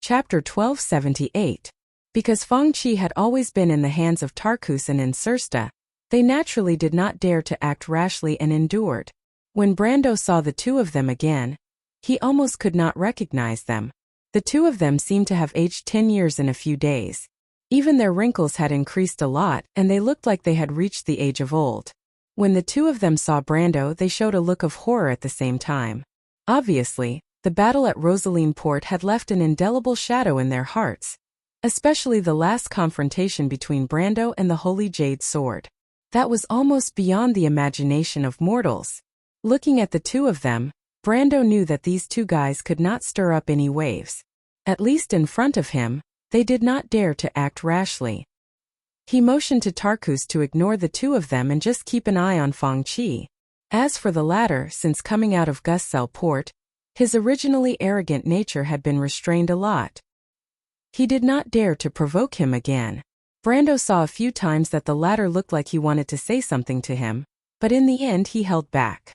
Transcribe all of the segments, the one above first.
Chapter 1278. Because Feng Qi had always been in the hands of Tarkus and Insursta, they naturally did not dare to act rashly and endured. When Brando saw the two of them again, he almost could not recognize them. The two of them seemed to have aged 10 years in a few days. Even their wrinkles had increased a lot, and they looked like they had reached the age of old. When the two of them saw Brando, they showed a look of horror at the same time. Obviously, the battle at Rosaline Port had left an indelible shadow in their hearts, especially the last confrontation between Brando and the Holy Jade Sword. That was almost beyond the imagination of mortals. Looking at the two of them, Brando knew that these two guys could not stir up any waves. At least in front of him, they did not dare to act rashly. He motioned to Tarkus to ignore the two of them and just keep an eye on Feng Qi. As for the latter, since coming out of Gussel Port, his originally arrogant nature had been restrained a lot. He did not dare to provoke him again. Brando saw a few times that the latter looked like he wanted to say something to him, but in the end he held back.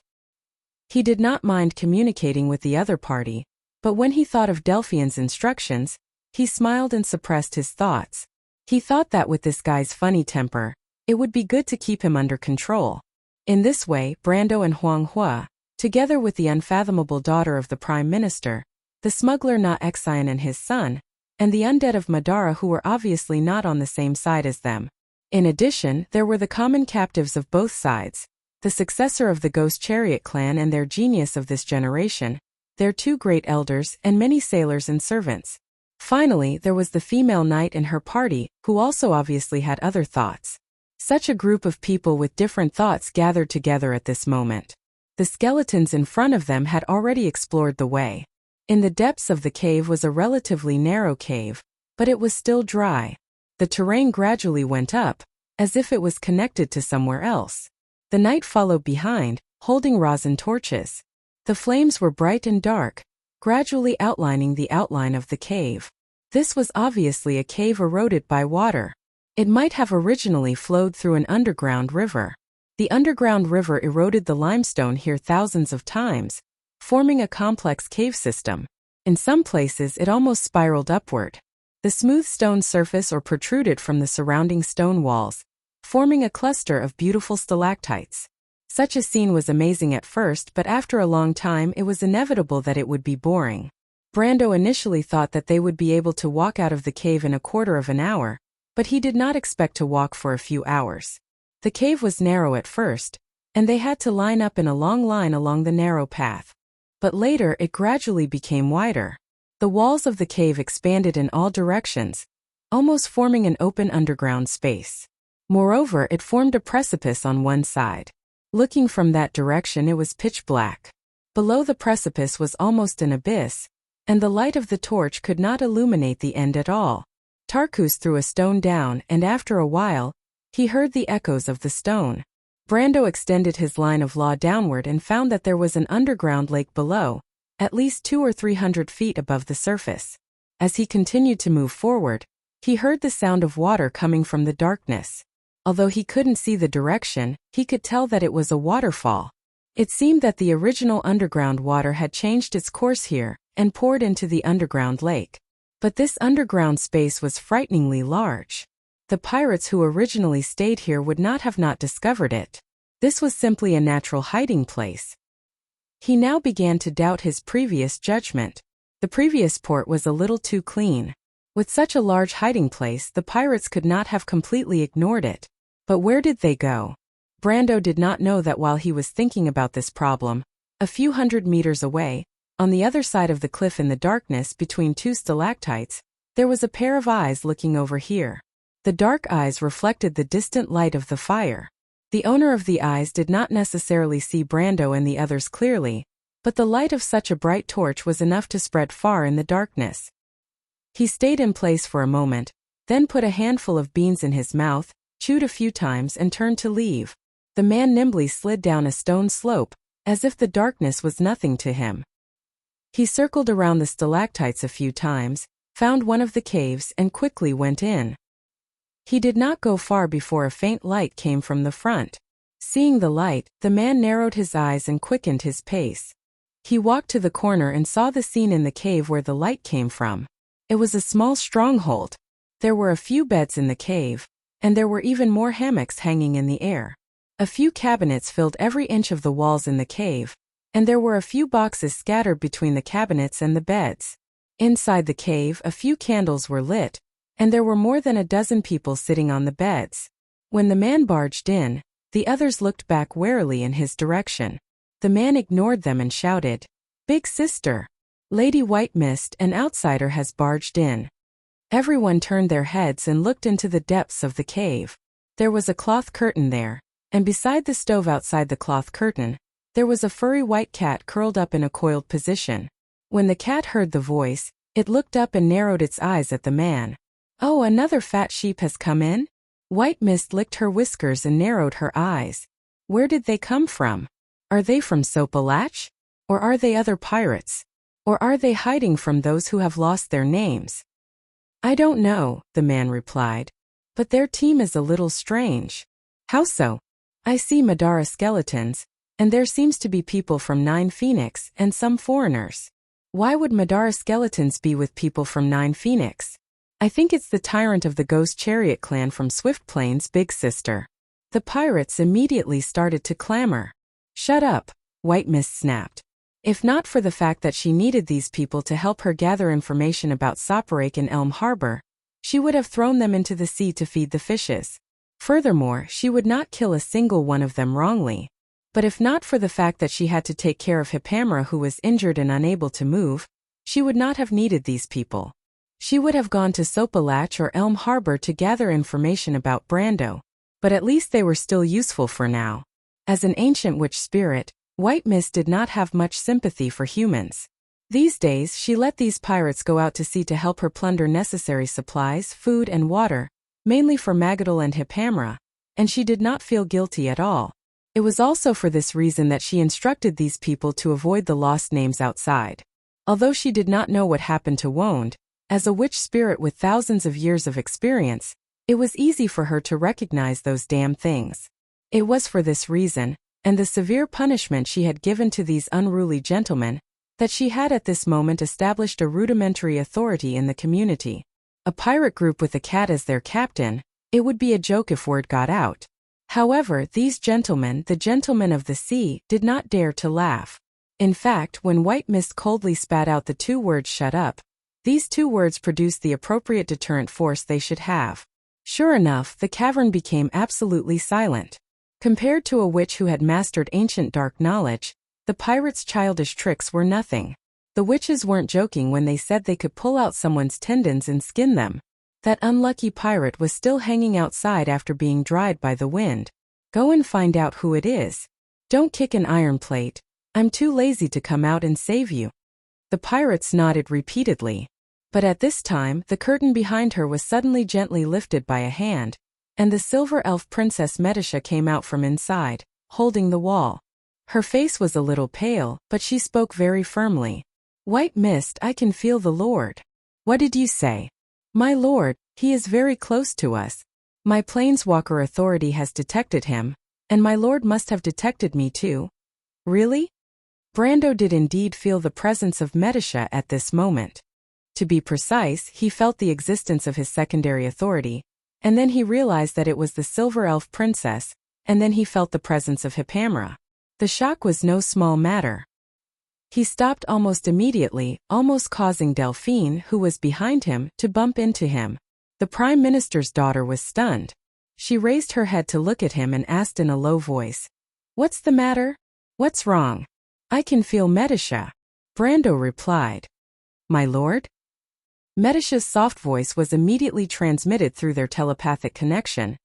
He did not mind communicating with the other party, but when he thought of Delphian's instructions, he smiled and suppressed his thoughts. He thought that with this guy's funny temper, it would be good to keep him under control. In this way, Brando and Huang Hua, together with the unfathomable daughter of the Prime Minister, the smuggler Na Xian and his son, and the undead of Madara who were obviously not on the same side as them. In addition, there were the common captives of both sides, the successor of the Ghost Chariot clan and their genius of this generation, their two great elders, and many sailors and servants. Finally, there was the female knight and her party, who also obviously had other thoughts. Such a group of people with different thoughts gathered together at this moment. The skeletons in front of them had already explored the way. In the depths of the cave was a relatively narrow cave, but it was still dry. The terrain gradually went up, as if it was connected to somewhere else. The knight followed behind, holding rosin torches. The flames were bright and dark, gradually outlining the outline of the cave. This was obviously a cave eroded by water. It might have originally flowed through an underground river. The underground river eroded the limestone here thousands of times, forming a complex cave system. In some places it almost spiraled upward. The smooth stone surface or protruded from the surrounding stone walls, forming a cluster of beautiful stalactites. Such a scene was amazing at first, but after a long time it was inevitable that it would be boring. Brando initially thought that they would be able to walk out of the cave in a quarter of an hour, but he did not expect to walk for a few hours. The cave was narrow at first, and they had to line up in a long line along the narrow path. But later it gradually became wider. The walls of the cave expanded in all directions, almost forming an open underground space. Moreover, it formed a precipice on one side. Looking from that direction, it was pitch black. Below the precipice was almost an abyss, and the light of the torch could not illuminate the end at all. Tarkus threw a stone down, and after a while, he heard the echoes of the stone. Brando extended his line of law downward and found that there was an underground lake below, at least 200 or 300 feet above the surface. As he continued to move forward, he heard the sound of water coming from the darkness. Although he couldn't see the direction, he could tell that it was a waterfall. It seemed that the original underground water had changed its course here and poured into the underground lake. But this underground space was frighteningly large. The pirates who originally stayed here would not have discovered it. This was simply a natural hiding place. He now began to doubt his previous judgment. The previous port was a little too clean. With such a large hiding place, the pirates could not have completely ignored it. But where did they go? Brando did not know that while he was thinking about this problem, a few hundred meters away, on the other side of the cliff in the darkness between two stalactites, there was a pair of eyes looking over here. The dark eyes reflected the distant light of the fire. The owner of the eyes did not necessarily see Brando and the others clearly, but the light of such a bright torch was enough to spread far in the darkness. He stayed in place for a moment, then put a handful of beans in his mouth, chewed a few times and turned to leave. The man nimbly slid down a stone slope, as if the darkness was nothing to him. He circled around the stalactites a few times, found one of the caves and quickly went in. He did not go far before a faint light came from the front. Seeing the light, the man narrowed his eyes and quickened his pace. He walked to the corner and saw the scene in the cave where the light came from. It was a small stronghold. There were a few beds in the cave, and there were even more hammocks hanging in the air. A few cabinets filled every inch of the walls in the cave, and there were a few boxes scattered between the cabinets and the beds. Inside the cave, a few candles were lit, and there were more than a dozen people sitting on the beds. When the man barged in, the others looked back warily in his direction. The man ignored them and shouted, "Big sister! Lady White Mist, an outsider, has barged in." Everyone turned their heads and looked into the depths of the cave. There was a cloth curtain there, and beside the stove outside the cloth curtain, there was a furry white cat curled up in a coiled position. When the cat heard the voice, it looked up and narrowed its eyes at the man. "Oh, another fat sheep has come in?" White Mist licked her whiskers and narrowed her eyes. "Where did they come from? Are they from Sopalatch? Or are they other pirates? Or are they hiding from those who have lost their names?" "I don't know," the man replied. "But their team is a little strange." "How so?" "I see Madara skeletons, and there seems to be people from Nine Phoenix and some foreigners." "Why would Madara skeletons be with people from Nine Phoenix?" "I think it's the tyrant of the Ghost Chariot clan from Swift Plains, big sister." The pirates immediately started to clamor. "Shut up," White Mist snapped. If not for the fact that she needed these people to help her gather information about Soparake and Elm Harbor, she would have thrown them into the sea to feed the fishes. Furthermore, she would not kill a single one of them wrongly. But if not for the fact that she had to take care of Hippamera, who was injured and unable to move, she would not have needed these people. She would have gone to Sopalatch or Elm Harbor to gather information about Brando, but at least they were still useful for now. As an ancient witch spirit, White Mist did not have much sympathy for humans. These days, she let these pirates go out to sea to help her plunder necessary supplies, food and water, mainly for Magadal and Hippamera, and she did not feel guilty at all. It was also for this reason that she instructed these people to avoid the lost names outside. Although she did not know what happened to Wonde, as a witch spirit with thousands of years of experience, it was easy for her to recognize those damn things. It was for this reason, and the severe punishment she had given to these unruly gentlemen, that she had at this moment established a rudimentary authority in the community. A pirate group with a cat as their captain, it would be a joke if word got out. However, these gentlemen, the gentlemen of the sea, did not dare to laugh. In fact, when White Mist coldly spat out the two words "shut up," these two words produced the appropriate deterrent force they should have. Sure enough, the cavern became absolutely silent. Compared to a witch who had mastered ancient dark knowledge, the pirates' childish tricks were nothing. The witches weren't joking when they said they could pull out someone's tendons and skin them. That unlucky pirate was still hanging outside after being dried by the wind. Go and find out who it is. Don't kick an iron plate. I'm too lazy to come out and save you. The pirates nodded repeatedly. But at this time, the curtain behind her was suddenly gently lifted by a hand, and the silver elf princess Medisha came out from inside, holding the wall. Her face was a little pale, but she spoke very firmly. "White Mist, I can feel the Lord." "What did you say?" "My lord, he is very close to us. My planeswalker authority has detected him, and my lord must have detected me too." "Really?" Brando did indeed feel the presence of Medisha at this moment. To be precise, he felt the existence of his secondary authority, and then he realized that it was the Silver Elf Princess, and then he felt the presence of Hippamera. The shock was no small matter. He stopped almost immediately, almost causing Delphine, who was behind him, to bump into him. The Prime Minister's daughter was stunned. She raised her head to look at him and asked in a low voice, "What's the matter? What's wrong?" "I can feel Medisha," Brando replied. "My lord?" Medisha's soft voice was immediately transmitted through their telepathic connection.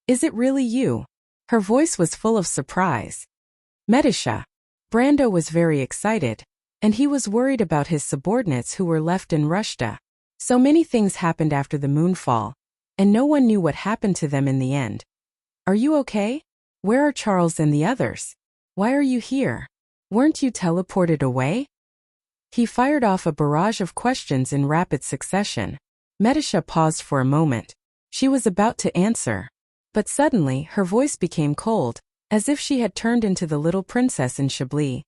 "Is it really you?" Her voice was full of surprise. "Medisha." Brando was very excited, and he was worried about his subordinates who were left in Rushta. So many things happened after the moonfall, and no one knew what happened to them in the end. "Are you okay? Where are Charles and the others? Why are you here? Weren't you teleported away?" He fired off a barrage of questions in rapid succession. Medisha paused for a moment. She was about to answer. But suddenly, her voice became cold, as if she had turned into the little princess in Chablis.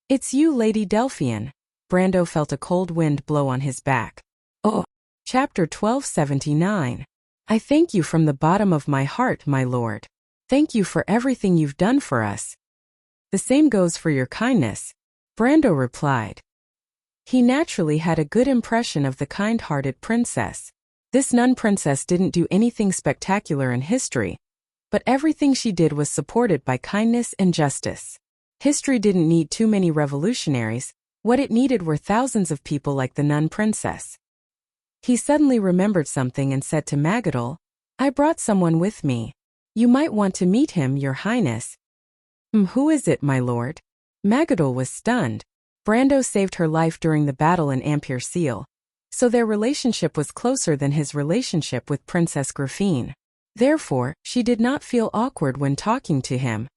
"It's you, Lady Delphian." Brando felt a cold wind blow on his back. "Oh." Chapter 1279. I thank you from the bottom of my heart, my lord. Thank you for everything you've done for us. The same goes for your kindness, Brando replied. He naturally had a good impression of the kind-hearted princess. This nun princess didn't do anything spectacular in history, but everything she did was supported by kindness and justice. History didn't need too many revolutionaries, what it needed were thousands of people like the nun princess. He suddenly remembered something and said to Magadol, I brought someone with me. You might want to meet him, your highness. Who is it, my lord? Magadol was stunned. Brando saved her life during the battle in Ampere Seal, so their relationship was closer than his relationship with Princess Griffine. Therefore, she did not feel awkward when talking to him.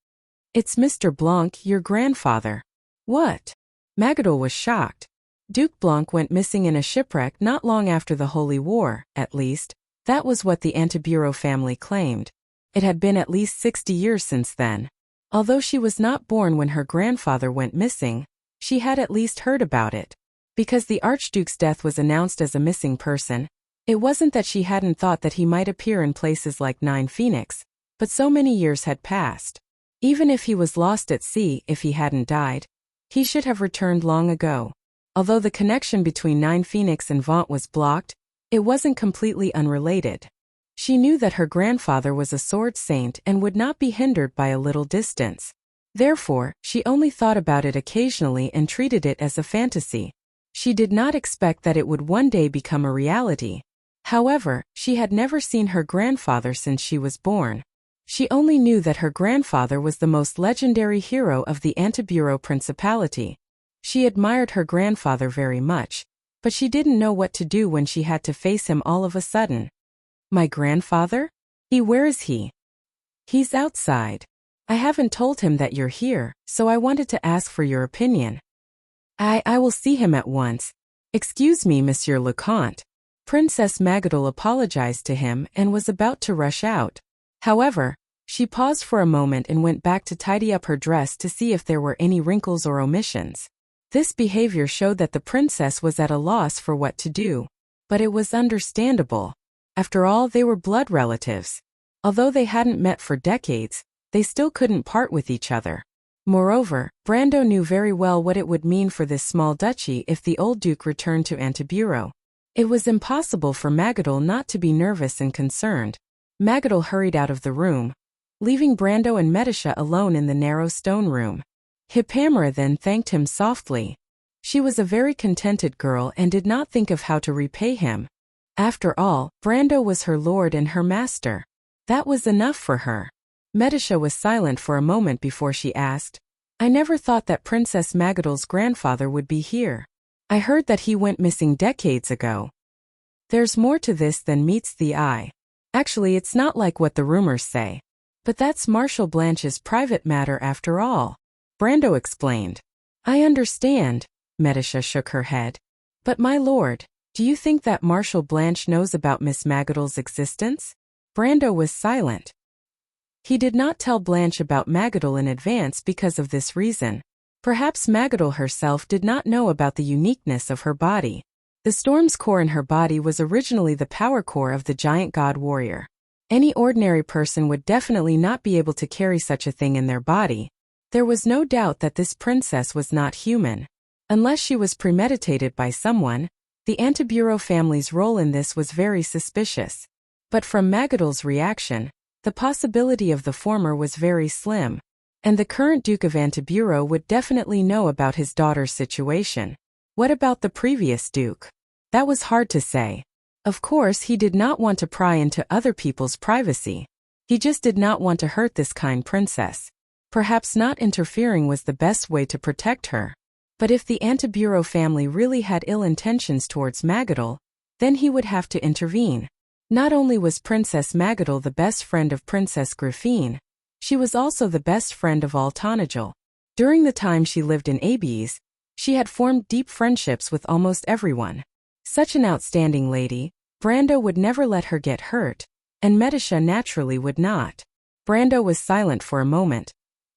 It's Mr. Blanc, your grandfather. What? Magadol was shocked. Duke Blanc went missing in a shipwreck not long after the Holy War, at least. That was what the Antibureau family claimed. It had been at least 60 years since then. Although she was not born when her grandfather went missing, she had at least heard about it. Because the Archduke's death was announced as a missing person, it wasn't that she hadn't thought that he might appear in places like Nine Phoenix, but so many years had passed. Even if he was lost at sea, if he hadn't died, he should have returned long ago. Although the connection between Nine Phoenix and Vaunt was blocked, it wasn't completely unrelated. She knew that her grandfather was a sword saint and would not be hindered by a little distance. Therefore, she only thought about it occasionally and treated it as a fantasy. She did not expect that it would one day become a reality. However, she had never seen her grandfather since she was born. She only knew that her grandfather was the most legendary hero of the Antibureau Principality. She admired her grandfather very much, but she didn't know what to do when she had to face him all of a sudden. My grandfather? Where is he? He's outside. I haven't told him that you're here, so I wanted to ask for your opinion. I will see him at once. Excuse me, Monsieur le Comte. Princess Magadol apologized to him and was about to rush out. However, she paused for a moment and went back to tidy up her dress to see if there were any wrinkles or omissions. This behavior showed that the princess was at a loss for what to do. But it was understandable. After all, they were blood relatives. Although they hadn't met for decades, they still couldn't part with each other. Moreover, Brando knew very well what it would mean for this small duchy if the old duke returned to Antibureau. It was impossible for Magadol not to be nervous and concerned. Magadol hurried out of the room, leaving Brando and Medisha alone in the narrow stone room. Hipamera then thanked him softly. She was a very contented girl and did not think of how to repay him. After all, Brando was her lord and her master. That was enough for her. Medisha was silent for a moment before she asked, I never thought that Princess Magadol's grandfather would be here. I heard that he went missing decades ago. There's more to this than meets the eye. Actually, it's not like what the rumors say. But that's Marshal Blanche's private matter after all. Brando explained. I understand. Medisha shook her head. But my lord, do you think that Marshal Blanche knows about Miss Magadol's existence? Brando was silent. He did not tell Blanche about Magadol in advance because of this reason. Perhaps Magadol herself did not know about the uniqueness of her body. The storm's core in her body was originally the power core of the giant god warrior. Any ordinary person would definitely not be able to carry such a thing in their body. There was no doubt that this princess was not human. Unless she was premeditated by someone, the Antibureau family's role in this was very suspicious. But from Magadol's reaction, the possibility of the former was very slim. And the current Duke of Antibureau would definitely know about his daughter's situation. What about the previous Duke? That was hard to say. Of course, he did not want to pry into other people's privacy. He just did not want to hurt this kind princess. Perhaps not interfering was the best way to protect her. But if the Antibureau family really had ill intentions towards Magadol, then he would have to intervene. Not only was Princess Magadol the best friend of Princess Griffine, she was also the best friend of all Tonagel. During the time she lived in Abies, she had formed deep friendships with almost everyone. Such an outstanding lady, Brando would never let her get hurt, and Medisha naturally would not. Brando was silent for a moment,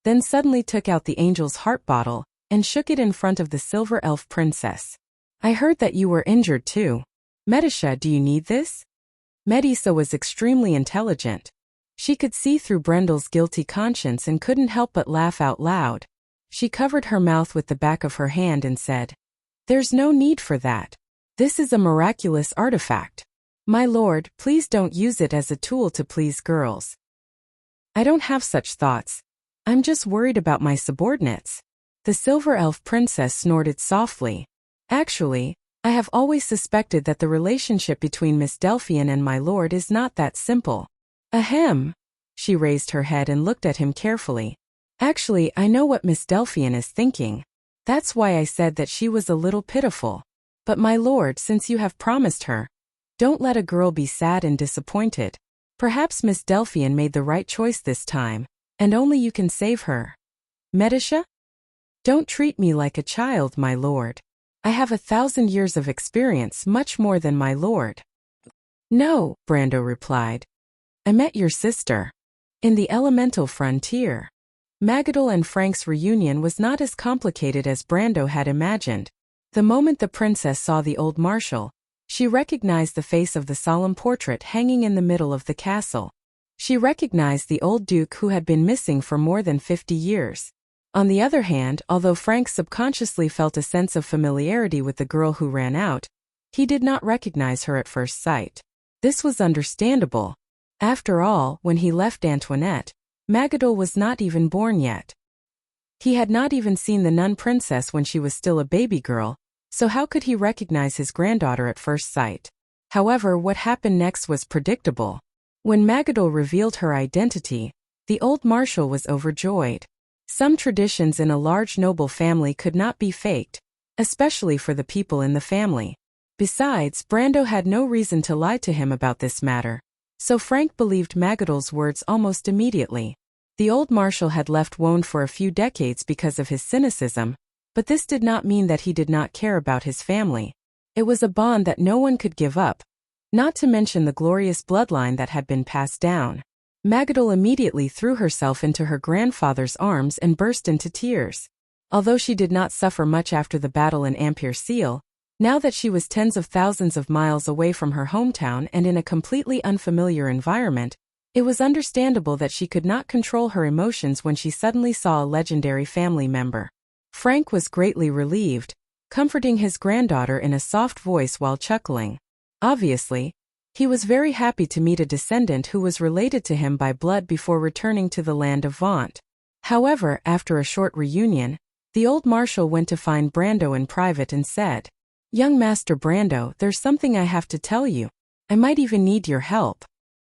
then suddenly took out the angel's heart bottle and shook it in front of the silver elf princess. I heard that you were injured too. Medisha, do you need this? Medisa was extremely intelligent. She could see through Brendel's guilty conscience and couldn't help but laugh out loud. She covered her mouth with the back of her hand and said, "There's no need for that. This is a miraculous artifact. My lord, please don't use it as a tool to please girls." "I don't have such thoughts. I'm just worried about my subordinates." The silver elf princess snorted softly. "Actually, I have always suspected that the relationship between Miss Delphian and my lord is not that simple." "Ahem." She raised her head and looked at him carefully. "Actually, I know what Miss Delphian is thinking. That's why I said that she was a little pitiful. But my lord, since you have promised her, don't let a girl be sad and disappointed. Perhaps Miss Delphian made the right choice this time, and only you can save her." "Medisha? Don't treat me like a child, my lord. I have 1,000 years of experience, much more than my lord." "No," Brando replied. "I met your sister in the elemental frontier." Magadol and Frank's reunion was not as complicated as Brando had imagined. The moment the princess saw the old marshal, she recognized the face of the solemn portrait hanging in the middle of the castle. She recognized the old duke who had been missing for more than 50 years. On the other hand, although Frank subconsciously felt a sense of familiarity with the girl who ran out, he did not recognize her at first sight. This was understandable. After all, when he left Antoinette, Magadol was not even born yet. He had not even seen the nun princess when she was still a baby girl, so how could he recognize his granddaughter at first sight? However, what happened next was predictable. When Magadol revealed her identity, the old marshal was overjoyed. Some traditions in a large noble family could not be faked, especially for the people in the family. Besides, Brando had no reason to lie to him about this matter, so Frank believed Magadol's words almost immediately. The old marshal had left Wonde for a few decades because of his cynicism, but this did not mean that he did not care about his family. It was a bond that no one could give up, not to mention the glorious bloodline that had been passed down. Magadol immediately threw herself into her grandfather's arms and burst into tears. Although she did not suffer much after the battle in Ampere Seal, now that she was tens of thousands of miles away from her hometown and in a completely unfamiliar environment, it was understandable that she could not control her emotions when she suddenly saw a legendary family member. Frank was greatly relieved, comforting his granddaughter in a soft voice while chuckling. Obviously, he was very happy to meet a descendant who was related to him by blood before returning to the land of Vaunt. However, after a short reunion, the old marshal went to find Brando in private and said, "Young Master Brando, there's something I have to tell you. I might even need your help."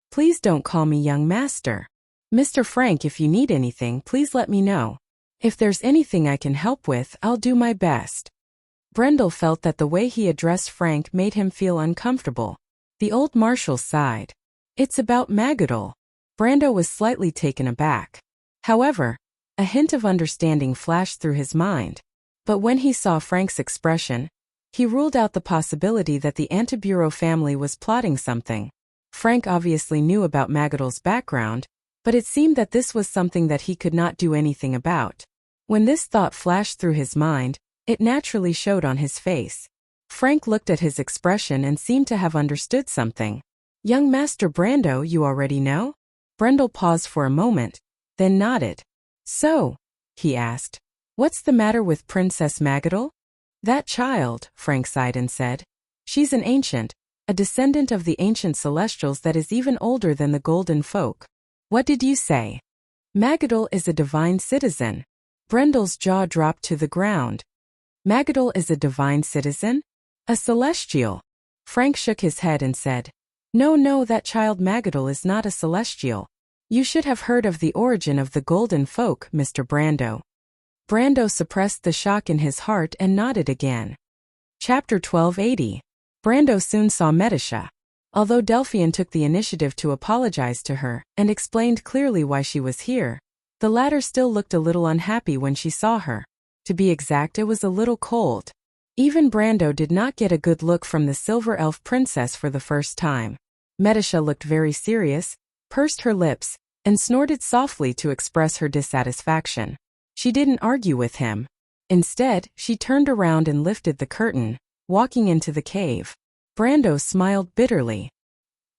"Please don't call me young master. Mr. Frank, if you need anything, please let me know. If there's anything I can help with, I'll do my best." Brendel felt that the way he addressed Frank made him feel uncomfortable. The old marshal sighed. "It's about Magadol." Brando was slightly taken aback. However, a hint of understanding flashed through his mind. But when he saw Frank's expression, he ruled out the possibility that the Antibureau family was plotting something. Frank obviously knew about Magadol's background, but it seemed that this was something that he could not do anything about. When this thought flashed through his mind, it naturally showed on his face. Frank looked at his expression and seemed to have understood something. "Young Master Brando, you already know?" Brendel paused for a moment, then nodded. "So," he asked, "what's the matter with Princess Magadol?" "That child," Frank sighed and said. "She's an ancient, a descendant of the ancient celestials that is even older than the golden folk." "What did you say?" "Magadol is a divine citizen." Brendel's jaw dropped to the ground. "Magadol is a divine citizen? A celestial?" Frank shook his head and said, No, that child Magadol is not a celestial. You should have heard of the origin of the golden folk, Mr. Brando." Brando suppressed the shock in his heart and nodded again. Chapter 1280. Brando soon saw Medisha. Although Delphian took the initiative to apologize to her and explained clearly why she was here, the latter still looked a little unhappy when she saw her. To be exact, it was a little cold. Even Brando did not get a good look from the silver elf princess for the first time. Medisha looked very serious, pursed her lips, and snorted softly to express her dissatisfaction. She didn't argue with him. Instead, she turned around and lifted the curtain, walking into the cave. Brando smiled bitterly.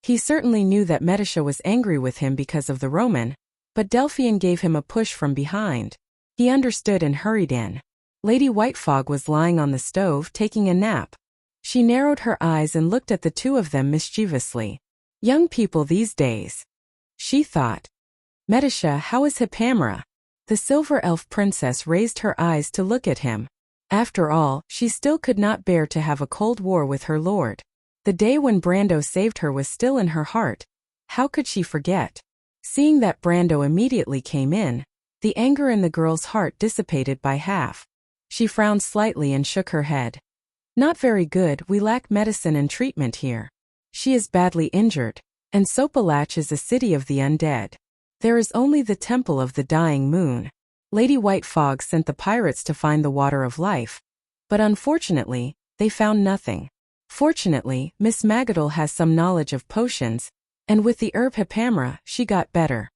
He certainly knew that Medisha was angry with him because of the Roman, but Delphian gave him a push from behind. He understood and hurried in. Lady Whitefog was lying on the stove taking a nap. She narrowed her eyes and looked at the two of them mischievously. Young people these days, she thought. Medisha, how is Hippamera? The silver elf princess raised her eyes to look at him. After all, she still could not bear to have a cold war with her lord. The day when Brando saved her was still in her heart. How could she forget? Seeing that Brando immediately came in, the anger in the girl's heart dissipated by half. She frowned slightly and shook her head. Not very good, we lack medicine and treatment here. She is badly injured, and Sopalach is a city of the undead. There is only the Temple of the Dying Moon. Lady Whitefog sent the pirates to find the Water of Life. But unfortunately, they found nothing. Fortunately, Miss Magadol has some knowledge of potions, and with the herb Hippamera, she got better.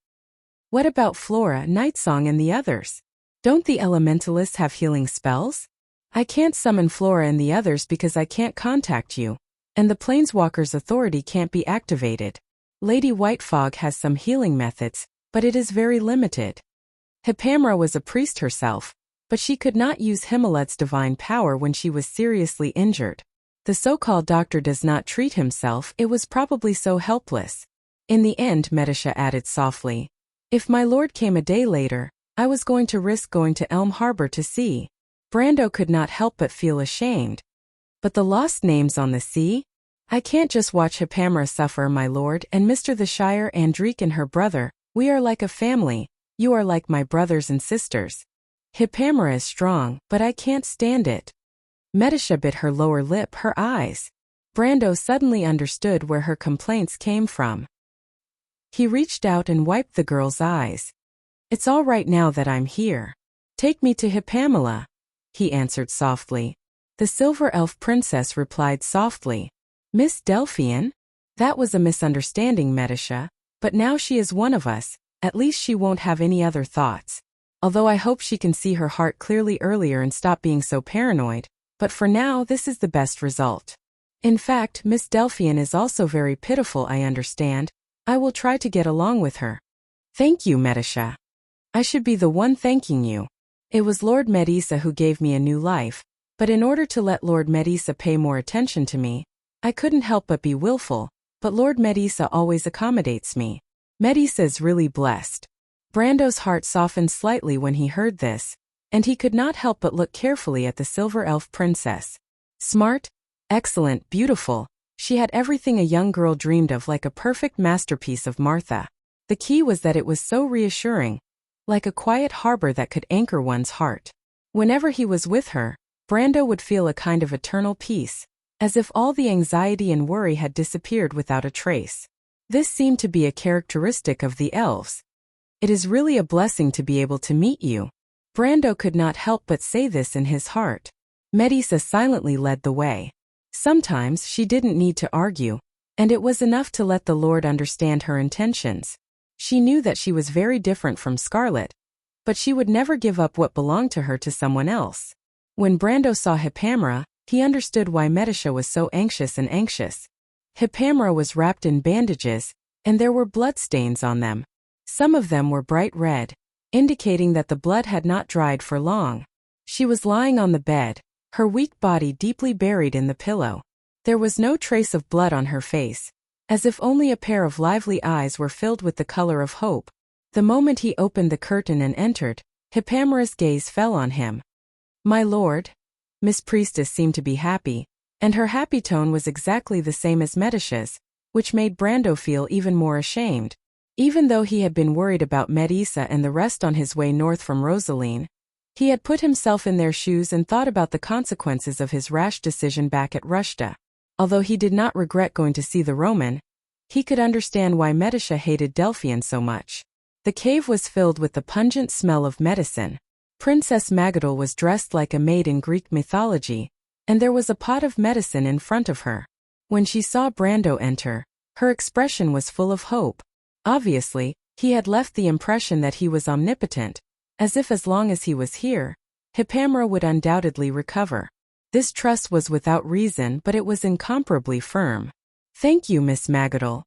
What about Flora, Nightsong and the others? Don't the elementalists have healing spells? I can't summon Flora and the others because I can't contact you, and the Planeswalker's authority can't be activated. Lady Whitefog has some healing methods, but it is very limited. Hippamera was a priest herself, but she could not use Himalet's divine power when she was seriously injured. The so-called doctor does not treat himself, it was probably so helpless. In the end, Medisha added softly, if my lord came a day later, I was going to risk going to Elm Harbor to see. Brando could not help but feel ashamed. But the lost names on the sea? I can't just watch Hippamera suffer, my lord, and Mr. the Shire Andrique and her brother, we are like a family, you are like my brothers and sisters. Hippamera is strong, but I can't stand it. Medisha bit her lower lip, her eyes. Brando suddenly understood where her complaints came from. He reached out and wiped the girl's eyes. It's all right now that I'm here. Take me to Hippamela, he answered softly. The silver elf princess replied softly. Miss Delphian? That was a misunderstanding, Medisha, but now she is one of us, at least she won't have any other thoughts. Although I hope she can see her heart clearly earlier and stop being so paranoid, but for now this is the best result. In fact, Miss Delphian is also very pitiful, I understand. I will try to get along with her. Thank you, Medisha. I should be the one thanking you. It was Lord Medisa who gave me a new life, but in order to let Lord Medisa pay more attention to me, I couldn't help but be willful, but Lord Medisa always accommodates me. Medisa is really blessed. Brando's heart softened slightly when he heard this, and he could not help but look carefully at the silver elf princess. Smart, excellent, beautiful, she had everything a young girl dreamed of, like a perfect masterpiece of Martha. The key was that it was so reassuring, like a quiet harbor that could anchor one's heart. Whenever he was with her, Brando would feel a kind of eternal peace, as if all the anxiety and worry had disappeared without a trace. This seemed to be a characteristic of the elves. It is really a blessing to be able to meet you. Brando could not help but say this in his heart. Medisa silently led the way. Sometimes she didn't need to argue, and it was enough to let the Lord understand her intentions. She knew that she was very different from Scarlet, but she would never give up what belonged to her to someone else. When Brando saw Hippamera, he understood why Medisha was so anxious. Hippamera was wrapped in bandages, and there were bloodstains on them. Some of them were bright red, indicating that the blood had not dried for long. She was lying on the bed, her weak body deeply buried in the pillow. There was no trace of blood on her face, as if only a pair of lively eyes were filled with the color of hope. The moment he opened the curtain and entered, Hippamera's gaze fell on him. My lord? Miss Priestess seemed to be happy, and her happy tone was exactly the same as Medisha's, which made Brando feel even more ashamed. Even though he had been worried about Medisa and the rest on his way north from Rosaline, he had put himself in their shoes and thought about the consequences of his rash decision back at Rushta. Although he did not regret going to see the Roman, he could understand why Medisha hated Delphian so much. The cave was filled with the pungent smell of medicine. Princess Magadol was dressed like a maid in Greek mythology, and there was a pot of medicine in front of her. When she saw Brando enter, her expression was full of hope. Obviously, he had left the impression that he was omnipotent, as if as long as he was here, Hippamera would undoubtedly recover. This trust was without reason, but it was incomparably firm. Thank you, Miss Magadol.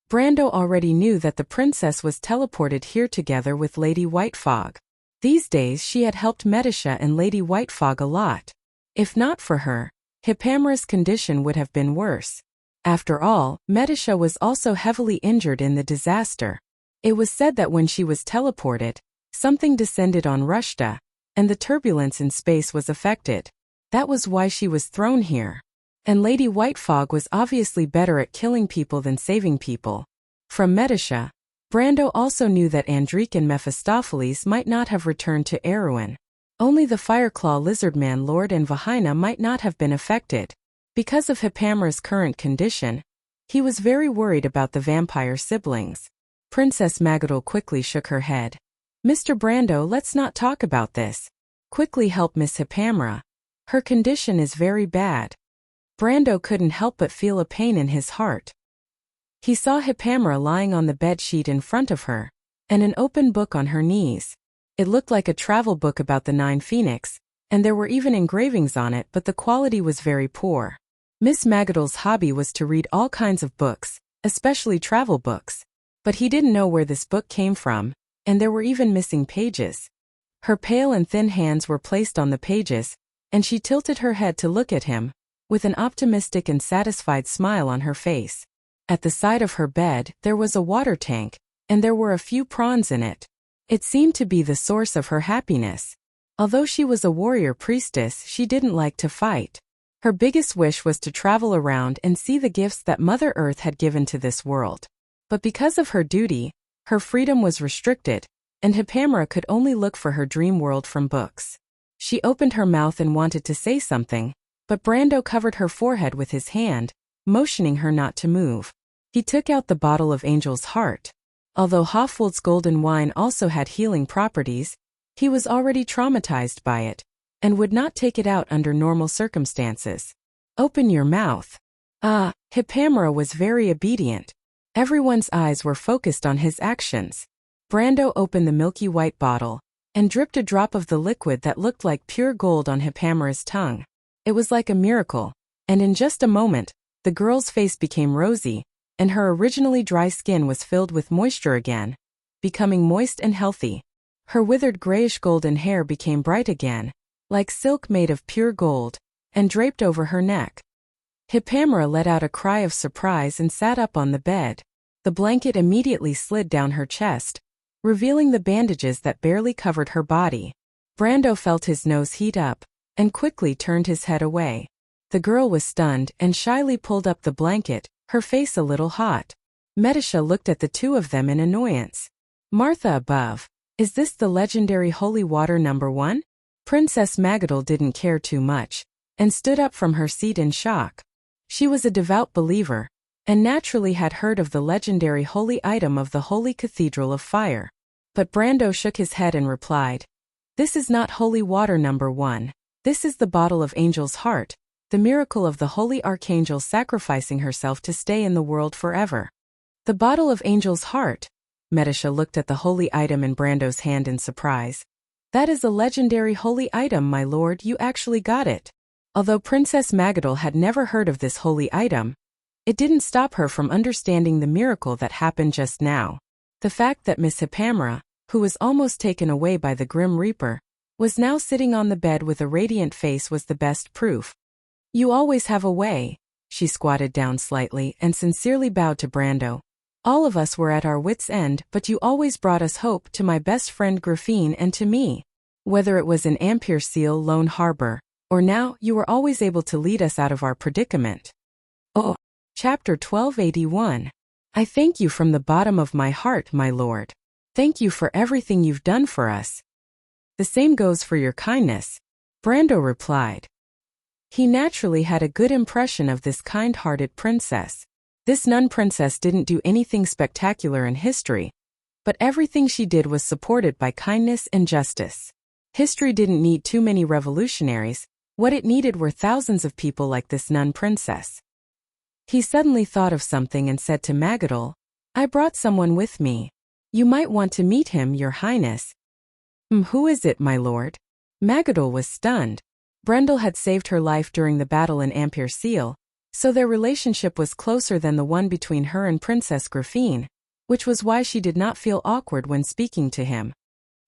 Brando already knew that the princess was teleported here together with Lady Whitefog. These days she had helped Medisha and Lady Whitefog a lot. If not for her, Hippamra's condition would have been worse. After all, Medisha was also heavily injured in the disaster. It was said that when she was teleported, something descended on Rushta, and the turbulence in space was affected. That was why she was thrown here. And Lady Whitefog was obviously better at killing people than saving people. From Medisha, Brando also knew that Andrique and Mephistopheles might not have returned to Erewhon. Only the Fireclaw Lizardman Lord and Vahina might not have been affected. Because of Hippamra's current condition, he was very worried about the vampire siblings. Princess Magadol quickly shook her head. Mr. Brando, let's not talk about this. Quickly help Miss Hippamra. Her condition is very bad. Brando couldn't help but feel a pain in his heart. He saw Hippamra lying on the bedsheet in front of her, and an open book on her knees. It looked like a travel book about the 9 Phoenix, and there were even engravings on it, but the quality was very poor. Miss Magadol's hobby was to read all kinds of books, especially travel books. But he didn't know where this book came from, and there were even missing pages. Her pale and thin hands were placed on the pages, and she tilted her head to look at him, with an optimistic and satisfied smile on her face. At the side of her bed, there was a water tank, and there were a few prawns in it. It seemed to be the source of her happiness. Although she was a warrior priestess, she didn't like to fight. Her biggest wish was to travel around and see the gifts that Mother Earth had given to this world. But because of her duty, her freedom was restricted, and Hippamra could only look for her dream world from books. She opened her mouth and wanted to say something, but Brando covered her forehead with his hand, motioning her not to move. He took out the bottle of Angel's Heart. Although Hofwold's golden wine also had healing properties, he was already traumatized by it, and would not take it out under normal circumstances. Open your mouth. Hippamra was very obedient. Everyone's eyes were focused on his actions. Brando opened the milky white bottle, and dripped a drop of the liquid that looked like pure gold on Hippamra's tongue. It was like a miracle, and in just a moment, the girl's face became rosy, and her originally dry skin was filled with moisture again, becoming moist and healthy. Her withered grayish-golden hair became bright again, like silk made of pure gold, and draped over her neck. Hippamra let out a cry of surprise and sat up on the bed. The blanket immediately slid down her chest, revealing the bandages that barely covered her body. Brando felt his nose heat up, and quickly turned his head away. The girl was stunned and shyly pulled up the blanket, her face a little hot. Medisha looked at the two of them in annoyance. Martha above. Is this the legendary holy water number 1? Princess Magadol didn't care too much, and stood up from her seat in shock. She was a devout believer, and naturally had heard of the legendary holy item of the Holy Cathedral of Fire. But Brando shook his head and replied, "This is not holy water number 1. This is the bottle of Angel's Heart, the miracle of the holy archangel sacrificing herself to stay in the world forever." The bottle of Angel's Heart? Medisha looked at the holy item in Brando's hand in surprise. "That is a legendary holy item, my lord, you actually got it." Although Princess Magadol had never heard of this holy item, it didn't stop her from understanding the miracle that happened just now. The fact that Miss Hippamra, who was almost taken away by the Grim Reaper, was now sitting on the bed with a radiant face was the best proof. "You always have a way." She squatted down slightly and sincerely bowed to Brando. "All of us were at our wits' end, but you always brought us hope, to my best friend Griffine and to me. Whether it was in Ampere Seal Lone Harbor, or now, you were always able to lead us out of our predicament." Oh, Chapter 1281. I thank you from the bottom of my heart, my lord. Thank you for everything you've done for us. The same goes for your kindness, Brando replied. He naturally had a good impression of this kind-hearted princess. This nun princess didn't do anything spectacular in history, but everything she did was supported by kindness and justice. History didn't need too many revolutionaries, what it needed were thousands of people like this nun princess. He suddenly thought of something and said to Magadol, "I brought someone with me. You might want to meet him, your highness." Who is it, my lord?" Magadol was stunned. Brendel had saved her life during the battle in Ampere Seal, so their relationship was closer than the one between her and Princess Griffine, which was why she did not feel awkward when speaking to him.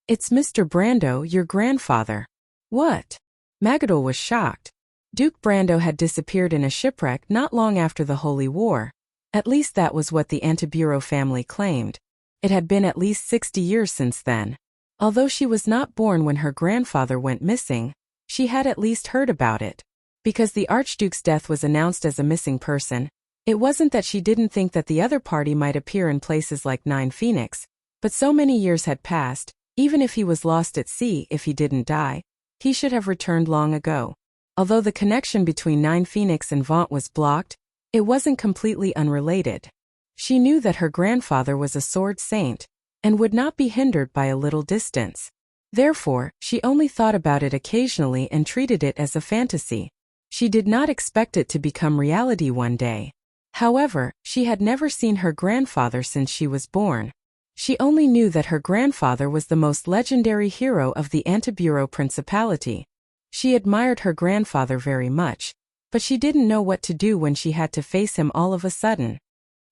"It's Mr. Brando, your grandfather." "What?" Magadol was shocked. Duke Brando had disappeared in a shipwreck not long after the Holy War. At least that was what the Antibureau family claimed. It had been at least 60 years since then. Although she was not born when her grandfather went missing, she had at least heard about it. Because the Archduke's death was announced as a missing person, it wasn't that she didn't think that the other party might appear in places like Nine Phoenix, but so many years had passed, even if he was lost at sea if he didn't die, he should have returned long ago. Although the connection between Nine Phoenix and Vaunt was blocked, it wasn't completely unrelated. She knew that her grandfather was a sword saint, and would not be hindered by a little distance. Therefore, she only thought about it occasionally and treated it as a fantasy. She did not expect it to become reality one day. However, she had never seen her grandfather since she was born. She only knew that her grandfather was the most legendary hero of the Antibureau Principality. She admired her grandfather very much, but she didn't know what to do when she had to face him all of a sudden.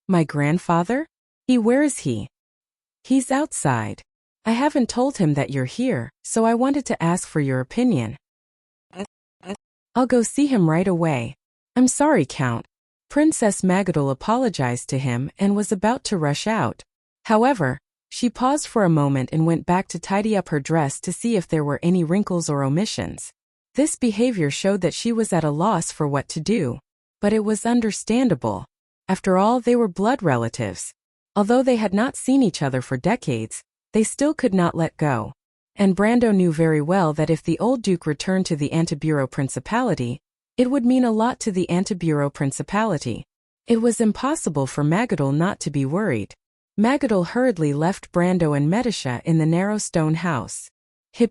"My grandfather? Where is he?" "He's outside. I haven't told him that you're here, so I wanted to ask for your opinion." "I'll go see him right away." "I'm sorry, Count." Princess Magadol apologized to him and was about to rush out. However, she paused for a moment and went back to tidy up her dress to see if there were any wrinkles or omissions. This behavior showed that she was at a loss for what to do. But it was understandable. After all, they were blood relatives. Although they had not seen each other for decades, they still could not let go. And Brando knew very well that if the old Duke returned to the Antibureau Principality, it would mean a lot to the Antibureau Principality. It was impossible for Magadol not to be worried. Magadol hurriedly left Brando and Medisha in the narrow stone house.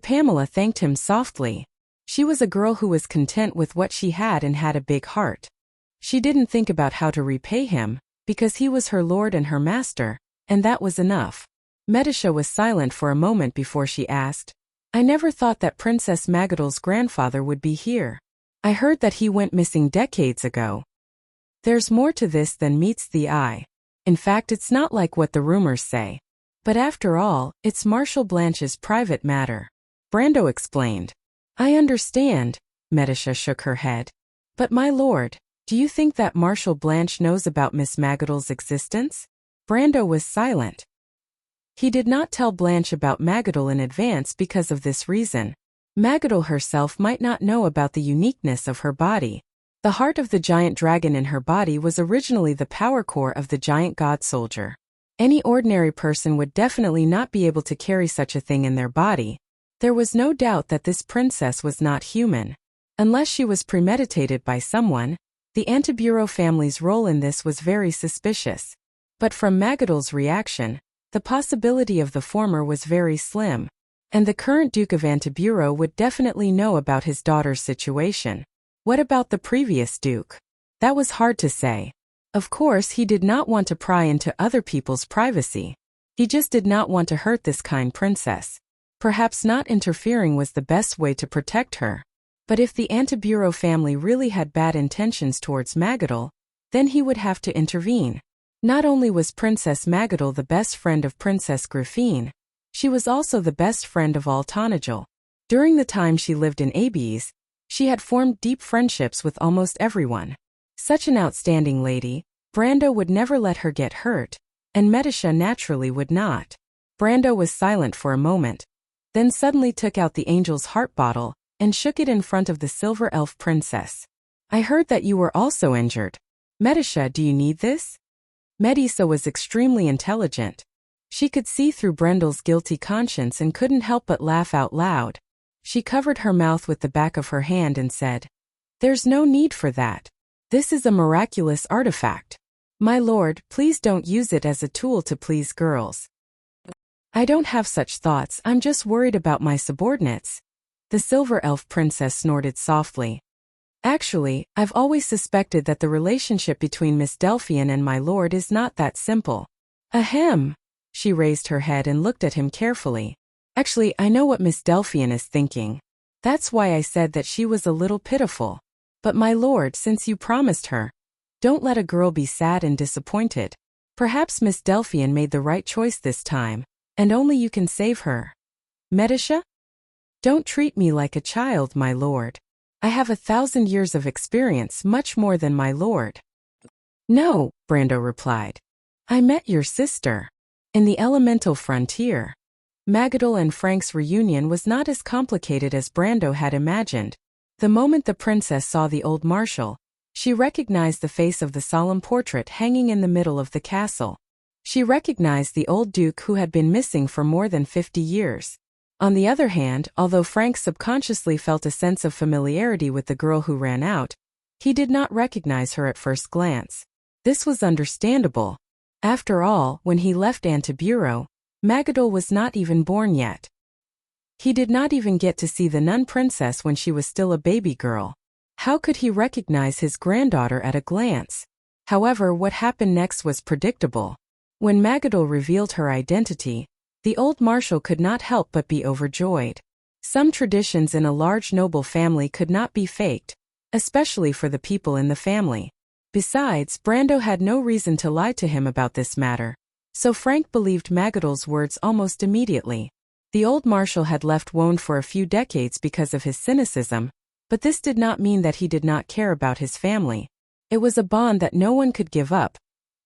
Pamela thanked him softly. She was a girl who was content with what she had and had a big heart. She didn't think about how to repay him, because he was her lord and her master, and that was enough. Medisha was silent for a moment before she asked, "I never thought that Princess Magadol's grandfather would be here. I heard that he went missing decades ago." "There's more to this than meets the eye. In fact, it's not like what the rumors say. But after all, it's Marshal Blanche's private matter," Brando explained. "I understand," Medisha shook her head. "But my lord, do you think that Marshal Blanche knows about Miss Magadol's existence?" Brando was silent. He did not tell Blanche about Magadol in advance because of this reason. Magadol herself might not know about the uniqueness of her body. The heart of the giant dragon in her body was originally the power core of the giant god soldier. Any ordinary person would definitely not be able to carry such a thing in their body. There was no doubt that this princess was not human. Unless she was premeditated by someone, the Antibureau family's role in this was very suspicious. But from Magadol's reaction, the possibility of the former was very slim. And the current Duke of Antibureau would definitely know about his daughter's situation. What about the previous Duke? That was hard to say. Of course, he did not want to pry into other people's privacy. He just did not want to hurt this kind princess. Perhaps not interfering was the best way to protect her. But if the Antibureau family really had bad intentions towards Magadol, then he would have to intervene. Not only was Princess Magadol the best friend of Princess Griffine, she was also the best friend of all Tonajol. During the time she lived in Abes, she had formed deep friendships with almost everyone. Such an outstanding lady, Brando would never let her get hurt, and Medisha naturally would not. Brando was silent for a moment, then suddenly took out the angel's heart bottle and shook it in front of the silver elf princess. "I heard that you were also injured. Medisha, do you need this?" Medisa was extremely intelligent. She could see through Brendel's guilty conscience and couldn't help but laugh out loud. She covered her mouth with the back of her hand and said, "There's no need for that. This is a miraculous artifact. My lord, please don't use it as a tool to please girls." "I don't have such thoughts, I'm just worried about my subordinates." The silver elf princess snorted softly. "Actually, I've always suspected that the relationship between Miss Delphian and my lord is not that simple." "Ahem." She raised her head and looked at him carefully. "Actually, I know what Miss Delphian is thinking. That's why I said that she was a little pitiful. But my lord, since you promised her, don't let a girl be sad and disappointed. Perhaps Miss Delphian made the right choice this time, and only you can save her. Medisha? Don't treat me like a child, my lord. I have 1,000 years of experience, much more than my lord. No, Brando replied. I met your sister in the elemental frontier. Magadol and Frank's reunion was not as complicated as Brando had imagined. The moment the princess saw the old marshal, she recognized the face of the solemn portrait hanging in the middle of the castle. She recognized the old duke who had been missing for more than 50 years. On the other hand, although Frank subconsciously felt a sense of familiarity with the girl who ran out, he did not recognize her at first glance. This was understandable. After all, when he left Antiburo, Magadol was not even born yet. He did not even get to see the nun princess when she was still a baby girl. How could he recognize his granddaughter at a glance? However, what happened next was predictable. When Magadol revealed her identity, the old marshal could not help but be overjoyed. Some traditions in a large noble family could not be faked, especially for the people in the family. Besides, Brando had no reason to lie to him about this matter, so Frank believed Magadol's words almost immediately. The old marshal had left Wone for a few decades because of his cynicism, but this did not mean that he did not care about his family. It was a bond that no one could give up,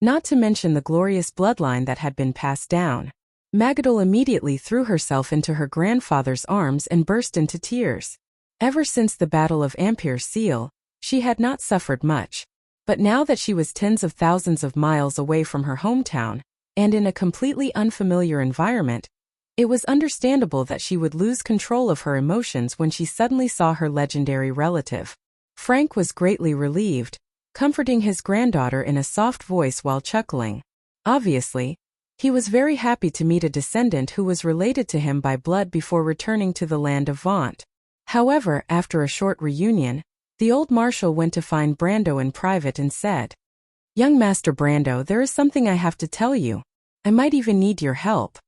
not to mention the glorious bloodline that had been passed down. Magadol immediately threw herself into her grandfather's arms and burst into tears. Ever since the Battle of Ampere Seal, she had not suffered much. But now that she was tens of thousands of miles away from her hometown, and in a completely unfamiliar environment, it was understandable that she would lose control of her emotions when she suddenly saw her legendary relative. Frank was greatly relieved, comforting his granddaughter in a soft voice while chuckling. Obviously, he was very happy to meet a descendant who was related to him by blood before returning to the land of Vaunt. However, after a short reunion, the old marshal went to find Brando in private and said, "Young Master Brando, there is something I have to tell you. I might even need your help."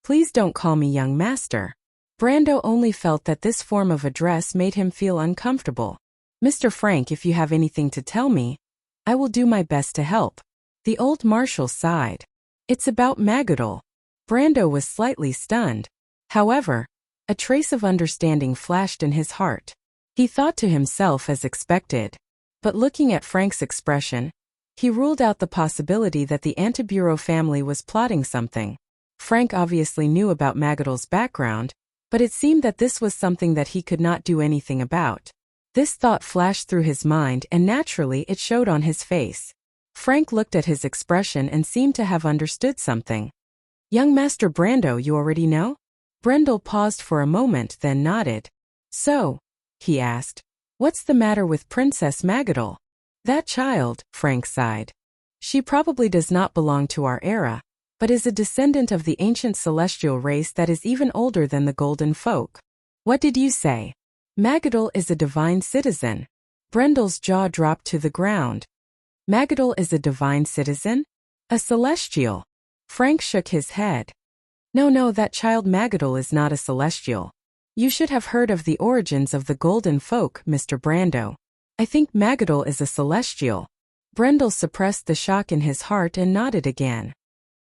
"Please don't call me young master." Brando only felt that this form of address made him feel uncomfortable. "Mr. Frank, if you have anything to tell me, I will do my best to help." The old marshal sighed. "It's about Magadol." Brando was slightly stunned. However, a trace of understanding flashed in his heart. He thought to himself as expected. But looking at Frank's expression, he ruled out the possibility that the Antiburo family was plotting something. Frank obviously knew about Magadol's background, but it seemed that this was something that he could not do anything about. This thought flashed through his mind and naturally it showed on his face. Frank looked at his expression and seemed to have understood something. "Young Master Brando, you already know?" Brendel paused for a moment then nodded. "So," he asked, "what's the matter with Princess Magadol?" "That child," Frank sighed. "She probably does not belong to our era, but is a descendant of the ancient celestial race that is even older than the Golden Folk." "What did you say?" "Magadol is a divine citizen." Brendel's jaw dropped to the ground. "Magadol is a divine citizen? A celestial?" Frank shook his head. No, that child Magadol is not a celestial. You should have heard of the origins of the Golden Folk, Mr. Brando. I think Magadol is a celestial." Brendel suppressed the shock in his heart and nodded again.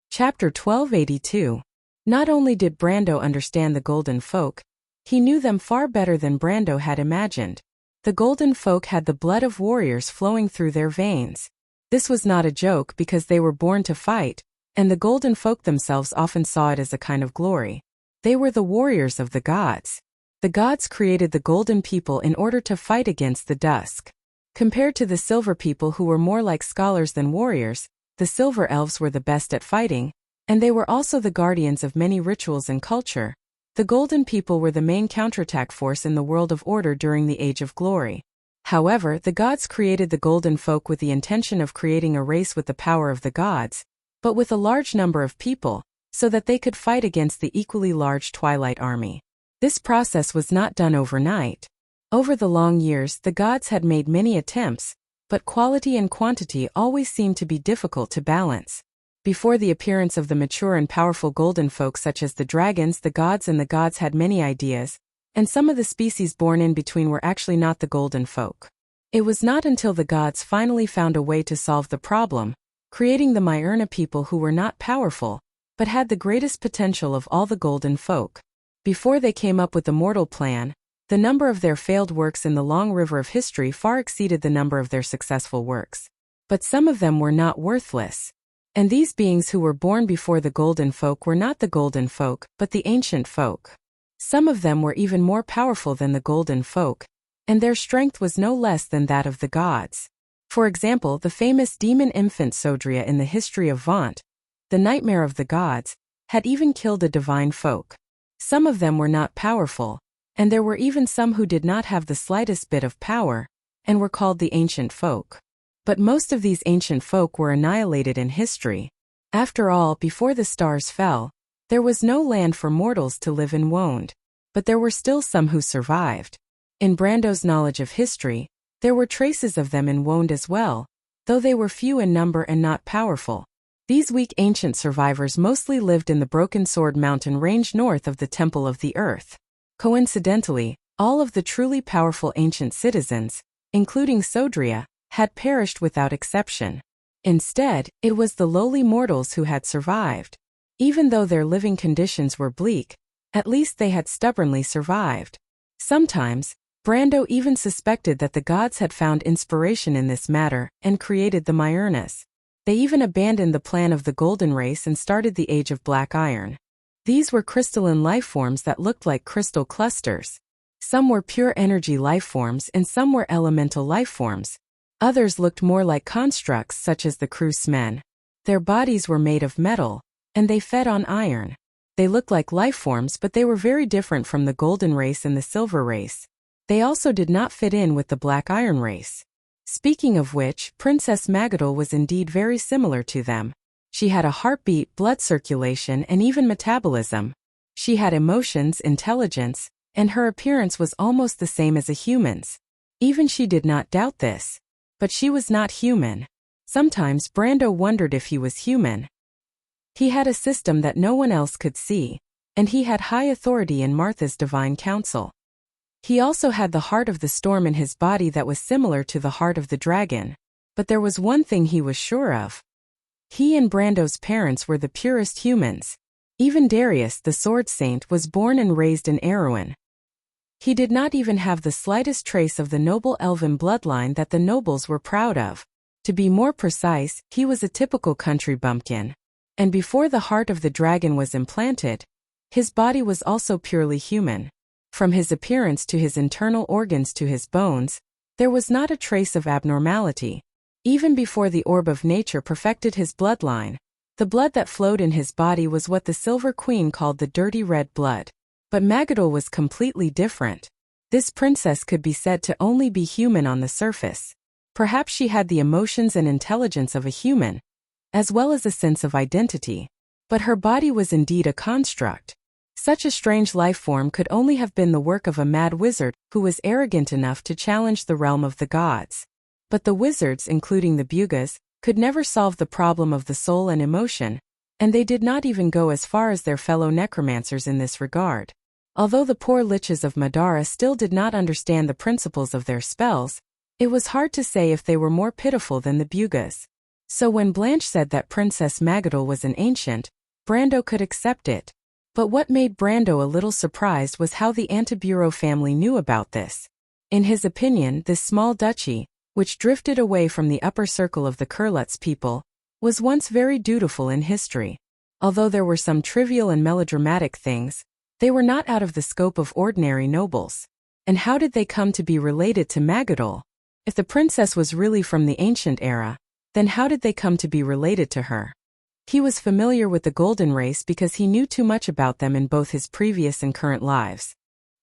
Chapter 1282. Not only did Brando understand the Golden Folk, he knew them far better than Brando had imagined. The Golden Folk had the blood of warriors flowing through their veins. This was not a joke because they were born to fight, and the Golden Folk themselves often saw it as a kind of glory. They were the warriors of the gods. The gods created the Golden People in order to fight against the Dusk. Compared to the Silver People who were more like scholars than warriors, the Silver Elves were the best at fighting, and they were also the guardians of many rituals and culture. The Golden People were the main counterattack force in the world of order during the Age of Glory. However, the gods created the Golden Folk with the intention of creating a race with the power of the gods, but with a large number of people, so that they could fight against the equally large Twilight Army. This process was not done overnight. Over the long years, the gods had made many attempts, but quality and quantity always seemed to be difficult to balance. Before the appearance of the mature and powerful Golden Folk such as the dragons, the gods had many ideas, and some of the species born in between were actually not the golden folk. It was not until the gods finally found a way to solve the problem, creating the Myrna people who were not powerful, but had the greatest potential of all the golden folk. Before they came up with the mortal plan, the number of their failed works in the long river of history far exceeded the number of their successful works. But some of them were not worthless. And these beings who were born before the golden folk were not the golden folk, but the ancient folk. Some of them were even more powerful than the golden folk, and their strength was no less than that of the gods. For example, the famous demon infant Sodria in the history of Vaunt, the nightmare of the gods, had even killed a divine folk. Some of them were not powerful, and there were even some who did not have the slightest bit of power, and were called the ancient folk. But most of these ancient folk were annihilated in history. After all, before the stars fell, there was no land for mortals to live in Woned. But there were still some who survived. In Brando's knowledge of history, there were traces of them in Woned as well, though they were few in number and not powerful. These weak ancient survivors mostly lived in the Broken Sword Mountain range north of the Temple of the Earth. Coincidentally, all of the truly powerful ancient citizens, including Sodria, had perished without exception. Instead, it was the lowly mortals who had survived. Even though their living conditions were bleak, at least they had stubbornly survived. Sometimes, Brando even suspected that the gods had found inspiration in this matter and created the Myrnas. They even abandoned the plan of the Golden Race and started the Age of Black Iron. These were crystalline lifeforms that looked like crystal clusters. Some were pure energy lifeforms and some were elemental lifeforms. Others looked more like constructs such as the Crus men. Their bodies were made of metal, and they fed on iron. They looked like lifeforms, but they were very different from the Golden Race and the Silver Race. They also did not fit in with the Black Iron Race. Speaking of which, Princess Magadol was indeed very similar to them. She had a heartbeat, blood circulation, and even metabolism. She had emotions, intelligence, and her appearance was almost the same as a human's. Even she did not doubt this. But she was not human. Sometimes Brando wondered if he was human. He had a system that no one else could see, and he had high authority in Martha's divine council. He also had the heart of the storm in his body that was similar to the heart of the dragon. But there was one thing he was sure of. He and Brando's parents were the purest humans. Even Darius, the sword saint, was born and raised in Erewhon. He did not even have the slightest trace of the noble elven bloodline that the nobles were proud of. To be more precise, he was a typical country bumpkin. And before the heart of the dragon was implanted, his body was also purely human. From his appearance to his internal organs to his bones, there was not a trace of abnormality. Even before the orb of nature perfected his bloodline, the blood that flowed in his body was what the Silver Queen called the dirty red blood. But Magadol was completely different. This princess could be said to only be human on the surface. Perhaps she had the emotions and intelligence of a human, as well as a sense of identity. But her body was indeed a construct. Such a strange life form could only have been the work of a mad wizard who was arrogant enough to challenge the realm of the gods. But the wizards, including the Bugas, could never solve the problem of the soul and emotion, and they did not even go as far as their fellow necromancers in this regard. Although the poor liches of Madara still did not understand the principles of their spells, it was hard to say if they were more pitiful than the Bugas. So when Blanche said that Princess Magadol was an ancient, Brando could accept it. But what made Brando a little surprised was how the Antibureau family knew about this. In his opinion, this small duchy, which drifted away from the upper circle of the Kurlutz people, was once very dutiful in history. Although there were some trivial and melodramatic things, they were not out of the scope of ordinary nobles. And how did they come to be related to Magadol? If the princess was really from the ancient era, then how did they come to be related to her? He was familiar with the Golden Race because he knew too much about them in both his previous and current lives.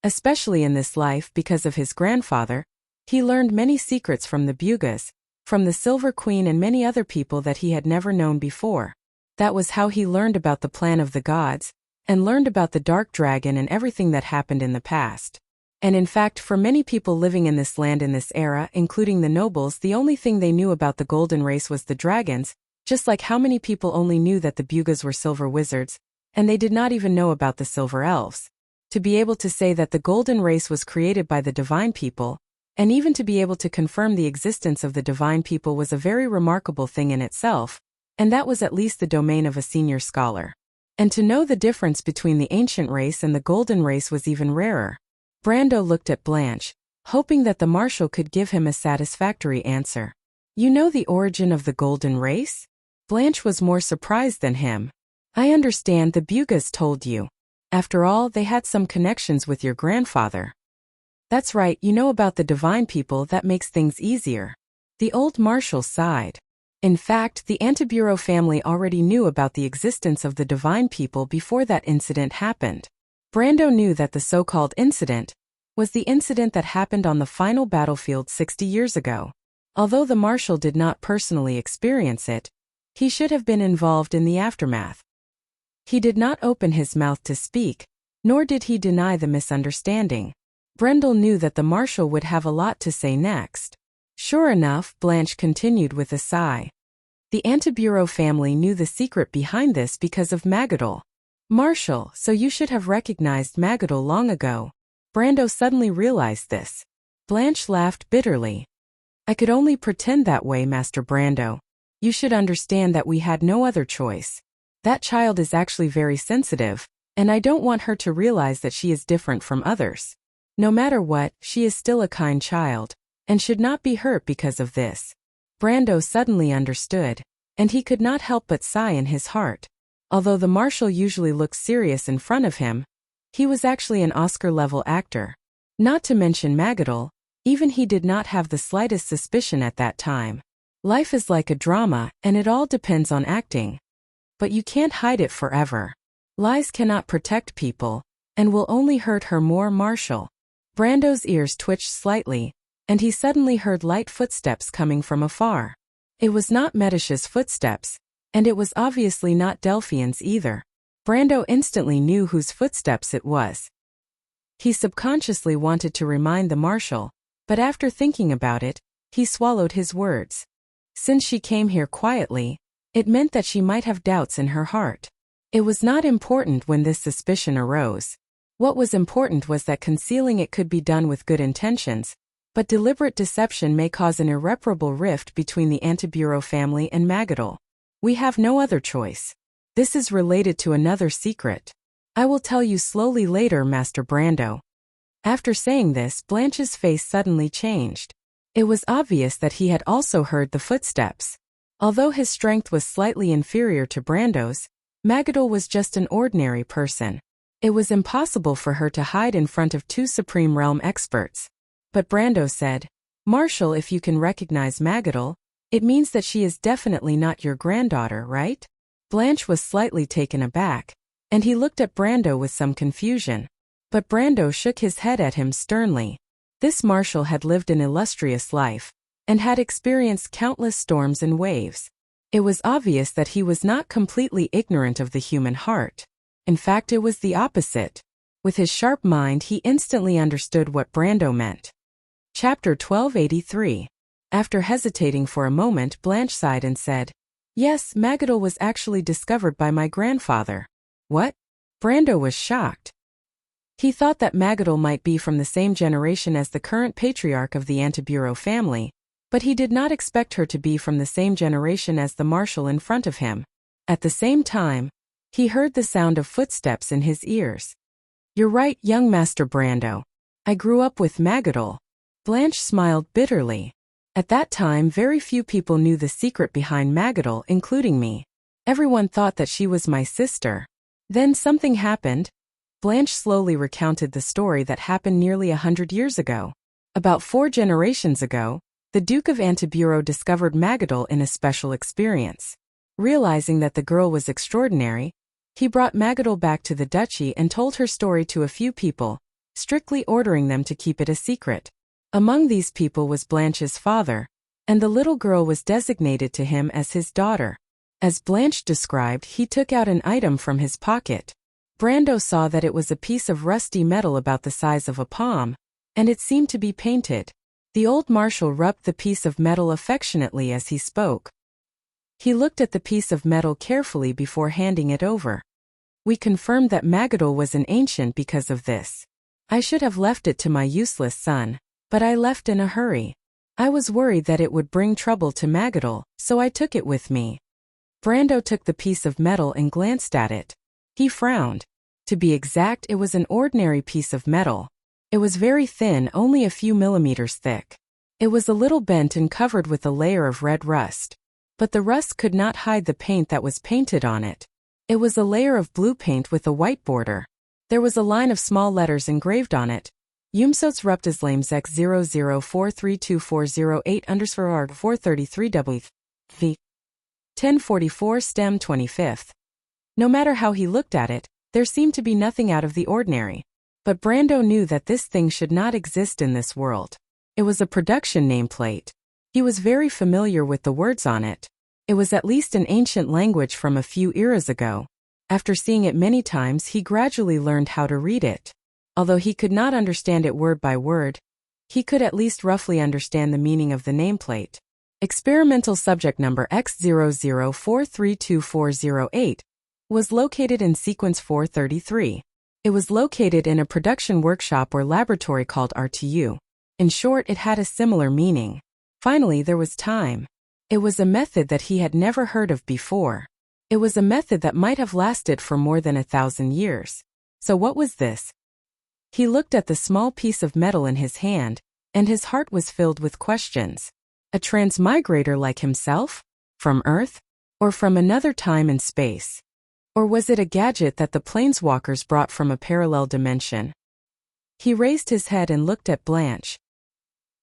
Especially in this life because of his grandfather, he learned many secrets from the Bugas, from the Silver Queen and many other people that he had never known before. That was how he learned about the plan of the gods, and learned about the Dark Dragon and everything that happened in the past. And in fact, for many people living in this land in this era, including the nobles, the only thing they knew about the Golden Race was the dragons, just like how many people only knew that the Bugas were silver wizards, and they did not even know about the silver elves. To be able to say that the golden race was created by the divine people, and even to be able to confirm the existence of the divine people was a very remarkable thing in itself, and that was at least the domain of a senior scholar. And to know the difference between the ancient race and the golden race was even rarer. Brando looked at Blanche, hoping that the marshal could give him a satisfactory answer. You know the origin of the golden race? Blanche was more surprised than him. I understand the Bugas told you. After all, they had some connections with your grandfather. That's right, you know about the divine people, that makes things easier. The old marshal sighed. In fact, the Antibureau family already knew about the existence of the divine people before that incident happened. Brando knew that the so-called incident was the incident that happened on the final battlefield 60 years ago. Although the marshal did not personally experience it, he should have been involved in the aftermath. He did not open his mouth to speak, nor did he deny the misunderstanding. Brendel knew that the marshal would have a lot to say next. Sure enough, Blanche continued with a sigh. The Antibureau family knew the secret behind this because of Magadol. Marshal, so you should have recognized Magadol long ago. Brando suddenly realized this. Blanche laughed bitterly. I could only pretend that way, Master Brando. You should understand that we had no other choice. That child is actually very sensitive, and I don't want her to realize that she is different from others. No matter what, she is still a kind child, and should not be hurt because of this. Brando suddenly understood, and he could not help but sigh in his heart. Although the marshal usually looks serious in front of him, he was actually an Oscar-level actor. Not to mention Magadol, even he did not have the slightest suspicion at that time. Life is like a drama, and it all depends on acting. But you can't hide it forever. Lies cannot protect people, and will only hurt her more. Marshal. Brando's ears twitched slightly, and he suddenly heard light footsteps coming from afar. It was not Medicia's footsteps, and it was obviously not Delphian's either. Brando instantly knew whose footsteps it was. He subconsciously wanted to remind the marshal, but after thinking about it, he swallowed his words. Since she came here quietly, it meant that she might have doubts in her heart. It was not important when this suspicion arose. What was important was that concealing it could be done with good intentions, but deliberate deception may cause an irreparable rift between the Antibureau family and Magadol. We have no other choice. This is related to another secret. I will tell you slowly later, Master Brando. After saying this, Blanche's face suddenly changed. It was obvious that he had also heard the footsteps. Although his strength was slightly inferior to Brando's, Magadol was just an ordinary person. It was impossible for her to hide in front of two Supreme Realm experts. But Brando said, Marshal, if you can recognize Magadol, it means that she is definitely not your granddaughter, right? Blanche was slightly taken aback, and he looked at Brando with some confusion. But Brando shook his head at him sternly. This marshal had lived an illustrious life, and had experienced countless storms and waves. It was obvious that he was not completely ignorant of the human heart. In fact, it was the opposite. With his sharp mind, he instantly understood what Brando meant. Chapter 1283. After hesitating for a moment, Blanche sighed and said, Yes, Magadol was actually discovered by my grandfather. What? Brando was shocked. He thought that Magadol might be from the same generation as the current patriarch of the Antibureau family, but he did not expect her to be from the same generation as the marshal in front of him. At the same time, he heard the sound of footsteps in his ears. You're right, young Master Brando. I grew up with Magadol. Blanche smiled bitterly. At that time, very few people knew the secret behind Magadol, including me. Everyone thought that she was my sister. Then something happened. Blanche slowly recounted the story that happened nearly 100 years ago. About 4 generations ago, the Duke of Antibureau discovered Magadol in a special experience. Realizing that the girl was extraordinary, he brought Magadol back to the duchy and told her story to a few people, strictly ordering them to keep it a secret. Among these people was Blanche's father, and the little girl was designated to him as his daughter. As Blanche described, he took out an item from his pocket. Brando saw that it was a piece of rusty metal about the size of a palm, and it seemed to be painted. The old marshal rubbed the piece of metal affectionately as he spoke. He looked at the piece of metal carefully before handing it over. We confirmed that Magadol was an ancient because of this. I should have left it to my useless son, but I left in a hurry. I was worried that it would bring trouble to Magadol, so I took it with me. Brando took the piece of metal and glanced at it. He frowned. To be exact, it was an ordinary piece of metal. It was very thin, only a few millimeters thick. It was a little bent and covered with a layer of red rust. But the rust could not hide the paint that was painted on it. It was a layer of blue paint with a white border. There was a line of small letters engraved on it. Umsots Ruptislames X00432408_433W. V. 1044 stem 25th. No matter how he looked at it, there seemed to be nothing out of the ordinary. But Brando knew that this thing should not exist in this world. It was a production nameplate. He was very familiar with the words on it. It was at least an ancient language from a few eras ago. After seeing it many times, he gradually learned how to read it. Although he could not understand it word by word, he could at least roughly understand the meaning of the nameplate. Experimental subject number X00432408 was located in sequence 433. It was located in a production workshop or laboratory called RTU. In short, it had a similar meaning. Finally, there was time. It was a method that he had never heard of before. It was a method that might have lasted for more than 1,000 years. So what was this? He looked at the small piece of metal in his hand, and his heart was filled with questions. A transmigrator like himself? From Earth? Or from another time and space? Or was it a gadget that the planeswalkers brought from a parallel dimension? He raised his head and looked at Blanche.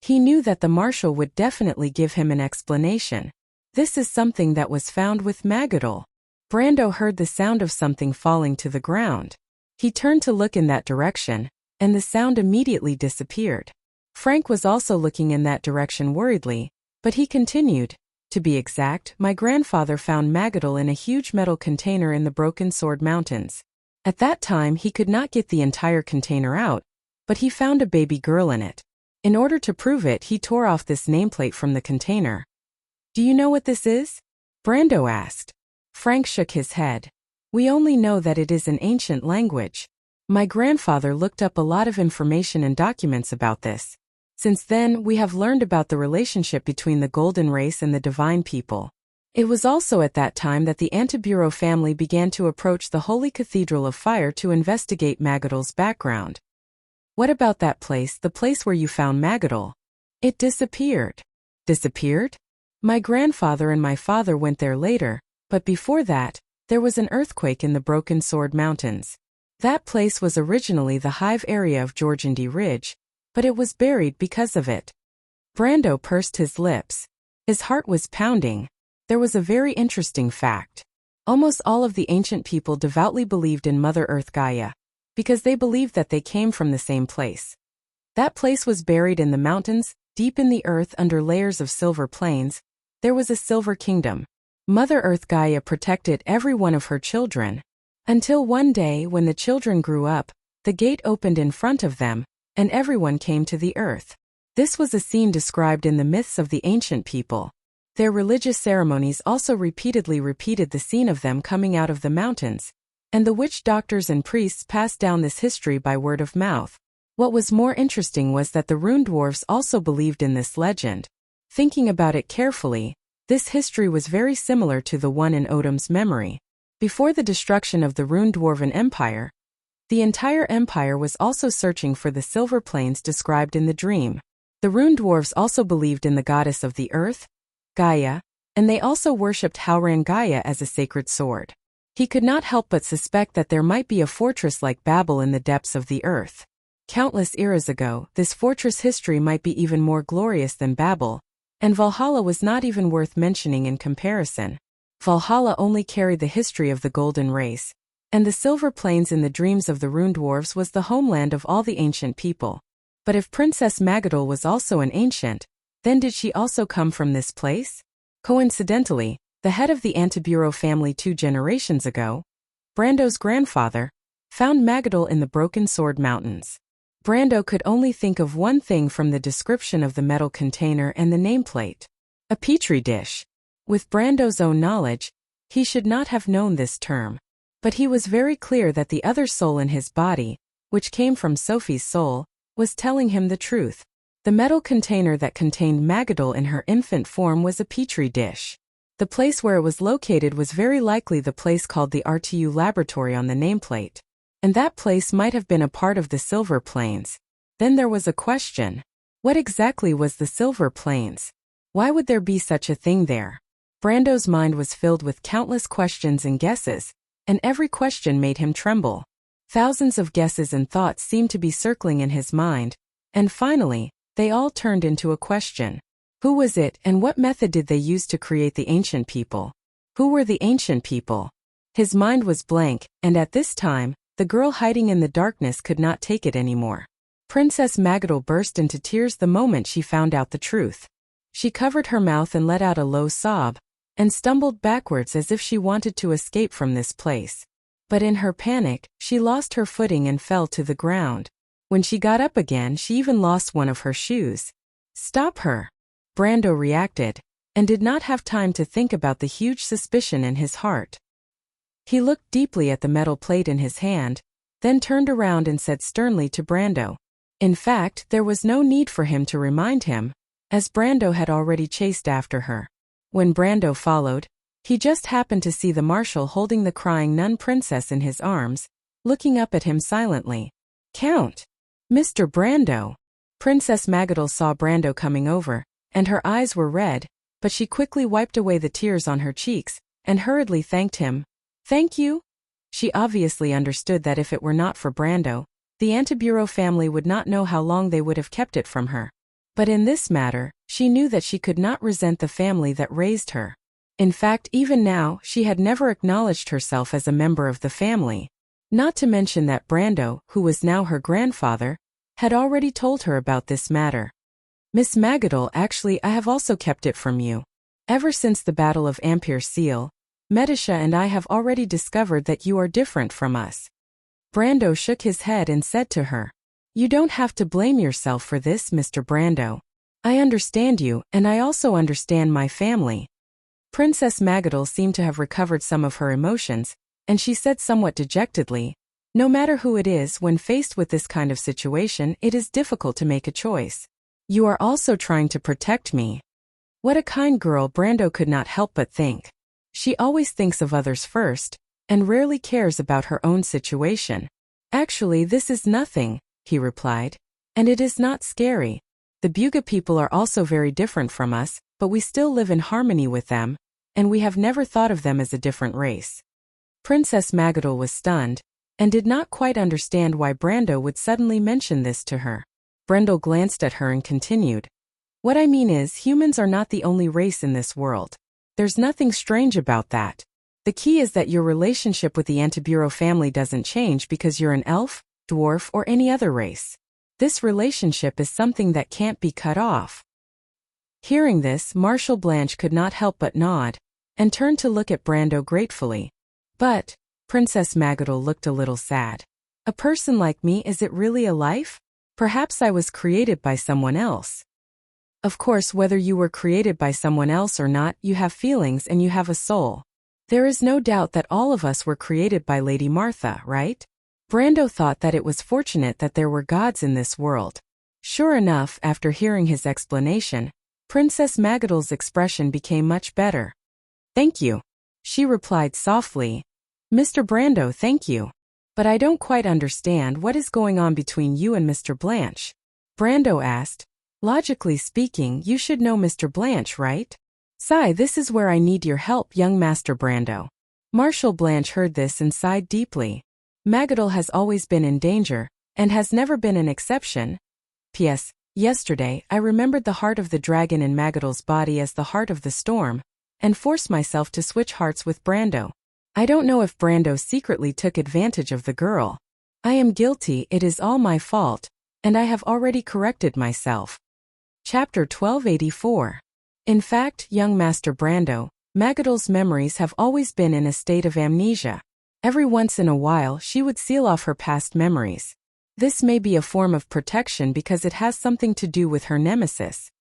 He knew that the marshal would definitely give him an explanation. This is something that was found with Magadol. Brando heard the sound of something falling to the ground. He turned to look in that direction, and the sound immediately disappeared. Frank was also looking in that direction worriedly, but he continued. To be exact, my grandfather found Magadol in a huge metal container in the Broken Sword Mountains. At that time, he could not get the entire container out, but he found a baby girl in it. In order to prove it, he tore off this nameplate from the container. Do you know what this is? Brando asked. Frank shook his head. We only know that it is an ancient language. My grandfather looked up a lot of information and documents about this. Since then, we have learned about the relationship between the Golden Race and the Divine People. It was also at that time that the Antibureau family began to approach the Holy Cathedral of Fire to investigate Magadol's background. What about that place, the place where you found Magadol? It disappeared. Disappeared? My grandfather and my father went there later, but before that, there was an earthquake in the Broken Sword Mountains. That place was originally the hive area of Georgindy Ridge, but it was buried because of it. Brando pursed his lips. His heart was pounding. There was a very interesting fact. Almost all of the ancient people devoutly believed in Mother Earth Gaia, because they believed that they came from the same place. That place was buried in the mountains, deep in the earth under layers of silver plains. There was a silver kingdom. Mother Earth Gaia protected every one of her children. Until one day, when the children grew up, the gate opened in front of them, and everyone came to the earth. This was a scene described in the myths of the ancient people. Their religious ceremonies also repeatedly repeated the scene of them coming out of the mountains, and the witch doctors and priests passed down this history by word of mouth. What was more interesting was that the rune dwarfs also believed in this legend. Thinking about it carefully, this history was very similar to the one in Odom's memory. Before the destruction of the Rune Dwarven Empire, the entire empire was also searching for the silver plains described in the dream. The Rune Dwarves also believed in the goddess of the earth, Gaia, and they also worshipped Howran Gaia as a sacred sword. He could not help but suspect that there might be a fortress like Babel in the depths of the earth. Countless eras ago, this fortress history might be even more glorious than Babel, and Valhalla was not even worth mentioning in comparison. Valhalla only carried the history of the Golden Race, and the Silver Plains in the dreams of the Rune Dwarves was the homeland of all the ancient people. But if Princess Magadol was also an ancient, then did she also come from this place? Coincidentally, the head of the Antibureau family 2 generations ago, Brando's grandfather, found Magadol in the Broken Sword Mountains. Brando could only think of one thing from the description of the metal container and the nameplate. A petri dish. With Brando's own knowledge, he should not have known this term. But he was very clear that the other soul in his body, which came from Sophie's soul, was telling him the truth. The metal container that contained Magadol in her infant form was a petri dish. The place where it was located was very likely the place called the RTU laboratory on the nameplate. And that place might have been a part of the Silver Plains. Then there was a question. What exactly was the Silver Plains? Why would there be such a thing there? Brando's mind was filled with countless questions and guesses, and every question made him tremble. Thousands of guesses and thoughts seemed to be circling in his mind, and finally, they all turned into a question. Who was it, and what method did they use to create the ancient people? Who were the ancient people? His mind was blank, and at this time, the girl hiding in the darkness could not take it anymore. Princess Magadol burst into tears the moment she found out the truth. She covered her mouth and let out a low sob, and stumbled backwards as if she wanted to escape from this place. But in her panic, she lost her footing and fell to the ground. When she got up again, she even lost one of her shoes. Stop her! Brando reacted, and did not have time to think about the huge suspicion in his heart. He looked deeply at the metal plate in his hand, then turned around and said sternly to Brando. In fact, there was no need for him to remind him, as Brando had already chased after her. When Brando followed, he just happened to see the marshal holding the crying nun princess in his arms, looking up at him silently. Count! Mr. Brando! Princess Magadol saw Brando coming over, and her eyes were red, but she quickly wiped away the tears on her cheeks, and hurriedly thanked him. Thank you? She obviously understood that if it were not for Brando, the Antibureau family would not know how long they would have kept it from her. But in this matter, she knew that she could not resent the family that raised her. In fact, even now, she had never acknowledged herself as a member of the family. Not to mention that Brando, who was now her grandfather, had already told her about this matter. Miss Magadol, actually I have also kept it from you. Ever since the Battle of Ampere Seal, Medisha and I have already discovered that you are different from us. Brando shook his head and said to her, You don't have to blame yourself for this, Mr. Brando. I understand you, and I also understand my family. Princess Magadol seemed to have recovered some of her emotions, and she said somewhat dejectedly, No matter who it is, when faced with this kind of situation, it is difficult to make a choice. You are also trying to protect me. What a kind girl, Brando could not help but think. She always thinks of others first, and rarely cares about her own situation. Actually, this is nothing, he replied. And it is not scary. The Buga people are also very different from us, but we still live in harmony with them, and we have never thought of them as a different race. Princess Magadol was stunned, and did not quite understand why Brando would suddenly mention this to her. Brando glanced at her and continued. What I mean is, humans are not the only race in this world. There's nothing strange about that. The key is that your relationship with the Antibureau family doesn't change because you're an elf, dwarf, or any other race. This relationship is something that can't be cut off. Hearing this, Marshal Blanche could not help but nod, and turned to look at Brando gratefully. But, Princess Magadol looked a little sad. A person like me, is it really a life? Perhaps I was created by someone else. Of course, whether you were created by someone else or not, you have feelings and you have a soul. There is no doubt that all of us were created by Lady Martha, right? Brando thought that it was fortunate that there were gods in this world. Sure enough, after hearing his explanation, Princess Magadol's expression became much better. Thank you, she replied softly. Mr. Brando, thank you. But I don't quite understand what is going on between you and Mr. Blanche. Brando asked. Logically speaking, you should know Mr. Blanche, right? Sigh, this is where I need your help, young Master Brando. Marshal Blanche heard this and sighed deeply. Magadol has always been in danger, and has never been an exception. P.S. Yesterday, I remembered the heart of the dragon in Magadol's body as the heart of the storm, and forced myself to switch hearts with Brando. I don't know if Brando secretly took advantage of the girl. I am guilty, it is all my fault, and I have already corrected myself. Chapter 1284. In fact, young Master Brando, Magadol's memories have always been in a state of amnesia. Every once in a while she would seal off her past memories. This may be a form of protection because it has something to do with her nemesis.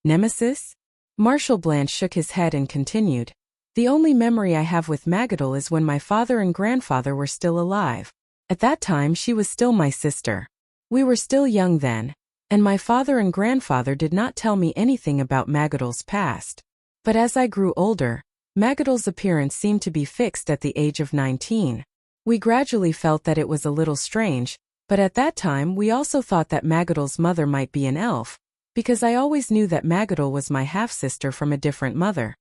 Nemesis? Marshal Blanche shook his head and continued. The only memory I have with Magadal is when my father and grandfather were still alive. At that time she was still my sister. We were still young then, and my father and grandfather did not tell me anything about Magadal's past. But as I grew older, Magadal's appearance seemed to be fixed at the age of 19. We gradually felt that it was a little strange, but at that time we also thought that Magadal's mother might be an elf, because I always knew that Magadal was my half-sister from a different mother.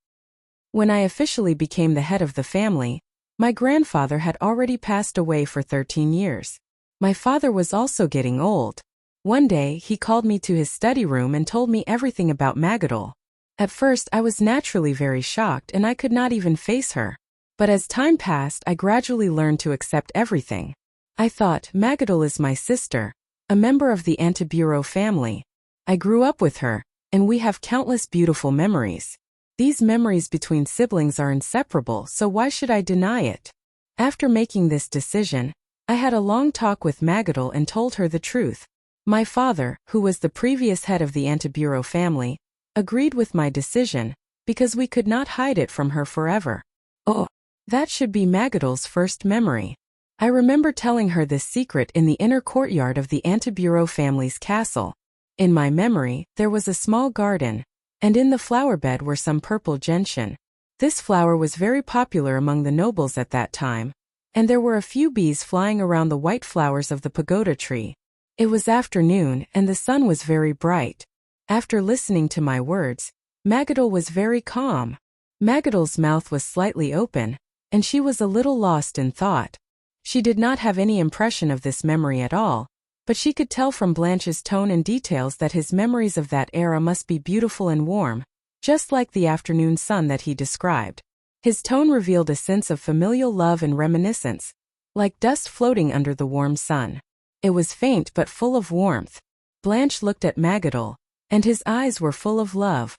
When I officially became the head of the family, my grandfather had already passed away for 13 years. My father was also getting old. One day he called me to his study room and told me everything about Magadal. At first I was naturally very shocked and I could not even face her. But as time passed I gradually learned to accept everything. I thought, Magadal is my sister, a member of the Antiburo family. I grew up with her, and we have countless beautiful memories. These memories between siblings are inseparable, so why should I deny it? After making this decision, I had a long talk with Magadal and told her the truth. My father, who was the previous head of the Antiburo family, agreed with my decision, because we could not hide it from her forever. Oh, that should be Magadal's first memory. I remember telling her this secret in the inner courtyard of the Antiburo family's castle. In my memory, there was a small garden, and in the flower bed were some purple gentian. This flower was very popular among the nobles at that time, and there were a few bees flying around the white flowers of the pagoda tree. It was afternoon, and the sun was very bright. After listening to my words, Magadal was very calm. Magadal's mouth was slightly open, and she was a little lost in thought. She did not have any impression of this memory at all, but she could tell from Blanche's tone and details that his memories of that era must be beautiful and warm, just like the afternoon sun that he described. His tone revealed a sense of familial love and reminiscence, like dust floating under the warm sun. It was faint but full of warmth. Blanche looked at Magadal, and his eyes were full of love.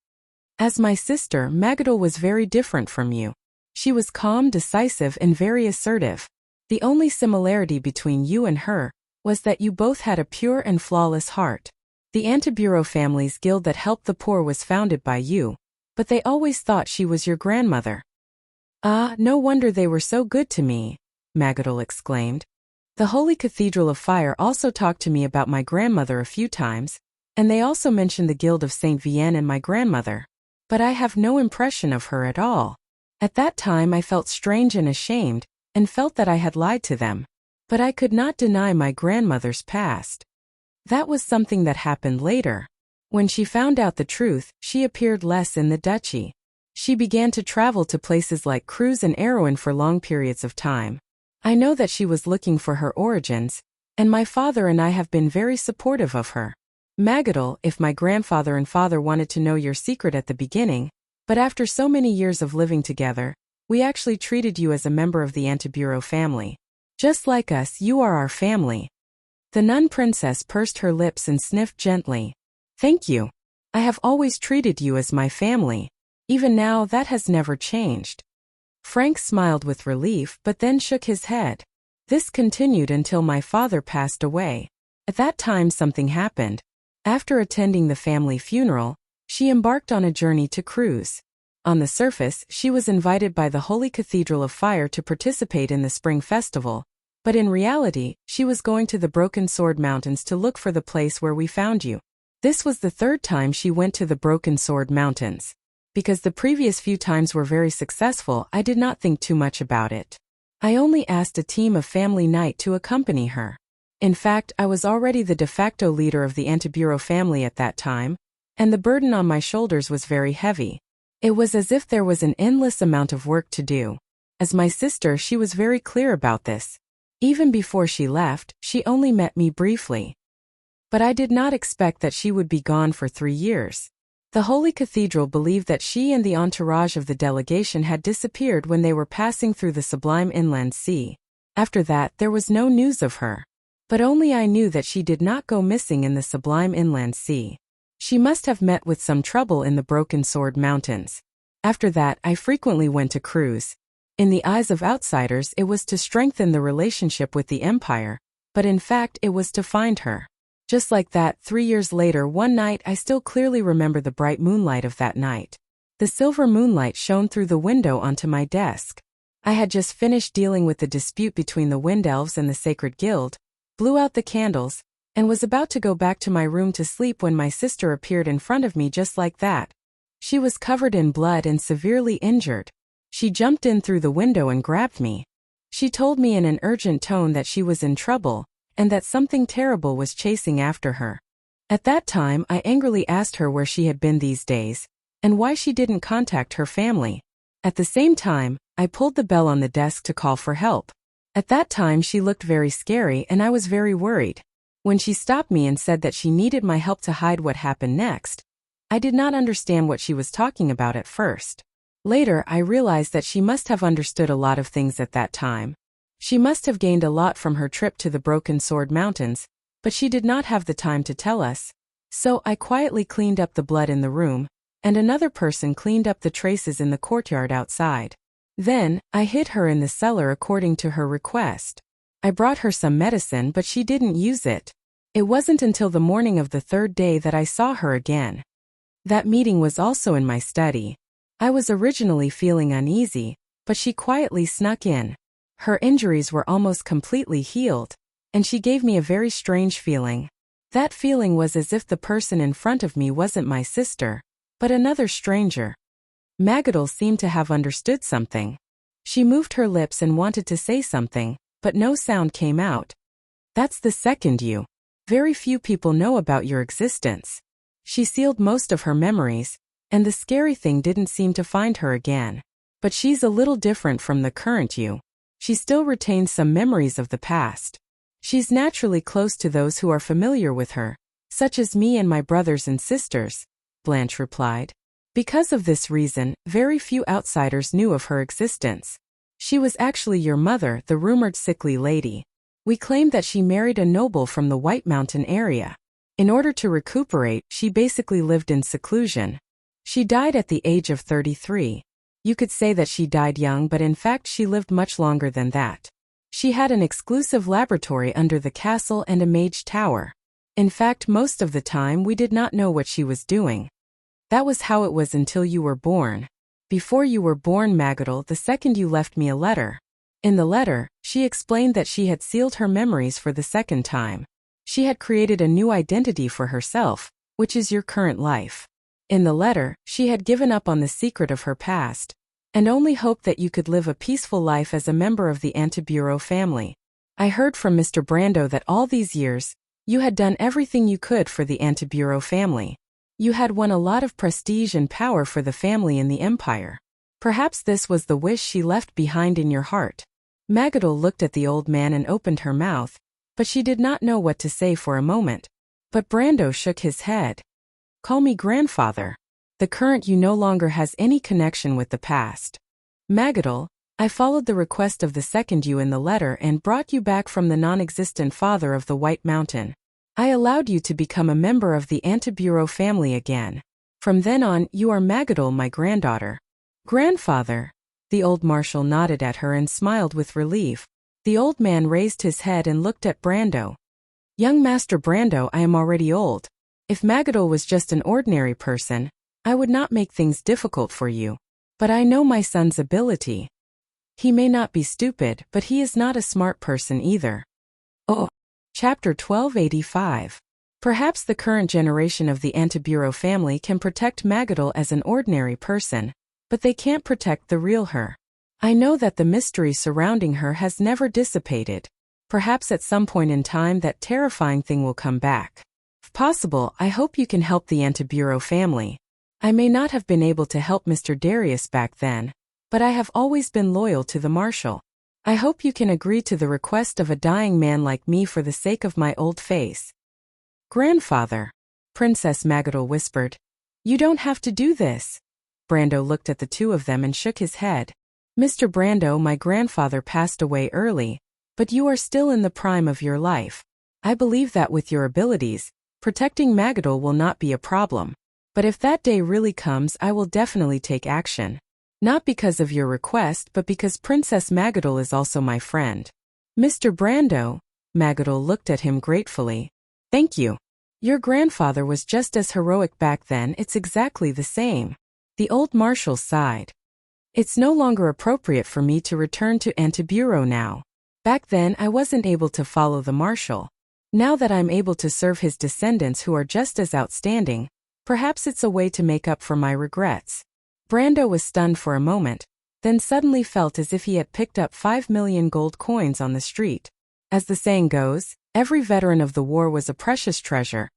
As my sister, Magadal was very different from you. She was calm, decisive, and very assertive. The only similarity between you and her was that you both had a pure and flawless heart. The Antiburo family's guild that helped the poor was founded by you, but they always thought she was your grandmother. Ah, no wonder they were so good to me, Magadal exclaimed. The Holy Cathedral of Fire also talked to me about my grandmother a few times, and they also mentioned the Guild of Saint Vienne and my grandmother. But I have no impression of her at all. At that time I felt strange and ashamed, and felt that I had lied to them. But I could not deny my grandmother's past. That was something that happened later. When she found out the truth, she appeared less in the duchy. She began to travel to places like Cruz and Erewhon for long periods of time. I know that she was looking for her origins, and my father and I have been very supportive of her. Magadal, if my grandfather and father wanted to know your secret at the beginning, but after so many years of living together, we actually treated you as a member of the Antiburo family. Just like us, you are our family. The nun princess pursed her lips and sniffed gently. Thank you. I have always treated you as my family. Even now, that has never changed. Frank smiled with relief but then shook his head. This continued until my father passed away. At that time something happened. After attending the family funeral, she embarked on a journey to Cruz. On the surface, she was invited by the Holy Cathedral of Fire to participate in the spring festival, but in reality, she was going to the Broken Sword Mountains to look for the place where we found you. This was the third time she went to the Broken Sword Mountains. Because the previous few times were very successful, I did not think too much about it. I only asked a team of family knight to accompany her. In fact, I was already the de facto leader of the Antiburo family at that time, and the burden on my shoulders was very heavy. It was as if there was an endless amount of work to do. As my sister, she was very clear about this. Even before she left, she only met me briefly. But I did not expect that she would be gone for 3 years. The Holy Cathedral believed that she and the entourage of the delegation had disappeared when they were passing through the Sublime Inland Sea. After that, there was no news of her. But only I knew that she did not go missing in the Sublime Inland Sea. She must have met with some trouble in the Broken Sword Mountains. After that, I frequently went to Cruz. In the eyes of outsiders, it was to strengthen the relationship with the Empire, but in fact it was to find her. Just like that, 3 years later, one night, I still clearly remember the bright moonlight of that night. The silver moonlight shone through the window onto my desk. I had just finished dealing with the dispute between the Wind Elves and the Sacred Guild, blew out the candles, and was about to go back to my room to sleep when my sister appeared in front of me just like that. She was covered in blood and severely injured. She jumped in through the window and grabbed me. She told me in an urgent tone that she was in trouble, and that something terrible was chasing after her. At that time, I angrily asked her where she had been these days, and why she didn't contact her family. At the same time, I pulled the bell on the desk to call for help. At that time she looked very scary and I was very worried. When she stopped me and said that she needed my help to hide what happened next, I did not understand what she was talking about at first. Later I realized that she must have understood a lot of things at that time. She must have gained a lot from her trip to the Broken Sword Mountains, but she did not have the time to tell us. So I quietly cleaned up the blood in the room, and another person cleaned up the traces in the courtyard outside. Then, I hid her in the cellar according to her request. I brought her some medicine but she didn't use it. It wasn't until the morning of the third day that I saw her again. That meeting was also in my study. I was originally feeling uneasy, but she quietly snuck in. Her injuries were almost completely healed, and she gave me a very strange feeling. That feeling was as if the person in front of me wasn't my sister, but another stranger. Magadol seemed to have understood something. She moved her lips and wanted to say something, but no sound came out. That's the second you. Very few people know about your existence. She sealed most of her memories, and the scary thing didn't seem to find her again. But she's a little different from the current you. She still retains some memories of the past. She's naturally close to those who are familiar with her, such as me and my brothers and sisters, Blanche replied. Because of this reason, very few outsiders knew of her existence. She was actually your mother, the rumored sickly lady. We claimed that she married a noble from the White Mountain area. In order to recuperate, she basically lived in seclusion. She died at the age of 33. You could say that she died young, but in fact she lived much longer than that. She had an exclusive laboratory under the castle and a mage tower. In fact, most of the time we did not know what she was doing. That was how it was until you were born. Before you were born, Magadol, the second you left me a letter. In the letter, she explained that she had sealed her memories for the second time. She had created a new identity for herself, which is your current life. In the letter, she had given up on the secret of her past, and only hoped that you could live a peaceful life as a member of the Antibureau family. I heard from Mr. Brando that all these years, you had done everything you could for the Antibureau family. You had won a lot of prestige and power for the family in the Empire. Perhaps this was the wish she left behind in your heart. Magadol looked at the old man and opened her mouth, but she did not know what to say for a moment. But Brando shook his head. Call me grandfather. The current you no longer has any connection with the past. Magadol, I followed the request of the second you in the letter and brought you back from the non-existent father of the White Mountain. I allowed you to become a member of the Antibureau family again. From then on, you are Magadol, my granddaughter. Grandfather. The old marshal nodded at her and smiled with relief. The old man raised his head and looked at Brando. Young Master Brando, I am already old. If Magadol was just an ordinary person, I would not make things difficult for you. But I know my son's ability. He may not be stupid, but he is not a smart person either. Oh. Chapter 1285. Perhaps the current generation of the Antibureau family can protect Magadol as an ordinary person, but they can't protect the real her. I know that the mystery surrounding her has never dissipated. Perhaps at some point in time that terrifying thing will come back. If possible, I hope you can help the Antibureau family. I may not have been able to help Mr. Darius back then, but I have always been loyal to the Marshal. I hope you can agree to the request of a dying man like me for the sake of my old face. Grandfather, Princess Magadol whispered. You don't have to do this. Brando looked at the two of them and shook his head. Mr. Brando, my grandfather passed away early, but you are still in the prime of your life. I believe that with your abilities, protecting Magadol will not be a problem. But if that day really comes, I will definitely take action. Not because of your request, but because Princess Magadol is also my friend. Mr. Brando, Magadol looked at him gratefully. Thank you. Your grandfather was just as heroic back then, it's exactly the same. The old marshal sighed. It's no longer appropriate for me to return to Antiburo now. Back then I wasn't able to follow the marshal. Now that I'm able to serve his descendants who are just as outstanding, perhaps it's a way to make up for my regrets. Brando was stunned for a moment, then suddenly felt as if he had picked up 5 million gold coins on the street. As the saying goes, every veteran of the war was a precious treasure,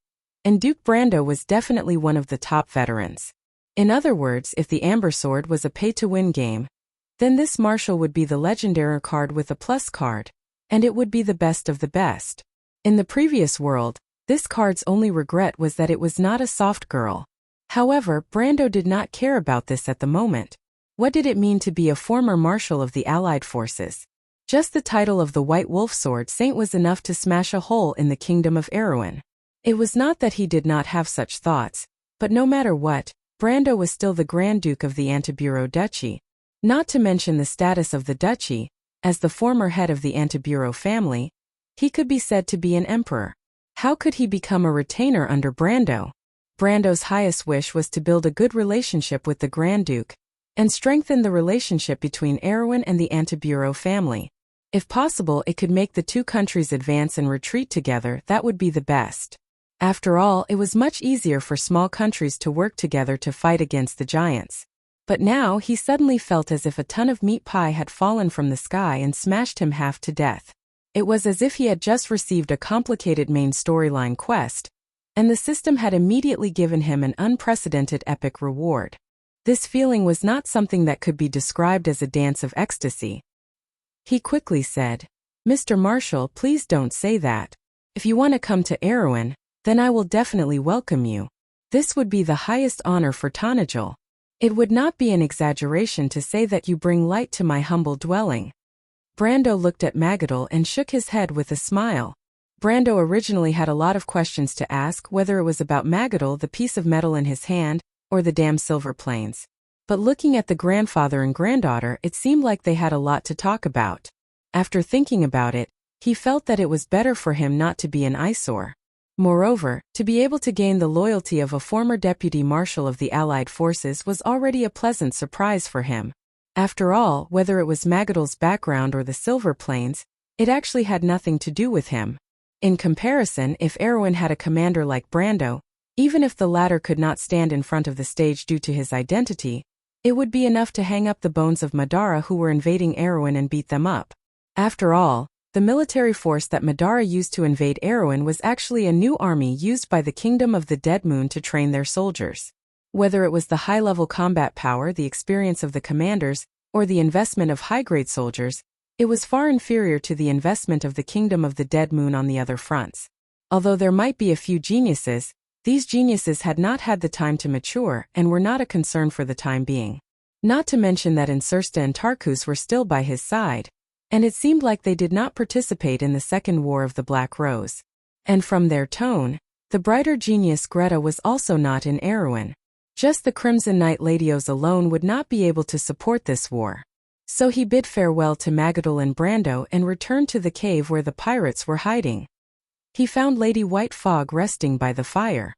and Duke Brando was definitely one of the top veterans. In other words, if the Amber Sword was a pay-to-win game, then this marshal would be the legendary card with a plus card, and it would be the best of the best. In the previous world, this card's only regret was that it was not a soft girl. However, Brando did not care about this at the moment. What did it mean to be a former marshal of the Allied forces? Just the title of the White Wolf Sword Saint was enough to smash a hole in the kingdom of Erewhon. It was not that he did not have such thoughts, but no matter what, Brando was still the Grand Duke of the Antiburo Duchy. Not to mention the status of the duchy, as the former head of the Antiburo family, he could be said to be an emperor. How could he become a retainer under Brando? Brando's highest wish was to build a good relationship with the Grand Duke, and strengthen the relationship between Erewhon and the Antiburo family. If possible, it could make the two countries advance and retreat together. That would be the best. After all, it was much easier for small countries to work together to fight against the giants. But now he suddenly felt as if a ton of meat pie had fallen from the sky and smashed him half to death. It was as if he had just received a complicated main storyline quest, and the system had immediately given him an unprecedented epic reward. This feeling was not something that could be described as a dance of ecstasy. He quickly said, "Mr. Marshal, please don't say that. If you want to come to Erewhon, then I will definitely welcome you. This would be the highest honor for Tanajul. It would not be an exaggeration to say that you bring light to my humble dwelling." Brando looked at Magadol and shook his head with a smile. Brando originally had a lot of questions to ask, whether it was about Magadol, the piece of metal in his hand, or the damn silver planes. But looking at the grandfather and granddaughter, it seemed like they had a lot to talk about. After thinking about it, he felt that it was better for him not to be an eyesore. Moreover, to be able to gain the loyalty of a former deputy marshal of the Allied forces was already a pleasant surprise for him. After all, whether it was Magadol's background or the silver planes, it actually had nothing to do with him. In comparison, if Erewhon had a commander like Brando, even if the latter could not stand in front of the stage due to his identity, it would be enough to hang up the bones of Madara who were invading Erewhon and beat them up. After all, the military force that Madara used to invade Erewhon was actually a new army used by the Kingdom of the Dead Moon to train their soldiers. Whether it was the high-level combat power, the experience of the commanders, or the investment of high-grade soldiers, it was far inferior to the investment of the Kingdom of the Dead Moon on the other fronts. Although there might be a few geniuses, these geniuses had not had the time to mature and were not a concern for the time being. Not to mention that Insursta and Tarkus were still by his side, and it seemed like they did not participate in the Second War of the Black Rose. And from their tone, the brighter genius Greta was also not in Erewhon. Just the Crimson Knight Ladios alone would not be able to support this war. So he bid farewell to Magadol and Brando and returned to the cave where the pirates were hiding. He found Lady White Fog resting by the fire.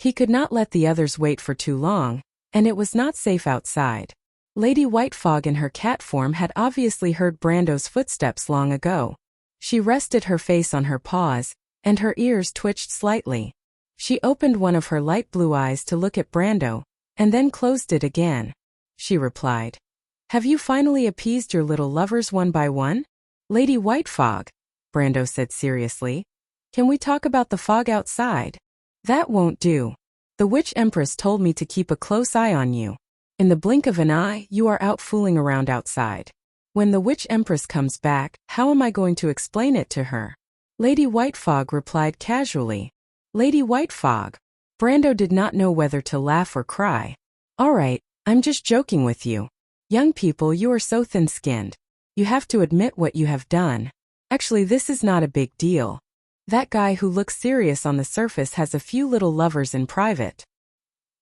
He could not let the others wait for too long, and it was not safe outside. Lady White Fog in her cat form had obviously heard Brando's footsteps long ago. She rested her face on her paws, and her ears twitched slightly. She opened one of her light blue eyes to look at Brando, and then closed it again. She replied, "Have you finally appeased your little lovers one by one?" "Lady White Fog," Brando said seriously, "can we talk about the fog outside?" "That won't do. The Witch Empress told me to keep a close eye on you. In the blink of an eye, you are out fooling around outside. When the Witch Empress comes back, how am I going to explain it to her?" Lady White Fog replied casually. "Lady White Fog." Brando did not know whether to laugh or cry. "All right, I'm just joking with you. Young people, you are so thin-skinned. You have to admit what you have done. Actually, this is not a big deal. That guy who looks serious on the surface has a few little lovers in private."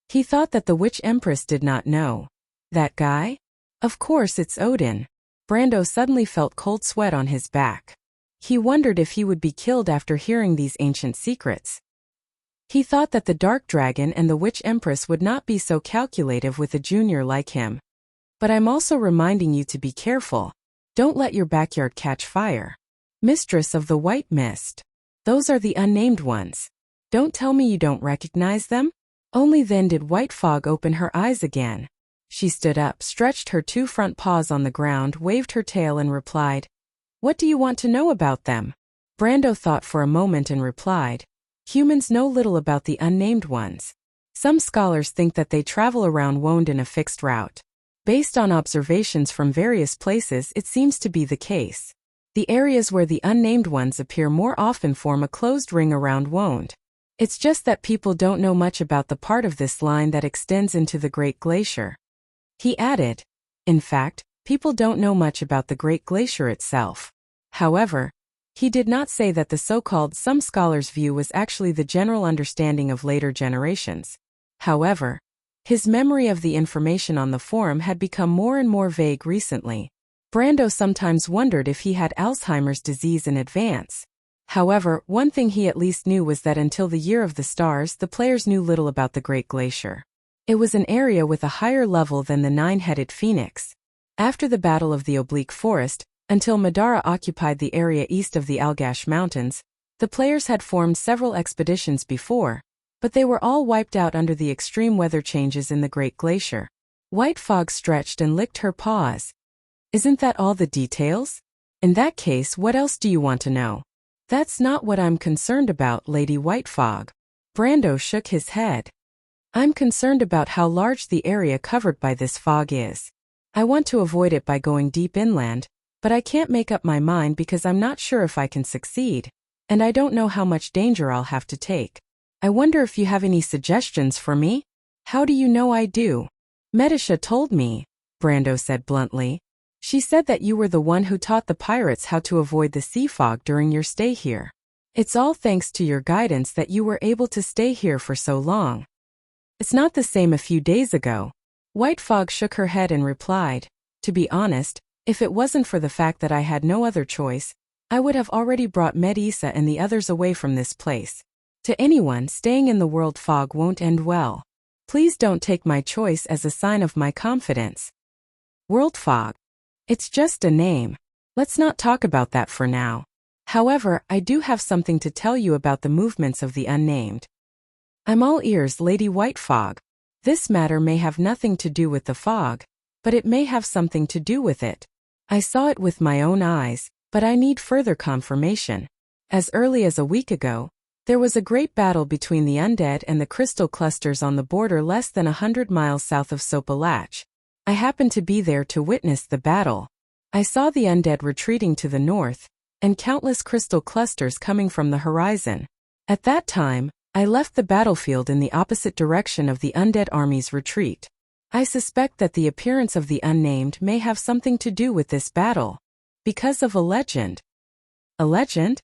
He thought that the Witch Empress did not know. That guy? Of course it's Odin. Brando suddenly felt cold sweat on his back. He wondered if he would be killed after hearing these ancient secrets. He thought that the Dark Dragon and the Witch Empress would not be so calculative with a junior like him. But I'm also reminding you to be careful. Don't let your backyard catch fire. Mistress of the White Mist. Those are the unnamed ones. Don't tell me you don't recognize them? Only then did White Fog open her eyes again. She stood up, stretched her 2 front paws on the ground, waved her tail and replied, "What do you want to know about them?" Brando thought for a moment and replied, "Humans know little about the unnamed ones. Some scholars think that they travel around Wonde in a fixed route. Based on observations from various places, it seems to be the case. The areas where the unnamed ones appear more often form a closed ring around Wonde. It's just that people don't know much about the part of this line that extends into the Great Glacier." He added, "In fact, people don't know much about the Great Glacier itself." However, he did not say that the so-called some scholars' view was actually the general understanding of later generations. However, his memory of the information on the forum had become more and more vague recently. Brando sometimes wondered if he had Alzheimer's disease in advance. However, one thing he at least knew was that until the Year of the Stars, the players knew little about the Great Glacier. It was an area with a higher level than the Nine-Headed Phoenix. After the Battle of the Oblique Forest, until Madara occupied the area east of the Algash Mountains, the players had formed several expeditions before, but they were all wiped out under the extreme weather changes in the Great Glacier. White Fog stretched and licked her paws. "Isn't that all the details? In that case, what else do you want to know?" "That's not what I'm concerned about, Lady White Fog." Brando shook his head. "I'm concerned about how large the area covered by this fog is. I want to avoid it by going deep inland, but I can't make up my mind because I'm not sure if I can succeed, and I don't know how much danger I'll have to take. I wonder if you have any suggestions for me?" "How do you know I do?" "Medisha told me," Brando said bluntly. "She said that you were the one who taught the pirates how to avoid the sea fog during your stay here. It's all thanks to your guidance that you were able to stay here for so long. It's not the same a few days ago." White Fog shook her head and replied, "To be honest, if it wasn't for the fact that I had no other choice, I would have already brought Medisa and the others away from this place. To anyone, staying in the world fog won't end well. Please don't take my choice as a sign of my confidence. World fog. It's just a name. Let's not talk about that for now. However, I do have something to tell you about the movements of the unnamed." "I'm all ears, Lady White Fog. This matter may have nothing to do with the fog, but it may have something to do with it. I saw it with my own eyes, but I need further confirmation. As early as a week ago, there was a great battle between the undead and the crystal clusters on the border less than 100 miles south of Sopalach. I happened to be there to witness the battle. I saw the undead retreating to the north, and countless crystal clusters coming from the horizon. At that time, I left the battlefield in the opposite direction of the undead army's retreat. I suspect that the appearance of the unnamed may have something to do with this battle, because of a legend." "A legend?"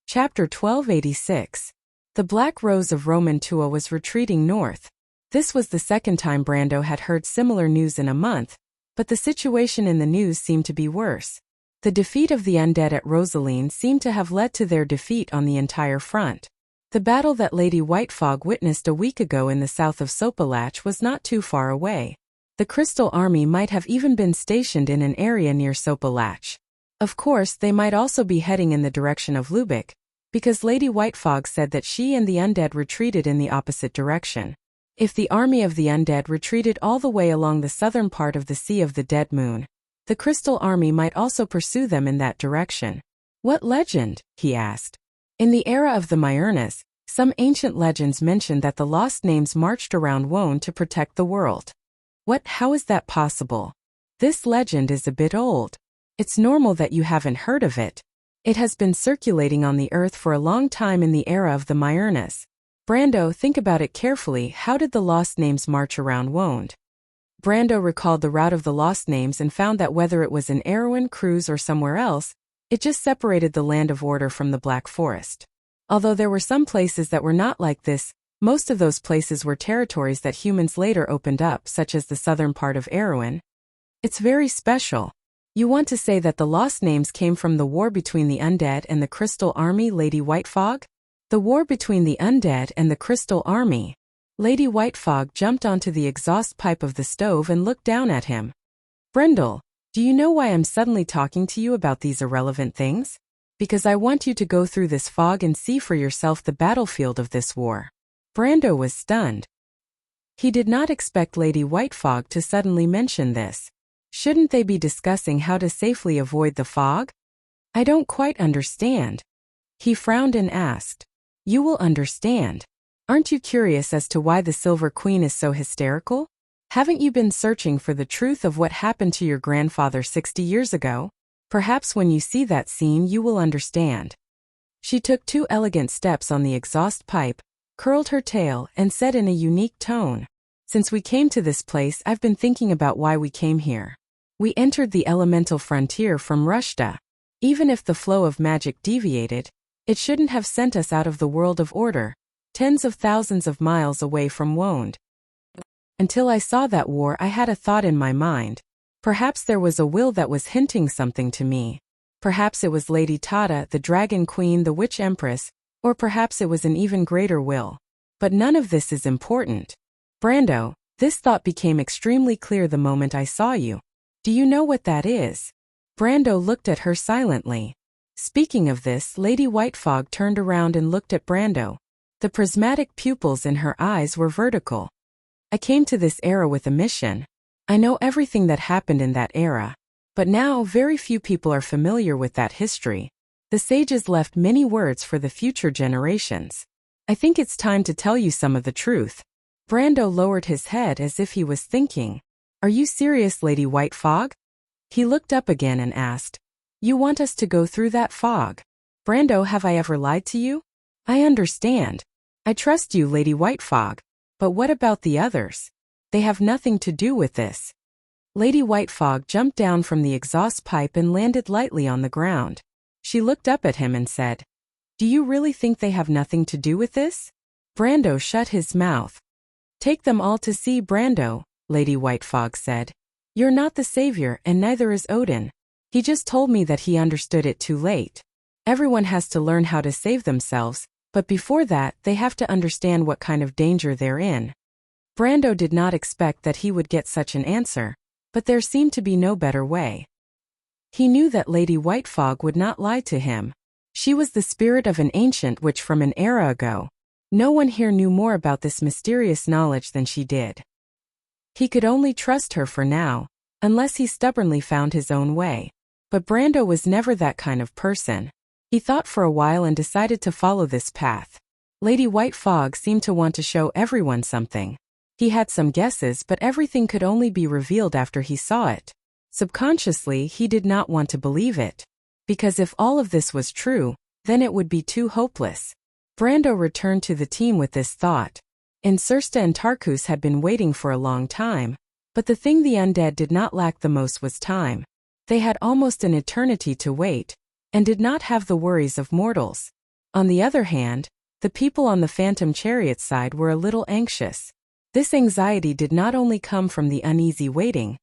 Chapter 1286. The Black Rose of Roman Tua was retreating north. This was the second time Brando had heard similar news in a month, but the situation in the news seemed to be worse. The defeat of the undead at Rosaline seemed to have led to their defeat on the entire front. The battle that Lady White Fog witnessed a week ago in the south of Sopalach was not too far away. The Crystal Army might have even been stationed in an area near Sopalach. Of course, they might also be heading in the direction of Lubeck, because Lady White Fog said that she and the undead retreated in the opposite direction. If the army of the undead retreated all the way along the southern part of the Sea of the Dead Moon, the Crystal Army might also pursue them in that direction. "What legend?" he asked. "In the era of the Myurnas, some ancient legends mentioned that the lost names marched around Wone to protect the world." "What? How is that possible?" "This legend is a bit old. It's normal that you haven't heard of it. It has been circulating on the earth for a long time in the era of the Myurnas. Brando, think about it carefully. How did the lost names march around Wonde?" Brando recalled the route of the lost names and found that whether it was in Erewhon, Cruz, or somewhere else, it just separated the Land of Order from the Black Forest. Although there were some places that were not like this, most of those places were territories that humans later opened up, such as the southern part of Erewhon. It's very special. You want to say that the lost names came from the war between the undead and the Crystal Army, Lady White Fog? The war between the undead and the Crystal Army. Lady Whitefog jumped onto the exhaust pipe of the stove and looked down at him. Brendel, do you know why I'm suddenly talking to you about these irrelevant things? Because I want you to go through this fog and see for yourself the battlefield of this war. Brando was stunned. He did not expect Lady Whitefog to suddenly mention this. Shouldn't they be discussing how to safely avoid the fog? I don't quite understand. He frowned and asked. You will understand. Aren't you curious as to why the Silver Queen is so hysterical? Haven't you been searching for the truth of what happened to your grandfather 60 years ago? Perhaps when you see that scene you will understand. She took 2 elegant steps on the exhaust pipe, curled her tail, and said in a unique tone, Since we came to this place I've been thinking about why we came here. We entered the elemental frontier from Rushta. Even if the flow of magic deviated, it shouldn't have sent us out of the world of order, tens of thousands of miles away from Wonde. Until I saw that war I had a thought in my mind. Perhaps there was a will that was hinting something to me. Perhaps it was Lady Tata, the Dragon Queen, the Witch Empress, or perhaps it was an even greater will. But none of this is important. Brando, this thought became extremely clear the moment I saw you. Do you know what that is? Brando looked at her silently. Speaking of this, Lady Whitefog turned around and looked at Brando. The prismatic pupils in her eyes were vertical. I came to this era with a mission. I know everything that happened in that era. But now very few people are familiar with that history. The sages left many words for the future generations. I think it's time to tell you some of the truth. Brando lowered his head as if he was thinking. Are you serious, Lady Whitefog? He looked up again and asked. You want us to go through that fog? Brando, have I ever lied to you? I understand. I trust you, Lady Whitefog. But what about the others? They have nothing to do with this. Lady Whitefog jumped down from the exhaust pipe and landed lightly on the ground. She looked up at him and said, Do you really think they have nothing to do with this? Brando shut his mouth. Take them all to see Brando, Lady Whitefog said. You're not the savior and neither is Odin. He just told me that he understood it too late. Everyone has to learn how to save themselves, but before that they have to understand what kind of danger they're in. Brando did not expect that he would get such an answer, but there seemed to be no better way. He knew that Lady Whitefog would not lie to him. She was the spirit of an ancient witch from an era ago. No one here knew more about this mysterious knowledge than she did. He could only trust her for now, unless he stubbornly found his own way. But Brando was never that kind of person. He thought for a while and decided to follow this path. Lady Whitefog seemed to want to show everyone something. He had some guesses, but everything could only be revealed after he saw it. Subconsciously, he did not want to believe it. Because if all of this was true, then it would be too hopeless. Brando returned to the team with this thought. Insursta and Tarkus had been waiting for a long time, but the thing the undead did not lack the most was time. They had almost an eternity to wait, and did not have the worries of mortals. On the other hand, the people on the Phantom Chariot side were a little anxious. This anxiety did not only come from the uneasy waiting,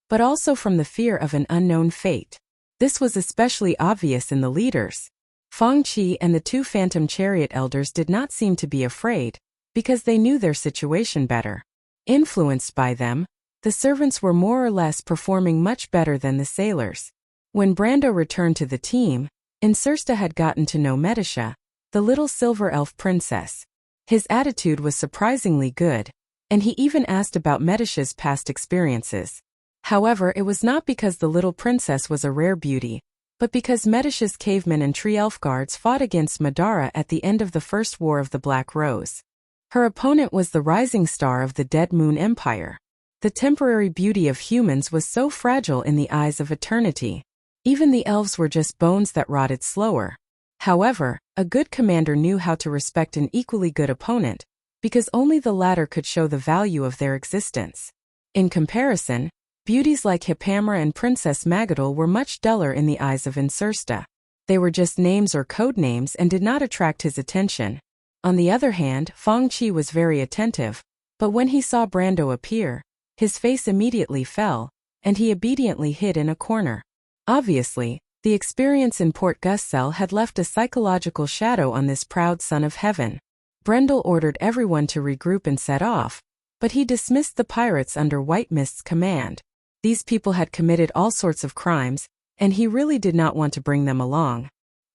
but also from the fear of an unknown fate. This was especially obvious in the leaders. Feng Qi and the 2 Phantom Chariot elders did not seem to be afraid, because they knew their situation better. Influenced by them, the servants were more or less performing much better than the sailors. When Brando returned to the team, Insursta had gotten to know Medisha, the little silver elf princess. His attitude was surprisingly good, and he even asked about Medisha's past experiences. However, it was not because the little princess was a rare beauty, but because Medisha's cavemen and tree elf guards fought against Madara at the end of the First War of the Black Rose. Her opponent was the rising star of the Dead Moon Empire. The temporary beauty of humans was so fragile in the eyes of eternity. Even the elves were just bones that rotted slower. However, a good commander knew how to respect an equally good opponent, because only the latter could show the value of their existence. In comparison, beauties like Hippamra and Princess Magadol were much duller in the eyes of Insursta. They were just names or code names and did not attract his attention. On the other hand, Feng Qi was very attentive, but when he saw Brando appear, his face immediately fell, and he obediently hid in a corner. Obviously, The experience in Port Guscell had left a psychological shadow on this proud son of heaven. Brendel ordered everyone to regroup and set off, but he dismissed the pirates under White Mist's command. These people had committed all sorts of crimes, and he really did not want to bring them along.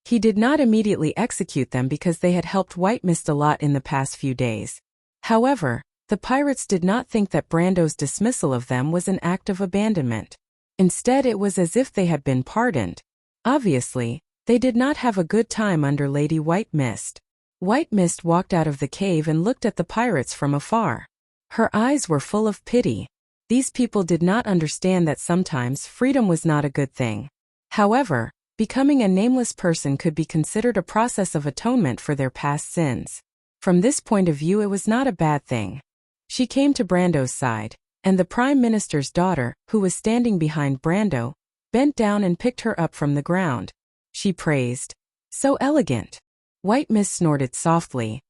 He did not immediately execute them because they had helped White Mist a lot in the past few days. However, the pirates did not think that Brando's dismissal of them was an act of abandonment. Instead, it was as if they had been pardoned. Obviously, they did not have a good time under Lady White Mist. White Mist walked out of the cave and looked at the pirates from afar. Her eyes were full of pity. These people did not understand that sometimes freedom was not a good thing. However, becoming a nameless person could be considered a process of atonement for their past sins. From this point of view, it was not a bad thing. She came to Brando's side, and the Prime Minister's daughter, who was standing behind Brando, bent down and picked her up from the ground. She praised. "So elegant." White Mist snorted softly.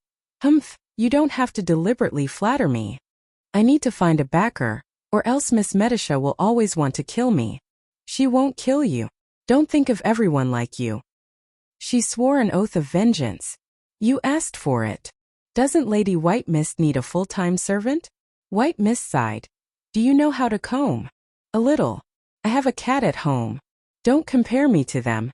"Humph, you don't have to deliberately flatter me. I need to find a backer, or else Miss Medisha will always want to kill me." "She won't kill you. Don't think of everyone like you." She swore an oath of vengeance. "You asked for it. Doesn't Lady White Mist need a full-time servant?" White Mist sighed. "Do you know how to comb?" "A little. I have a cat at home. Don't compare me to them."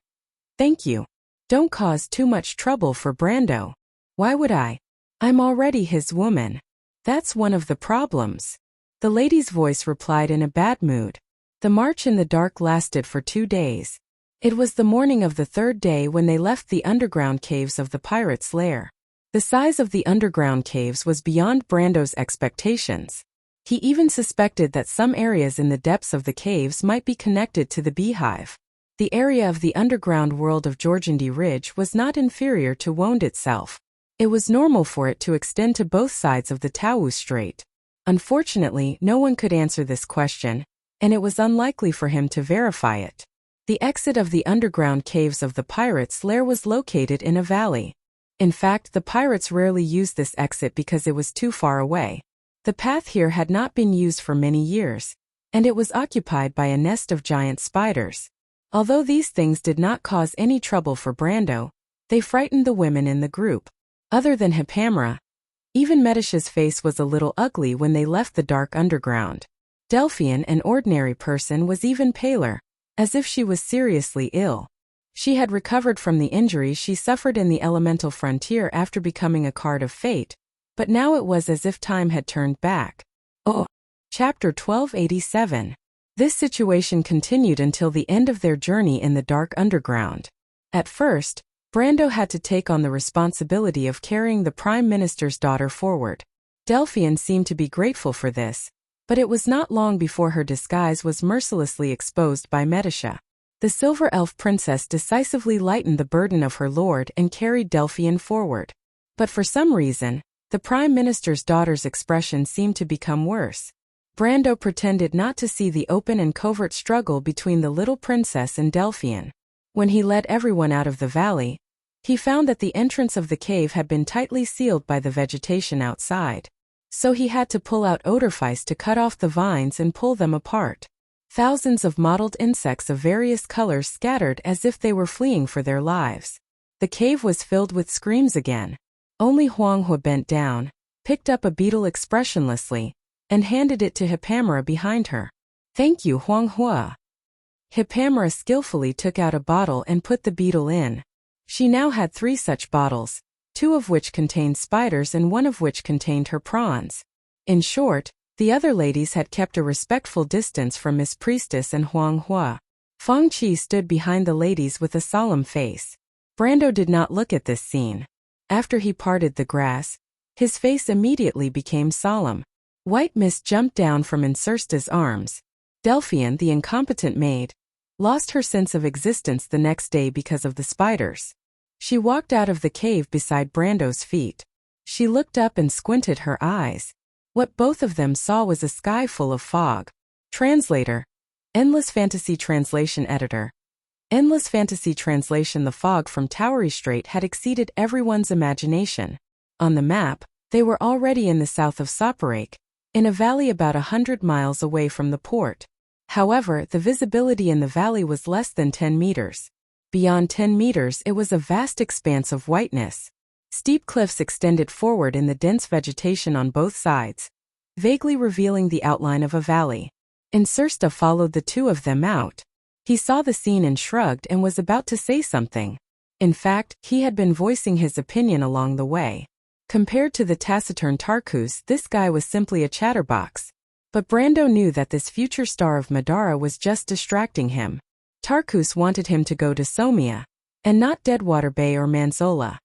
"Thank you. Don't cause too much trouble for Brando." "Why would I? I'm already his woman." "That's one of the problems." The lady's voice replied in a bad mood. The march in the dark lasted for 2 days. It was the morning of the 3rd day when they left the underground caves of the pirates' lair. The size of the underground caves was beyond Brando's expectations. He even suspected that some areas in the depths of the caves might be connected to the beehive. The area of the underground world of Jorgandi Ridge was not inferior to Wound itself. It was normal for it to extend to both sides of the Tawu Strait. Unfortunately, no one could answer this question, and it was unlikely for him to verify it. The exit of the underground caves of the pirates' lair was located in a valley. In fact, the pirates rarely used this exit because it was too far away. The path here had not been used for many years, and it was occupied by a nest of giant spiders. Although these things did not cause any trouble for Brando, they frightened the women in the group. Other than Hipamra, even Medisha's face was a little ugly when they left the dark underground. Delphian, an ordinary person, was even paler, as if she was seriously ill. She had recovered from the injuries she suffered in the elemental frontier after becoming a card of fate, but now it was as if time had turned back. Oh. Chapter 1287. This situation continued until the end of their journey in the dark underground. At first, Brando had to take on the responsibility of carrying the Prime Minister's daughter forward. Delphian seemed to be grateful for this, but it was not long before her disguise was mercilessly exposed by Medisha. The Silver Elf Princess decisively lightened the burden of her lord and carried Delphian forward. But for some reason, the Prime Minister's daughter's expression seemed to become worse. Brando pretended not to see the open and covert struggle between the little princess and Delphian. When he led everyone out of the valley, he found that the entrance of the cave had been tightly sealed by the vegetation outside. So he had to pull out Odorfice to cut off the vines and pull them apart. Thousands of mottled insects of various colors scattered as if they were fleeing for their lives. The cave was filled with screams again. Only Huanghua bent down, picked up a beetle expressionlessly, and handed it to Hipamra behind her. "Thank you, Huanghua." Hipamra skillfully took out a bottle and put the beetle in. She now had 3 such bottles, 2 of which contained spiders and 1 of which contained her prawns. In short, the other ladies had kept a respectful distance from Miss Priestess and Huanghua. Feng Qi stood behind the ladies with a solemn face. Brando did not look at this scene. After he parted the grass, his face immediately became solemn. White Mist jumped down from Insursta's arms. Delphian, the incompetent maid, lost her sense of existence the next day because of the spiders. She walked out of the cave beside Brando's feet. She looked up and squinted her eyes. What both of them saw was a sky full of fog. Translator. Endless Fantasy Translation Editor. Endless Fantasy Translation. The fog from Towery Strait had exceeded everyone's imagination. On the map, they were already in the south of Soparake, in a valley about 100 miles away from the port. However, the visibility in the valley was less than 10 meters. Beyond 10 meters, it was a vast expanse of whiteness. Steep cliffs extended forward in the dense vegetation on both sides, vaguely revealing the outline of a valley. Insursta followed the two of them out. He saw the scene and shrugged and was about to say something. In fact, he had been voicing his opinion along the way. Compared to the taciturn Tarkus, this guy was simply a chatterbox. But Brando knew that this future star of Madara was just distracting him. Tarkus wanted him to go to Somia, and not Deadwater Bay or Manzola.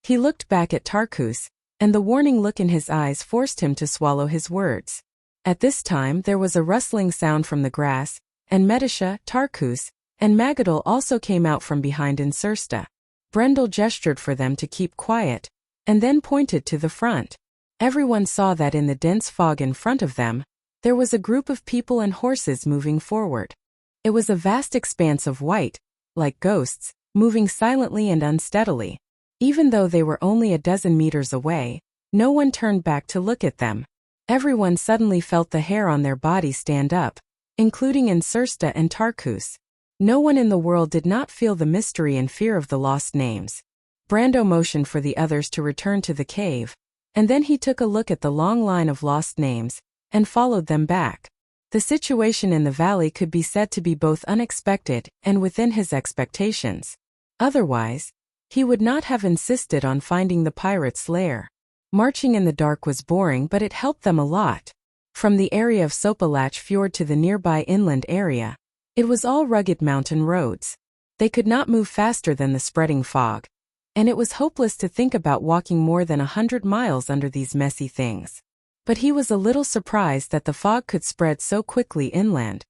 He looked back at Tarkus, and the warning look in his eyes forced him to swallow his words. At this time there was a rustling sound from the grass, and Medisha, Tarkus, and Magadol also came out from behind Insursta. Brendel gestured for them to keep quiet, and then pointed to the front. Everyone saw that in the dense fog in front of them, there was a group of people and horses moving forward. It was a vast expanse of white, like ghosts, moving silently and unsteadily. Even though they were only a dozen meters away, no one turned back to look at them. Everyone suddenly felt the hair on their body stand up, including Insursta and Tarkus. No one in the world did not feel the mystery and fear of the lost names. Brando motioned for the others to return to the cave, and then he took a look at the long line of lost names, and followed them back. The situation in the valley could be said to be both unexpected and within his expectations. Otherwise, he would not have insisted on finding the pirate's lair. Marching in the dark was boring, but it helped them a lot. From the area of Sopalach Fjord to the nearby inland area, it was all rugged mountain roads. They could not move faster than the spreading fog, and it was hopeless to think about walking more than 100 miles under these messy things. But he was a little surprised that the fog could spread so quickly inland.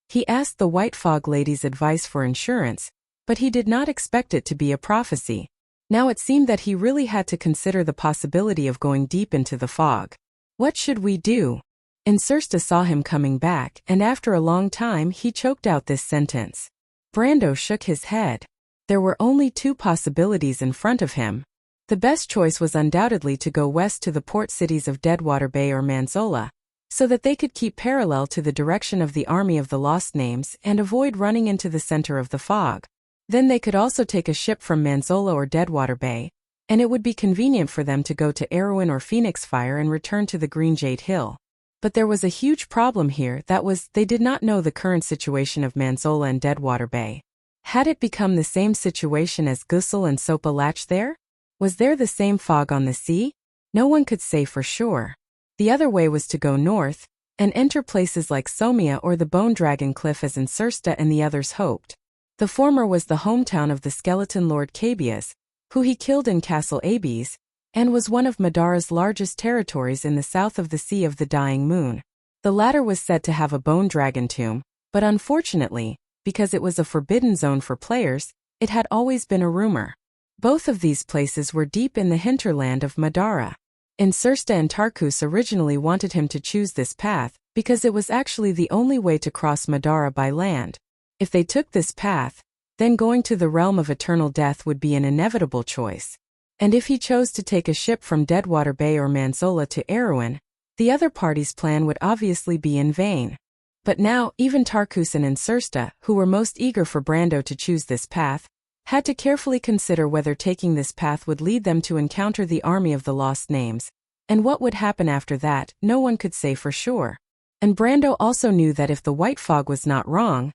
He asked the White Fog Lady's advice for insurance, but he did not expect it to be a prophecy. Now it seemed that he really had to consider the possibility of going deep into the fog. What should we do? Insursta saw him coming back, and after a long time he choked out this sentence. Brando shook his head. There were only two possibilities in front of him. The best choice was undoubtedly to go west to the port cities of Deadwater Bay or Manzola, so that they could keep parallel to the direction of the army of the lost names and avoid running into the center of the fog. Then they could also take a ship from Manzola or Deadwater Bay, and it would be convenient for them to go to Erewhon or Phoenix Fire and return to the Green Jade Hill. But there was a huge problem here, that was, they did not know the current situation of Manzola and Deadwater Bay. Had it become the same situation as Gusel and Sopalach there? Was there the same fog on the sea? No one could say for sure. The other way was to go north, and enter places like Somia or the Bone Dragon Cliff as Insursta and the others hoped. The former was the hometown of the skeleton Lord Cabias, who he killed in Castle Abes, and was one of Madara's largest territories in the south of the Sea of the Dying Moon. The latter was said to have a bone dragon tomb, but unfortunately, because it was a forbidden zone for players, it had always been a rumor. Both of these places were deep in the hinterland of Madara. Insursta and Tarkus originally wanted him to choose this path, because it was actually the only way to cross Madara by land. If they took this path, then going to the realm of eternal death would be an inevitable choice. And if he chose to take a ship from Deadwater Bay or Manzola to Erewhon, the other party's plan would obviously be in vain. But now, even Tarkus and Insursta, who were most eager for Brando to choose this path, had to carefully consider whether taking this path would lead them to encounter the army of the lost names, and what would happen after that, no one could say for sure. And Brando also knew that if the white fog was not wrong,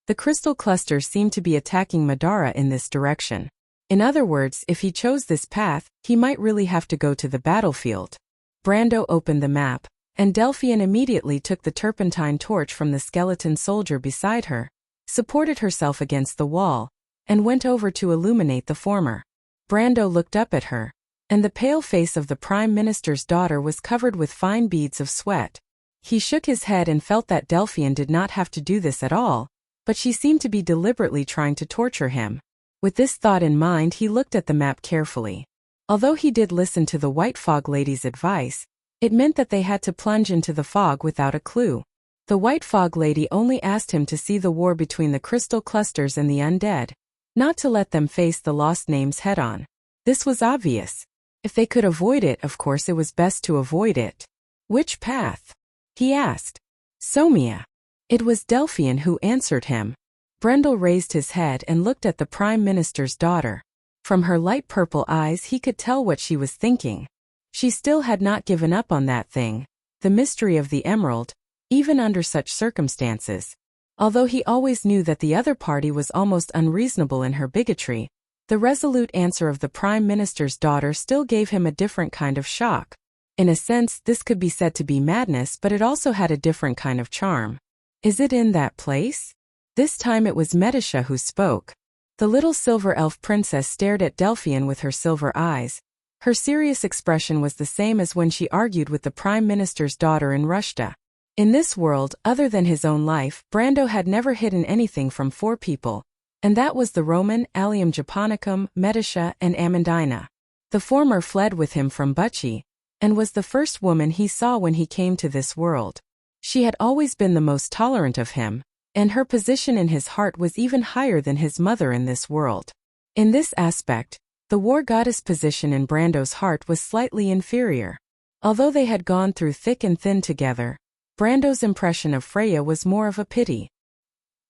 the crystal clusters seemed to be attacking Madara in this direction. In other words, if he chose this path, he might really have to go to the battlefield. Brando opened the map, and Delphian immediately took the turpentine torch from the skeleton soldier beside her, supported herself against the wall, and went over to illuminate the former. Brando looked up at her, and the pale face of the Prime Minister's daughter was covered with fine beads of sweat. He shook his head and felt that Delphian did not have to do this at all, but she seemed to be deliberately trying to torture him. With this thought in mind, he looked at the map carefully. Although he did listen to the White Fog Lady's advice, it meant that they had to plunge into the fog without a clue. The White Fog Lady only asked him to see the war between the crystal clusters and the undead, not to let them face the lost names head-on. This was obvious. If they could avoid it, of course it was best to avoid it. Which path? He asked. Somia. It was Delphian who answered him. Brendel raised his head and looked at the Prime Minister's daughter. From her light purple eyes he could tell what she was thinking. She still had not given up on that thing, the mystery of the emerald, even under such circumstances. Although he always knew that the other party was almost unreasonable in her bigotry, the resolute answer of the Prime Minister's daughter still gave him a different kind of shock. In a sense, this could be said to be madness, but it also had a different kind of charm. Is it in that place? This time it was Medisha who spoke. The little silver elf princess stared at Delphian with her silver eyes. Her serious expression was the same as when she argued with the Prime Minister's daughter in Rushta. In this world, other than his own life, Brando had never hidden anything from 4 people, and that was the Roman, Allium Japonicum, Medisha, and Amandina. The former fled with him from Bucci, and was the first woman he saw when he came to this world. She had always been the most tolerant of him, and her position in his heart was even higher than his mother in this world. In this aspect, the war goddess position in Brando's heart was slightly inferior. Although they had gone through thick and thin together, Brando's impression of Freya was more of a pity.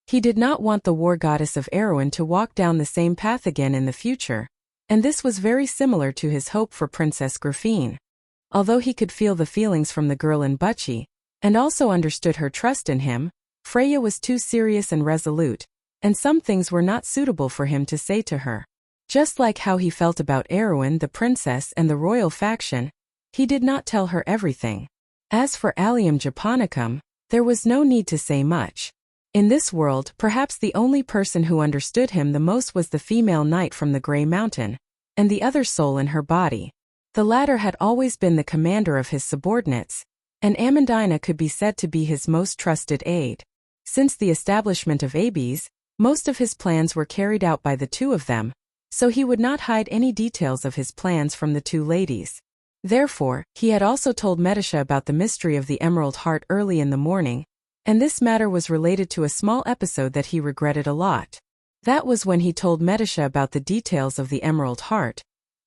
He did not want the war goddess of Erewhon to walk down the same path again in the future, and this was very similar to his hope for Princess Grafine. Although he could feel the feelings from the girl in Bucci, and also understood her trust in him, Freya was too serious and resolute, and some things were not suitable for him to say to her. Just like how he felt about Erewhon the princess and the royal faction, he did not tell her everything. As for Allium Japonicum, there was no need to say much. In this world, perhaps the only person who understood him the most was the female knight from the Grey Mountain, and the other soul in her body. The latter had always been the commander of his subordinates, and Amandina could be said to be his most trusted aide. Since the establishment of Abes, most of his plans were carried out by the 2 of them, so he would not hide any details of his plans from the 2 ladies. Therefore, he had also told Medisha about the mystery of the Emerald Heart early in the morning, and this matter was related to a small episode that he regretted a lot. That was when he told Medisha about the details of the Emerald Heart.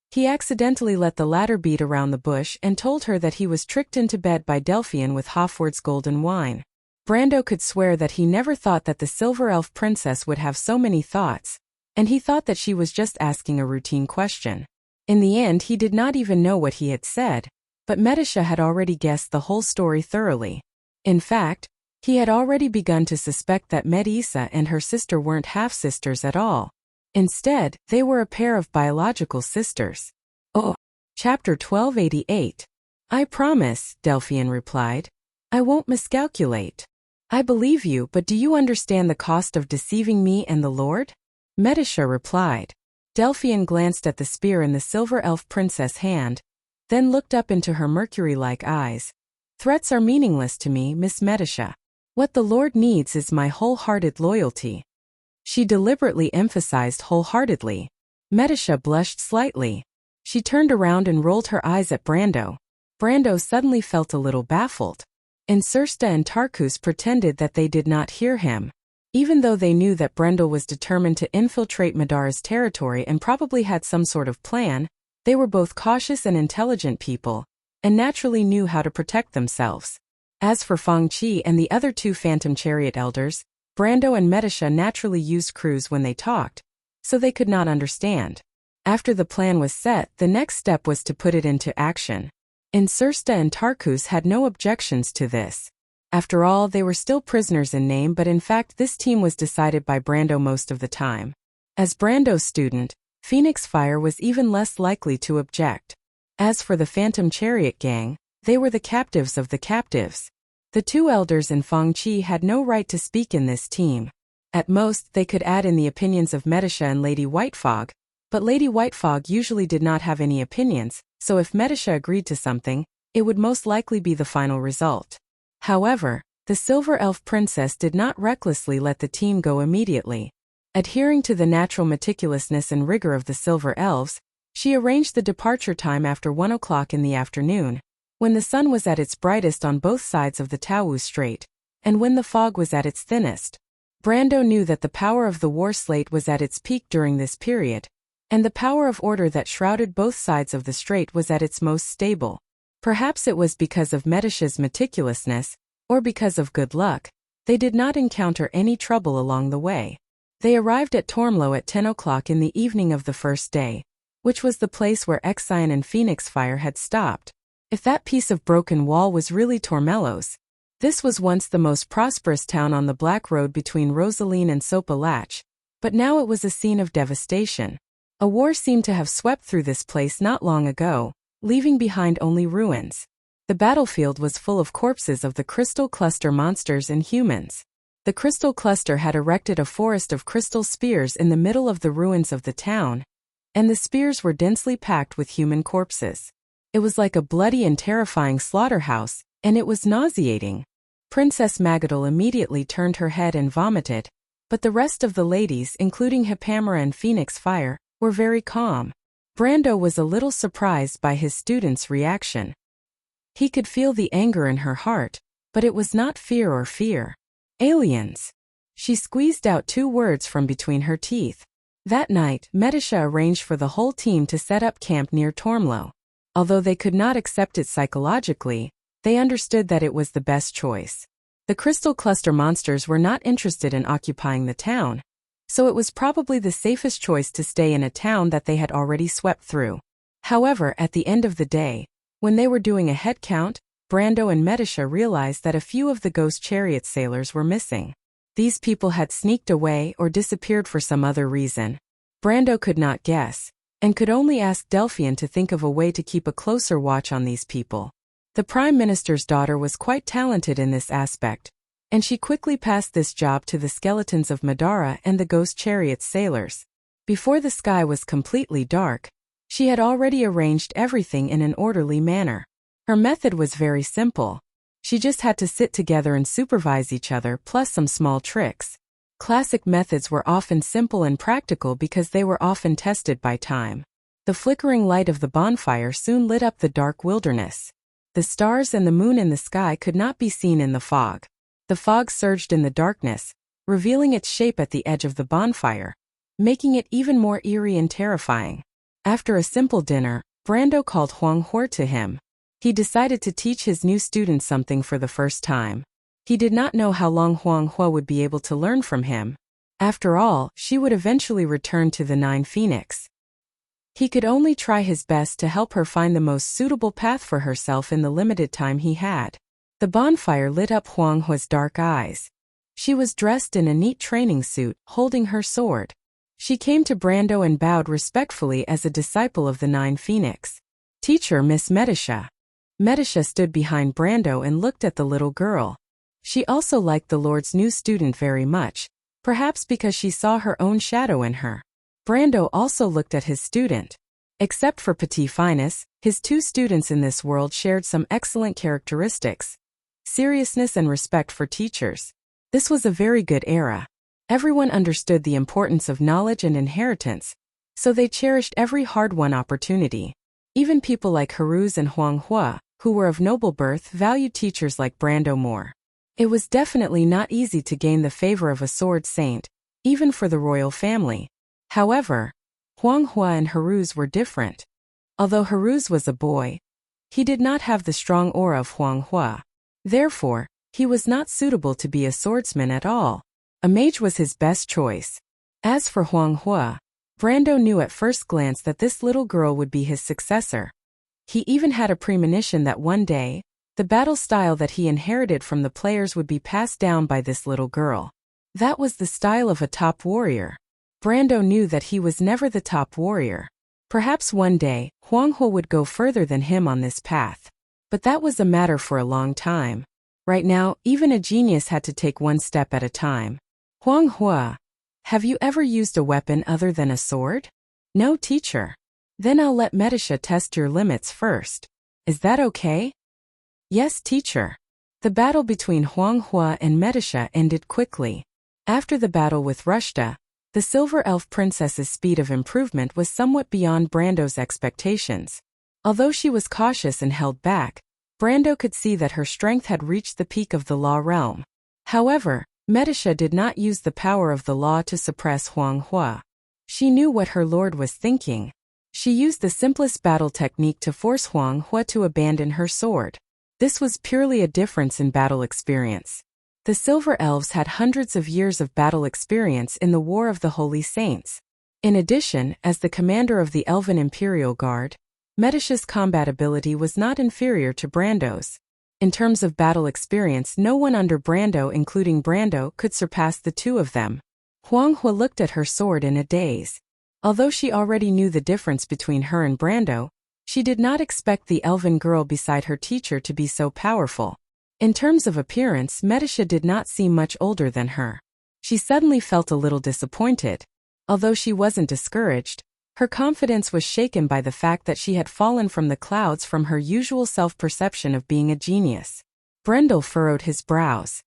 He accidentally let the latter beat around the bush and told her that he was tricked into bed by Delphian with Hofward's golden wine. Brando could swear that he never thought that the Silver Elf princess would have so many thoughts, and he thought that she was just asking a routine question. In the end, he did not even know what he had said, but Medisha had already guessed the whole story thoroughly. In fact, he had already begun to suspect that Medisa and her sister weren't half-sisters at all. Instead, they were a pair of biological sisters. Oh. Chapter 1288. I promise, Delphian replied. I won't miscalculate. I believe you, but do you understand the cost of deceiving me and the Lord? Medisha replied. Delphian glanced at the spear in the Silver Elf princess' hand, then looked up into her mercury-like eyes. Threats are meaningless to me, Miss Medisha. What the Lord needs is my wholehearted loyalty. She deliberately emphasized wholeheartedly. Medisha blushed slightly. She turned around and rolled her eyes at Brando. Brando suddenly felt a little baffled. Insursta and Tarkus pretended that they did not hear him. Even though they knew that Brendel was determined to infiltrate Madara's territory and probably had some sort of plan, they were both cautious and intelligent people, and naturally knew how to protect themselves. As for Feng Qi and the other 2 Phantom Chariot elders, Brando and Medisha naturally used crews when they talked, so they could not understand. After the plan was set, the next step was to put it into action. Insursta and Tarkus had no objections to this. After all, they were still prisoners in name, but in fact this team was decided by Brando most of the time. As Brando's student, Phoenix Fire was even less likely to object. As for the Phantom Chariot gang, they were the captives of the captives. The 2 elders and Feng Qi had no right to speak in this team. At most, they could add in the opinions of Medisha and Lady Whitefog, but Lady Whitefog usually did not have any opinions, so if Medisha agreed to something, it would most likely be the final result. However, the Silver Elf princess did not recklessly let the team go immediately. Adhering to the natural meticulousness and rigor of the Silver Elves, she arranged the departure time after 1 o'clock in the afternoon, when the sun was at its brightest on both sides of the Tawu Strait, and when the fog was at its thinnest. Brando knew that the power of the war slate was at its peak during this period, and the power of order that shrouded both sides of the strait was at its most stable. Perhaps it was because of Medisha's meticulousness, or because of good luck, They did not encounter any trouble along the way. They arrived at Tormlo at 10 o'clock in the evening of the first day, which was the place where Exion and Phoenix Fire had stopped. If that piece of broken wall was really Tormello's, this was once the most prosperous town on the Black Road between Rosaline and Sopa Latch, but now it was a scene of devastation. A war seemed to have swept through this place not long ago, leaving behind only ruins. The battlefield was full of corpses of the Crystal Cluster monsters and humans. The Crystal Cluster had erected a forest of crystal spears in the middle of the ruins of the town, and the spears were densely packed with human corpses. It was like a bloody and terrifying slaughterhouse, and it was nauseating. Princess Magadol immediately turned her head and vomited, but the rest of the ladies, including Hipamera and Phoenix Fire, were very calm. Brando was a little surprised by his students' reaction. He could feel the anger in her heart, but it was not fear or fear. Aliens. She squeezed out 2 words from between her teeth. That night, Medisha arranged for the whole team to set up camp near Tormlo. Although they could not accept it psychologically, they understood that it was the best choice. The Crystal Cluster monsters were not interested in occupying the town, so it was probably the safest choice to stay in a town that they had already swept through. However, at the end of the day, when they were doing a head count, Brando and Medisha realized that a few of the Ghost Chariot sailors were missing. These people had sneaked away or disappeared for some other reason. Brando could not guess, and could only ask Delphian to think of a way to keep a closer watch on these people. The Prime Minister's daughter was quite talented in this aspect, and she quickly passed this job to the skeletons of Madara and the Ghost Chariot sailors. Before the sky was completely dark, she had already arranged everything in an orderly manner. Her method was very simple. She just had to sit together and supervise each other, plus some small tricks. Classic methods were often simple and practical because they were often tested by time. The flickering light of the bonfire soon lit up the dark wilderness. The stars and the moon in the sky could not be seen in the fog. The fog surged in the darkness, revealing its shape at the edge of the bonfire, making it even more eerie and terrifying. After a simple dinner, Brando called Huang Hor to him. He decided to teach his new student something for the first time. He did not know how long Huang Hua would be able to learn from him. After all, she would eventually return to the Nine Phoenix. He could only try his best to help her find the most suitable path for herself in the limited time he had. The bonfire lit up Huang Hua's dark eyes. She was dressed in a neat training suit, holding her sword. She came to Brando and bowed respectfully as a disciple of the Nine Phoenix. "Teacher Miss Medisha." Medisha stood behind Brando and looked at the little girl. She also liked the Lord's new student very much, perhaps because she saw her own shadow in her. Brando also looked at his student. Except for Petit Finus, his 2 students in this world shared some excellent characteristics: seriousness and respect for teachers. This was a very good era. Everyone understood the importance of knowledge and inheritance, so they cherished every hard-won opportunity. Even people like Haruz and Huang Hua, who were of noble birth, valued teachers like Brando more. It was definitely not easy to gain the favor of a sword saint, even for the royal family. However, Huang Hua and Haruz were different. Although Haruz was a boy, he did not have the strong aura of Huang Hua. Therefore, he was not suitable to be a swordsman at all. A mage was his best choice. As for Huang Hua, Brando knew at first glance that this little girl would be his successor. He even had a premonition that one day, the battle style that he inherited from the players would be passed down by this little girl. That was the style of a top warrior. Brando knew that he was never the top warrior. Perhaps one day, Huang Hua would go further than him on this path. But that was a matter for a long time. Right now, even a genius had to take one step at a time. "Huang Hua, have you ever used a weapon other than a sword?" "No, teacher." "Then I'll let Medisha test your limits first. Is that okay?" "Yes, teacher." The battle between Huang Hua and Medisha ended quickly. After the battle with Rushta, the Silver Elf Princess's speed of improvement was somewhat beyond Brando's expectations. Although she was cautious and held back, Brando could see that her strength had reached the peak of the law realm. However, Medisha did not use the power of the law to suppress Huang Hua. She knew what her lord was thinking. She used the simplest battle technique to force Huang Hua to abandon her sword. This was purely a difference in battle experience. The Silver Elves had hundreds of years of battle experience in the War of the Holy Saints. In addition, as the commander of the Elven Imperial Guard, Medicia's combat ability was not inferior to Brando's. In terms of battle experience, no one under Brando, including Brando, could surpass the two of them. Huang Hua looked at her sword in a daze. Although she already knew the difference between her and Brando, she did not expect the elven girl beside her teacher to be so powerful. In terms of appearance, Medicia did not seem much older than her. She suddenly felt a little disappointed. Although she wasn't discouraged, her confidence was shaken by the fact that she had fallen from the clouds from her usual self-perception of being a genius. Brendel furrowed his brows.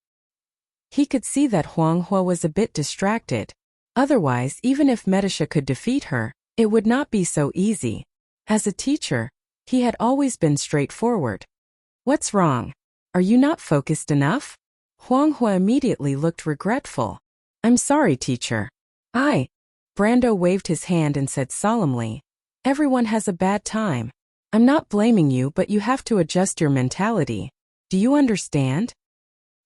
He could see that Huang Hua was a bit distracted. Otherwise, even if Medicia could defeat her, it would not be so easy. As a teacher, he had always been straightforward. "What's wrong? Are you not focused enough?" Huang Hua immediately looked regretful. "I'm sorry, teacher. Brando waved his hand and said solemnly, "Everyone has a bad time. I'm not blaming you, but you have to adjust your mentality. Do you understand?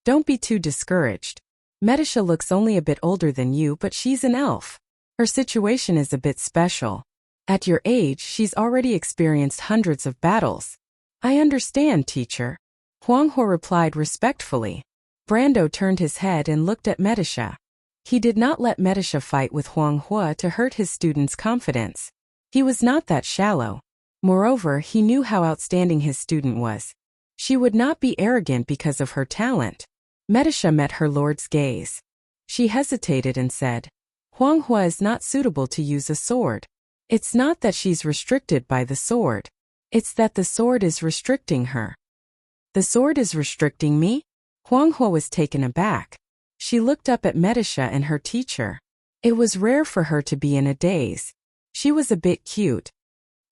Don't be too discouraged. Medicia looks only a bit older than you, but she's an elf. Her situation is a bit special. At your age, she's already experienced hundreds of battles." "I understand, teacher," Huang Hua replied respectfully. Brando turned his head and looked at Medicia. He did not let Medicia fight with Huang Hua to hurt his student's confidence. He was not that shallow. Moreover, he knew how outstanding his student was. She would not be arrogant because of her talent. Medicia met her lord's gaze. She hesitated and said, "Huang Hua is not suitable to use a sword. It's not that she's restricted by the sword. It's that the sword is restricting her." "The sword is restricting me?" Huang Hua was taken aback. She looked up at Medicia and her teacher. It was rare for her to be in a daze. She was a bit cute.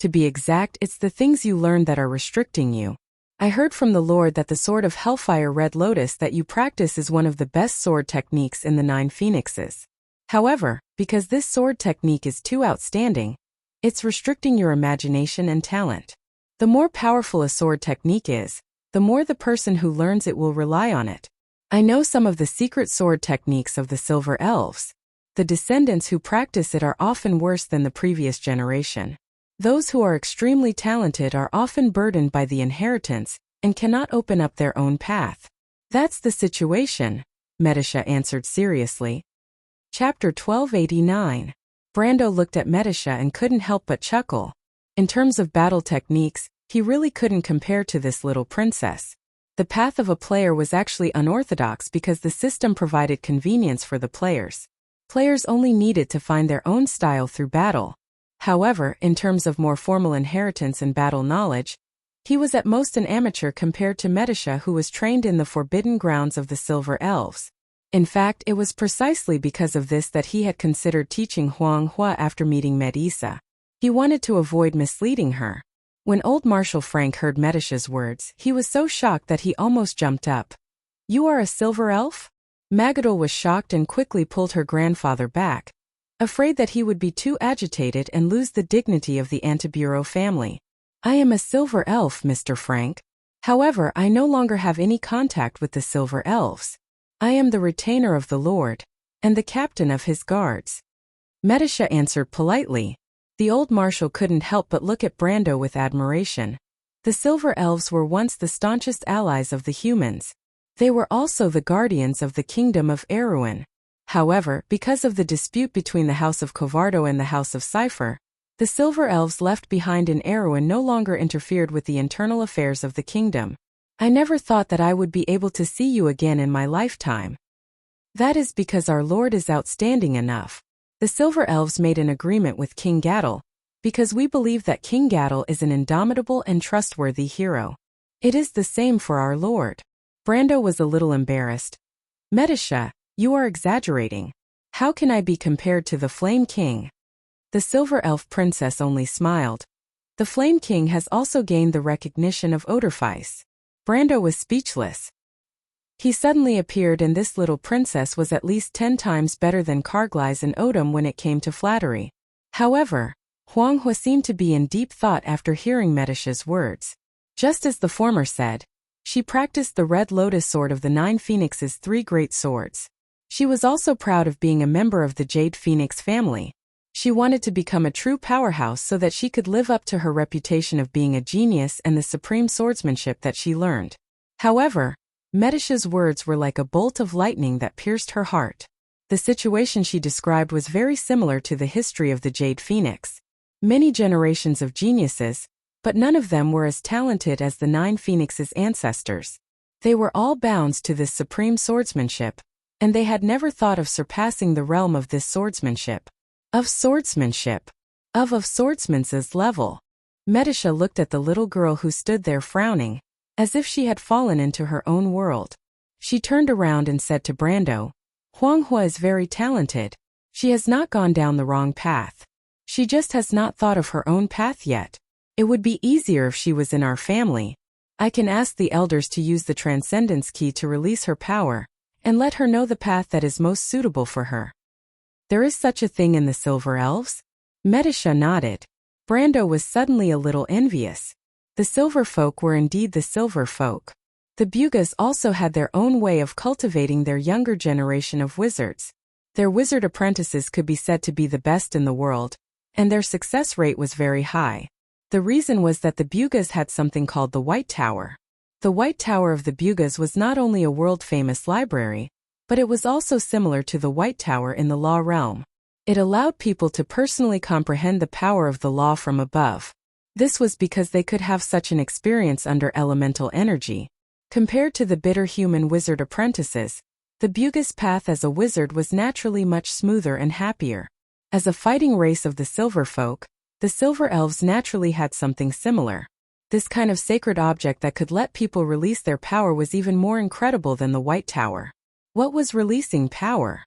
"To be exact, it's the things you learn that are restricting you. I heard from the Lord that the Sword of Hellfire Red Lotus that you practice is one of the best sword techniques in the 9 Phoenixes. However, because this sword technique is too outstanding, it's restricting your imagination and talent. The more powerful a sword technique is, the more the person who learns it will rely on it. I know some of the secret sword techniques of the Silver Elves. The descendants who practice it are often worse than the previous generation. Those who are extremely talented are often burdened by the inheritance and cannot open up their own path." "That's the situation," Medicia answered seriously. Chapter 1289. Brando looked at Medicia and couldn't help but chuckle. In terms of battle techniques, he really couldn't compare to this little princess. The path of a player was actually unorthodox because the system provided convenience for the players. Players only needed to find their own style through battle. However, in terms of more formal inheritance and battle knowledge, he was at most an amateur compared to Medicia, who was trained in the forbidden grounds of the Silver Elves. In fact, it was precisely because of this that he had considered teaching Huang Hua after meeting Medicia. He wanted to avoid misleading her. When old Marshal Frank heard Medicia's words, he was so shocked that he almost jumped up. "You are a silver elf?" Magadol was shocked and quickly pulled her grandfather back, afraid that he would be too agitated and lose the dignity of the Antibureau family. "I am a silver elf, Mr. Frank. However, I no longer have any contact with the Silver Elves. I am the retainer of the Lord, and the captain of his guards." Medicia answered politely. The old marshal couldn't help but look at Brando with admiration. The Silver Elves were once the staunchest allies of the humans. They were also the guardians of the kingdom of Erewhon. However, because of the dispute between the House of Covardo and the House of Cipher, the Silver Elves left behind in Erewhon no longer interfered with the internal affairs of the kingdom. "I never thought that I would be able to see you again in my lifetime." "That is because our Lord is outstanding enough." The Silver Elves made an agreement with King Gattel, because we believe that King Gattel is an indomitable and trustworthy hero. It is the same for our Lord. Brando was a little embarrassed. "Medicia, you are exaggerating. How can I be compared to the Flame King?" The Silver Elf princess only smiled. "The Flame King has also gained the recognition of Oderfeis." Brando was speechless. He suddenly appeared, and this little princess was at least 10 times better than Carglass and Odom when it came to flattery. However, Huang Hua seemed to be in deep thought after hearing Medicia's words. Just as the former said, She practiced the Red Lotus Sword of the Nine Phoenix's three great swords. She was also proud of being a member of the Jade Phoenix family. She wanted to become a true powerhouse so that she could live up to her reputation of being a genius and the supreme swordsmanship that she learned. However, Medisha's words were like a bolt of lightning that pierced her heart. The situation she described was very similar to the history of the Jade Phoenix. Many generations of geniuses, but none of them were as talented as the Nine Phoenix's ancestors. They were all bound to this supreme swordsmanship, and they had never thought of surpassing the realm of this swordsmanship. Of swordsmanship. Of swordsman's level. Medisha looked at the little girl who stood there frowning, as if she had fallen into her own world. She turned around and said to Brando, "Huanghua is very talented. She has not gone down the wrong path. She just has not thought of her own path yet. It would be easier if she was in our family. I can ask the elders to use the Transcendence Key to release her power, and let her know the path that is most suitable for her." "There is such a thing in the Silver Elves?" Medisha nodded. Brando was suddenly a little envious. The Silver Folk were indeed the Silver Folk. The Bugas also had their own way of cultivating their younger generation of wizards. Their wizard apprentices could be said to be the best in the world, and their success rate was very high. The reason was that the Bugas had something called the White Tower. The White Tower of the Bugas was not only a world-famous library, but it was also similar to the White Tower in the law realm. It allowed people to personally comprehend the power of the law from above. This was because they could have such an experience under elemental energy. Compared to the bitter human wizard apprentices, the Bugas' path as a wizard was naturally much smoother and happier. As a fighting race of the Silver Folk, the Silver Elves naturally had something similar. This kind of sacred object that could let people release their power was even more incredible than the White Tower. What was releasing power?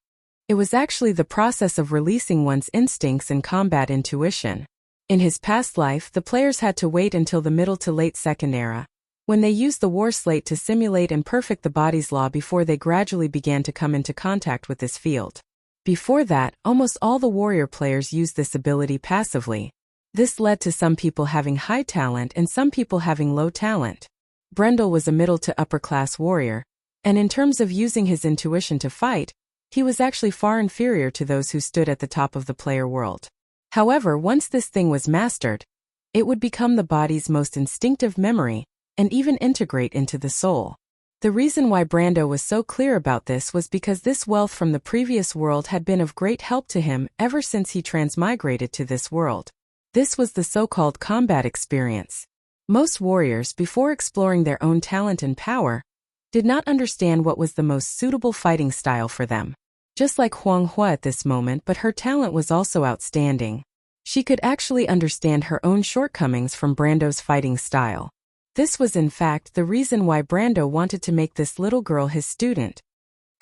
It was actually the process of releasing one's instincts and combat intuition. In his past life, the players had to wait until the middle to late Second Era, when they used the War Slate to simulate and perfect the body's law before they gradually began to come into contact with this field. Before that, almost all the warrior players used this ability passively. This led to some people having high talent and some people having low talent. Brendel was a middle to upper class warrior, and in terms of using his intuition to fight, he was actually far inferior to those who stood at the top of the player world. However, once this thing was mastered, it would become the body's most instinctive memory, and even integrate into the soul. The reason why Brando was so clear about this was because this wealth from the previous world had been of great help to him ever since he transmigrated to this world. This was the so-called combat experience. Most warriors, before exploring their own talent and power, did not understand what was the most suitable fighting style for them. Just like Huanghua at this moment, but her talent was also outstanding. She could actually understand her own shortcomings from Brando's fighting style. This was in fact the reason why Brando wanted to make this little girl his student.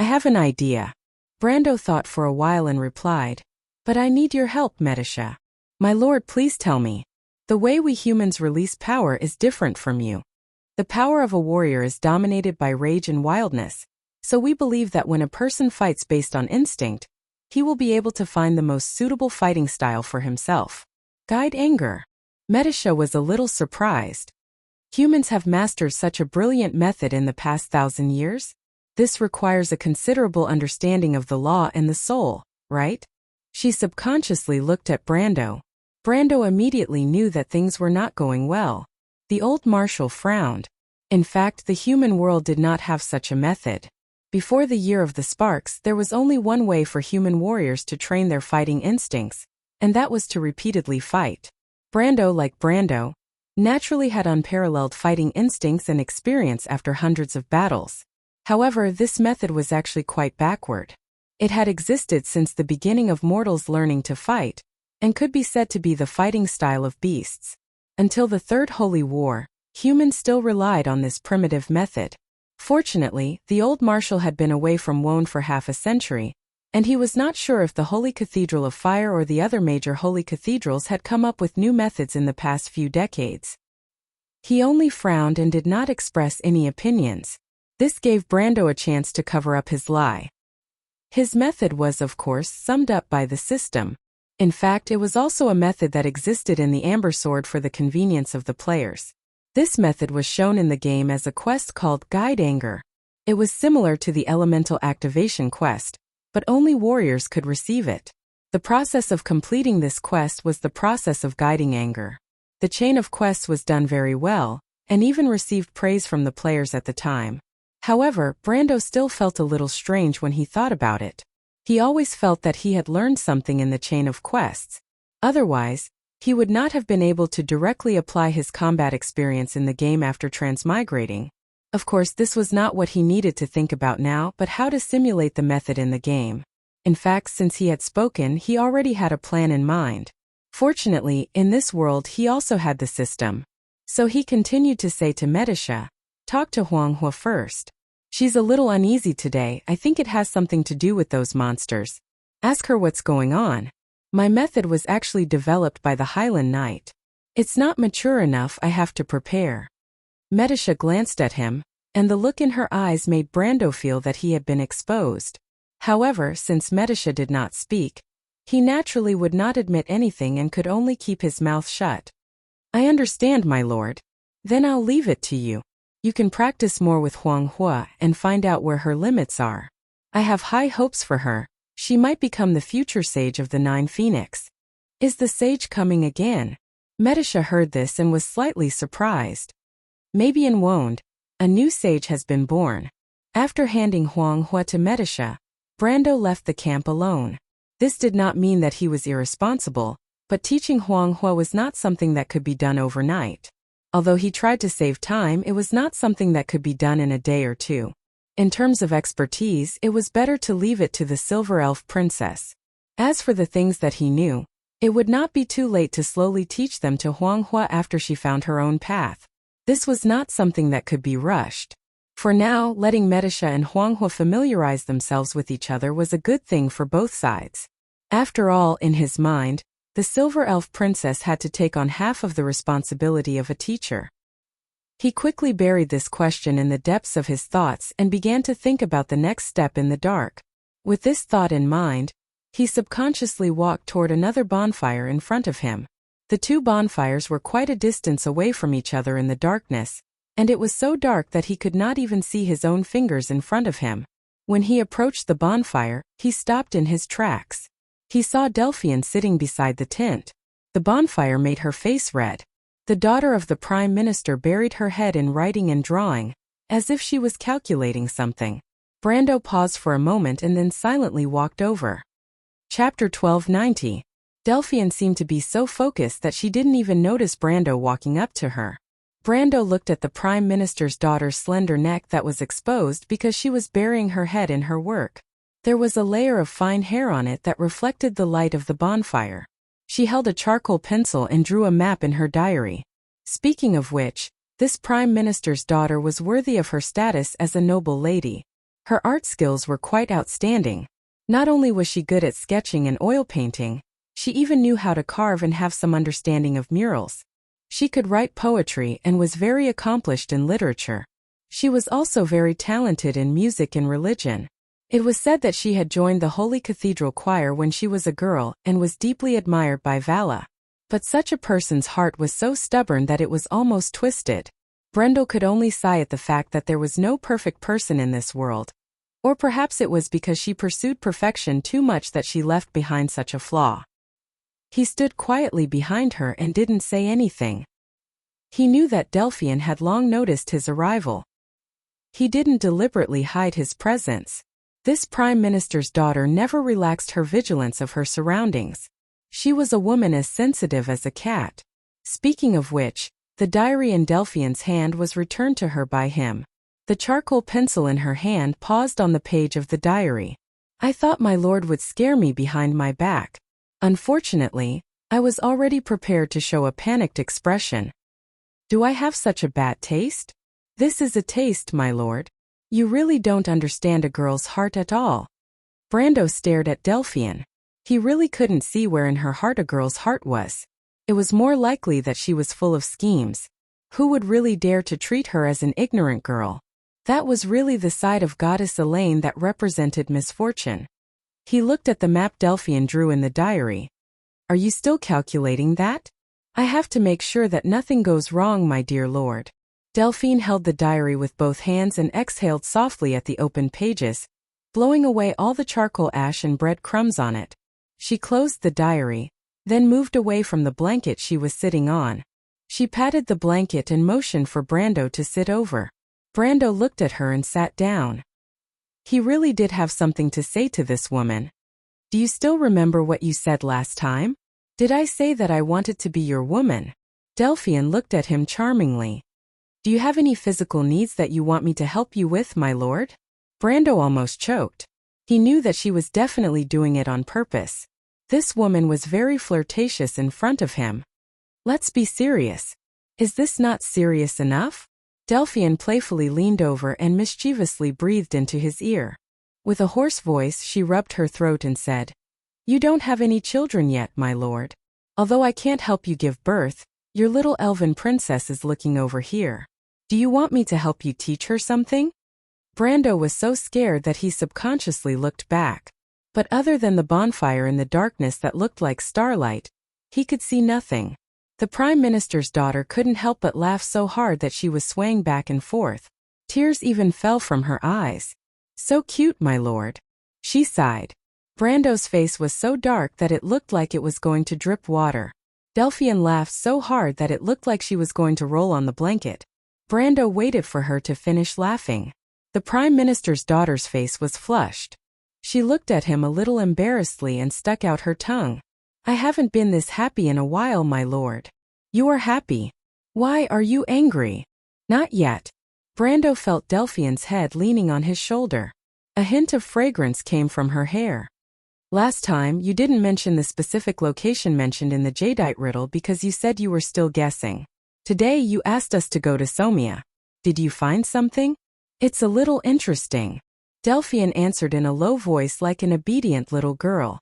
"I have an idea." Brando thought for a while and replied, "But I need your help, Medisha." "My lord, please tell me. The way we humans release power is different from you. The power of a warrior is dominated by rage and wildness, so we believe that when a person fights based on instinct, he will be able to find the most suitable fighting style for himself." Guide anger. Medisha was a little surprised. Humans have mastered such a brilliant method in the past 1,000 years? This requires a considerable understanding of the law and the soul, right? She subconsciously looked at Brando. Brando immediately knew that things were not going well. The old marshal frowned. In fact, the human world did not have such a method. Before the Year of the Sparks, there was only one way for human warriors to train their fighting instincts, and that was to repeatedly fight. Brando, like Brando, naturally had unparalleled fighting instincts and experience after hundreds of battles. However, this method was actually quite backward. It had existed since the beginning of mortals learning to fight, and could be said to be the fighting style of beasts. Until the Third Holy War, humans still relied on this primitive method. Fortunately, the old marshal had been away from Wone for half a century, and he was not sure if the Holy Cathedral of Fire or the other major holy cathedrals had come up with new methods in the past few decades. He only frowned and did not express any opinions. This gave Brando a chance to cover up his lie. His method was, of course, summed up by the system. In fact, it was also a method that existed in the Amber Sword for the convenience of the players. This method was shown in the game as a quest called Guide Anger. It was similar to the elemental activation quest, but only warriors could receive it. The process of completing this quest was the process of guiding anger. The chain of quests was done very well, and even received praise from the players at the time. However, Brando still felt a little strange when he thought about it. He always felt that he had learned something in the chain of quests. Otherwise, he would not have been able to directly apply his combat experience in the game after transmigrating. Of course, this was not what he needed to think about now, but how to simulate the method in the game. In fact, since he had spoken, he already had a plan in mind. Fortunately, in this world he also had the system. So he continued to say to Medisha, "Talk to Huanghua first. She's a little uneasy today. I think it has something to do with those monsters. Ask her what's going on. My method was actually developed by the Highland Knight. It's not mature enough. I have to prepare." Medisha glanced at him, and the look in her eyes made Brando feel that he had been exposed. However, since Medisha did not speak, he naturally would not admit anything and could only keep his mouth shut. "I understand, my lord. Then I'll leave it to you. You can practice more with Huanghua and find out where her limits are. I have high hopes for her. She might become the future sage of the Nine Phoenix." "Is the sage coming again?" Medisha heard this and was slightly surprised. "Maybe in Wonde, a new sage has been born." After handing Huanghua to Medisha, Brando left the camp alone. This did not mean that he was irresponsible, but teaching Huanghua was not something that could be done overnight. Although he tried to save time, it was not something that could be done in a day or two. In terms of expertise, it was better to leave it to the Silver Elf Princess. As for the things that he knew, it would not be too late to slowly teach them to Huanghua after she found her own path. This was not something that could be rushed. For now, letting Medisha and Huanghua familiarize themselves with each other was a good thing for both sides. After all, in his mind, the Silver Elf Princess had to take on half of the responsibility of a teacher. He quickly buried this question in the depths of his thoughts and began to think about the next step in the dark. With this thought in mind, he subconsciously walked toward another bonfire in front of him. The two bonfires were quite a distance away from each other in the darkness, and it was so dark that he could not even see his own fingers in front of him. When he approached the bonfire, he stopped in his tracks. He saw Delphian sitting beside the tent. The bonfire made her face red. The daughter of the Prime Minister buried her head in writing and drawing, as if she was calculating something. Brando paused for a moment and then silently walked over. Chapter 1290. Delphian seemed to be so focused that she didn't even notice Brando walking up to her. Brando looked at the Prime Minister's daughter's slender neck that was exposed because she was burying her head in her work. There was a layer of fine hair on it that reflected the light of the bonfire. She held a charcoal pencil and drew a map in her diary. Speaking of which, this Prime Minister's daughter was worthy of her status as a noble lady. Her art skills were quite outstanding. Not only was she good at sketching and oil painting, she even knew how to carve and have some understanding of murals. She could write poetry and was very accomplished in literature. She was also very talented in music and religion. It was said that she had joined the Holy Cathedral Choir when she was a girl and was deeply admired by Vala. But such a person's heart was so stubborn that it was almost twisted. Brendo could only sigh at the fact that there was no perfect person in this world. Or perhaps it was because she pursued perfection too much that she left behind such a flaw. He stood quietly behind her and didn't say anything. He knew that Delphian had long noticed his arrival. He didn't deliberately hide his presence. This Prime Minister's daughter never relaxed her vigilance of her surroundings. She was a woman as sensitive as a cat. Speaking of which, the diary in Delphian's hand was returned to her by him. The charcoal pencil in her hand paused on the page of the diary. "I thought my lord would scare me behind my back. Unfortunately, I was already prepared to show a panicked expression. Do I have such a bad taste? This is a taste, my lord. You really don't understand a girl's heart at all." Brando stared at Delphian. He really couldn't see where in her heart a girl's heart was. It was more likely that she was full of schemes. Who would really dare to treat her as an ignorant girl? That was really the side of Goddess Elaine that represented misfortune. He looked at the map Delphian drew in the diary. "Are you still calculating that?" I have to make sure that nothing goes wrong, my dear lord. Delphine held the diary with both hands and exhaled softly at the open pages, blowing away all the charcoal ash and bread crumbs on it. She closed the diary, then moved away from the blanket she was sitting on. She patted the blanket and motioned for Brando to sit over. Brando looked at her and sat down. He really did have something to say to this woman. Do you still remember what you said last time? Did I say that I wanted to be your woman? Delphine looked at him charmingly. Do you have any physical needs that you want me to help you with, my lord? Brando almost choked. He knew that she was definitely doing it on purpose. This woman was very flirtatious in front of him. Let's be serious. Is this not serious enough? Delphine playfully leaned over and mischievously breathed into his ear. With a hoarse voice, she rubbed her throat and said, You don't have any children yet, my lord. Although I can't help you give birth, your little elven princess is looking over here. Do you want me to help you teach her something? Brando was so scared that he subconsciously looked back. But other than the bonfire in the darkness that looked like starlight, he could see nothing. The Prime Minister's daughter couldn't help but laugh so hard that she was swaying back and forth. Tears even fell from her eyes. So cute, my lord. She sighed. Brando's face was so dark that it looked like it was going to drip water. Delphine laughed so hard that it looked like she was going to roll on the blanket. Brando waited for her to finish laughing. The Prime Minister's daughter's face was flushed. She looked at him a little embarrassedly and stuck out her tongue. I haven't been this happy in a while, my lord. You are happy. Why are you angry? Not yet. Brando felt Delphine's head leaning on his shoulder. A hint of fragrance came from her hair. Last time, you didn't mention the specific location mentioned in the jadeite riddle because you said you were still guessing. Today you asked us to go to Somia. Did you find something? It's a little interesting. Delphine answered in a low voice like an obedient little girl.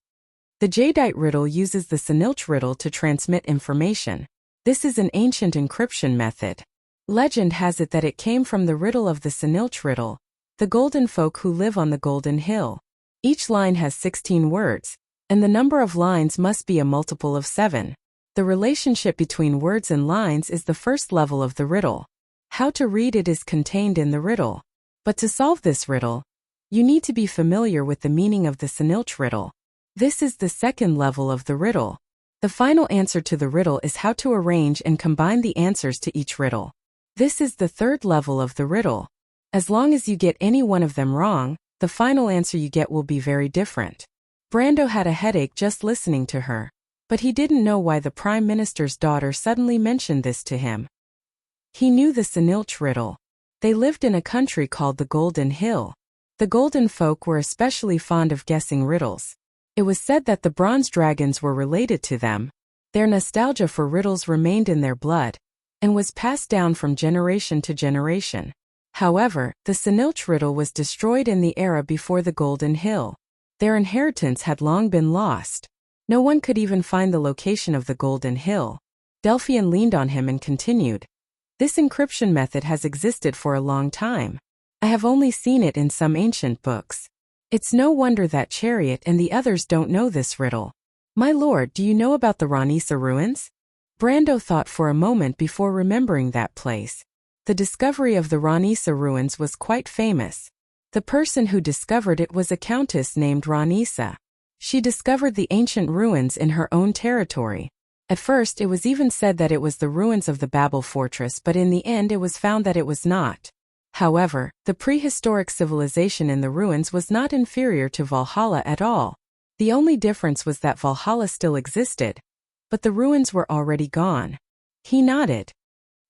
The jadeite riddle uses the Senilch riddle to transmit information. This is an ancient encryption method. Legend has it that it came from the riddle of the Senilch riddle, the golden folk who live on the golden hill. Each line has 16 words, and the number of lines must be a multiple of 7. The relationship between words and lines is the first level of the riddle. How to read it is contained in the riddle. But to solve this riddle, you need to be familiar with the meaning of the Senilch riddle. This is the second level of the riddle. The final answer to the riddle is how to arrange and combine the answers to each riddle. This is the third level of the riddle. As long as you get any one of them wrong, the final answer you get will be very different. Brando had a headache just listening to her. But he didn't know why the Prime Minister's daughter suddenly mentioned this to him. He knew the Senilch riddle. They lived in a country called the Golden Hill. The golden folk were especially fond of guessing riddles. It was said that the bronze dragons were related to them. Their nostalgia for riddles remained in their blood, and was passed down from generation to generation. However, the Senilch riddle was destroyed in the era before the Golden Hill. Their inheritance had long been lost. No one could even find the location of the Golden Hill. Delphine leaned on him and continued. This encryption method has existed for a long time. I have only seen it in some ancient books. It's no wonder that Chariot and the others don't know this riddle. My lord, do you know about the Ranisa ruins? Brando thought for a moment before remembering that place. The discovery of the Ranisa ruins was quite famous. The person who discovered it was a countess named Ranisa. She discovered the ancient ruins in her own territory. At first it was even said that it was the ruins of the Babel fortress, but in the end it was found that it was not. However, the prehistoric civilization in the ruins was not inferior to Valhalla at all. The only difference was that Valhalla still existed, but the ruins were already gone. He nodded.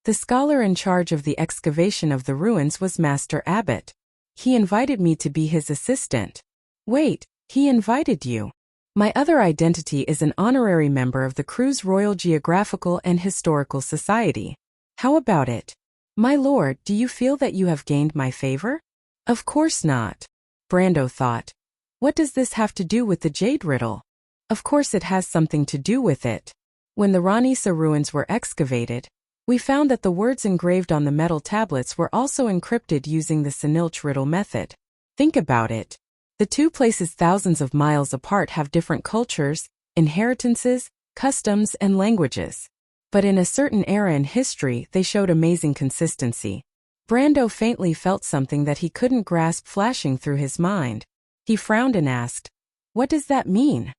The scholar in charge of the excavation of the ruins was Master Abbot. He invited me to be his assistant. Wait, he invited you? My other identity is an honorary member of the Crew's Royal Geographical and Historical Society. How about it? My lord, do you feel that you have gained my favor? Of course not. Brando thought. What does this have to do with the jade riddle? Of course it has something to do with it. When the Ranisa ruins were excavated, we found that the words engraved on the metal tablets were also encrypted using the Senilch riddle method. Think about it. The two places thousands of miles apart have different cultures, inheritances, customs, and languages. But in a certain era in history, they showed amazing consistency. Brando faintly felt something that he couldn't grasp flashing through his mind. He frowned and asked, "What does that mean?"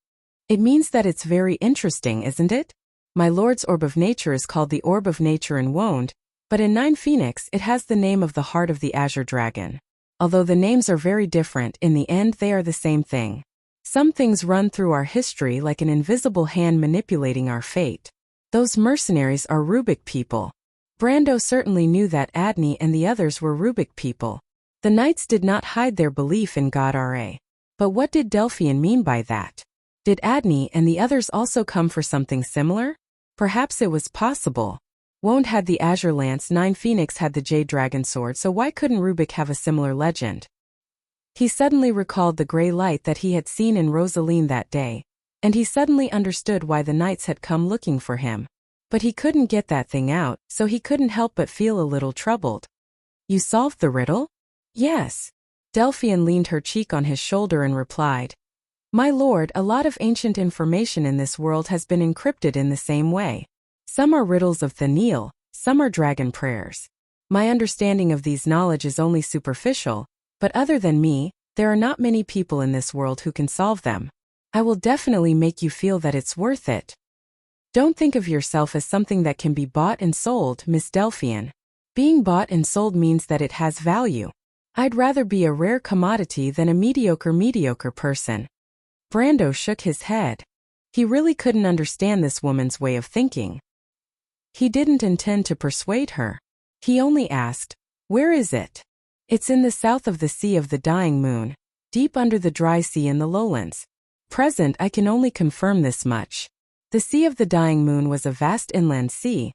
"It means that it's very interesting, isn't it? My lord's orb of nature is called the Orb of Nature in Wound, but in Nine Phoenix it has the name of the Heart of the Azure Dragon. Although the names are very different, in the end they are the same thing. Some things run through our history like an invisible hand manipulating our fate. Those mercenaries are Rubik people." Brando certainly knew that Adney and the others were Rubik people. The knights did not hide their belief in God Ra. But what did Delphian mean by that? Did Adney and the others also come for something similar? Perhaps it was possible. Wound had the Azure Lance, Nine Phoenix had the Jade Dragon Sword, so why couldn't Rubik have a similar legend? He suddenly recalled the gray light that he had seen in Rosaline that day, and he suddenly understood why the knights had come looking for him. But he couldn't get that thing out, so he couldn't help but feel a little troubled. "You solved the riddle?" "Yes." Delphian leaned her cheek on his shoulder and replied, "My lord, a lot of ancient information in this world has been encrypted in the same way. Some are riddles of Thanil, some are dragon prayers. My understanding of these knowledge is only superficial, but other than me, there are not many people in this world who can solve them. I will definitely make you feel that it's worth it. Don't think of yourself as something that can be bought and sold, Miss Delphian. Being bought and sold means that it has value. I'd rather be a rare commodity than a mediocre person." Brando shook his head. He really couldn't understand this woman's way of thinking. He didn't intend to persuade her. He only asked, "Where is it?" "It's in the south of the Sea of the Dying Moon, deep under the dry sea in the lowlands. Present, I can only confirm this much. The Sea of the Dying Moon was a vast inland sea,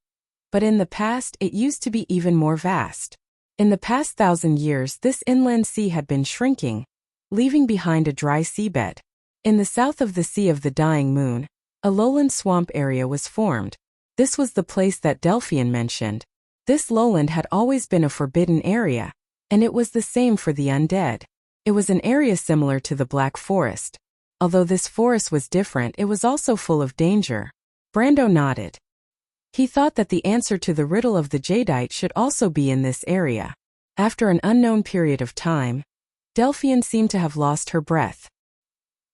but in the past it used to be even more vast. In the past 1,000 years this inland sea had been shrinking, leaving behind a dry seabed. In the south of the Sea of the Dying Moon, a lowland swamp area was formed. This was the place that Delphian mentioned. This lowland had always been a forbidden area, and it was the same for the undead. It was an area similar to the Black Forest. Although this forest was different, it was also full of danger." Brando nodded. He thought that the answer to the riddle of the jadeite should also be in this area. After an unknown period of time, Delphian seemed to have lost her breath.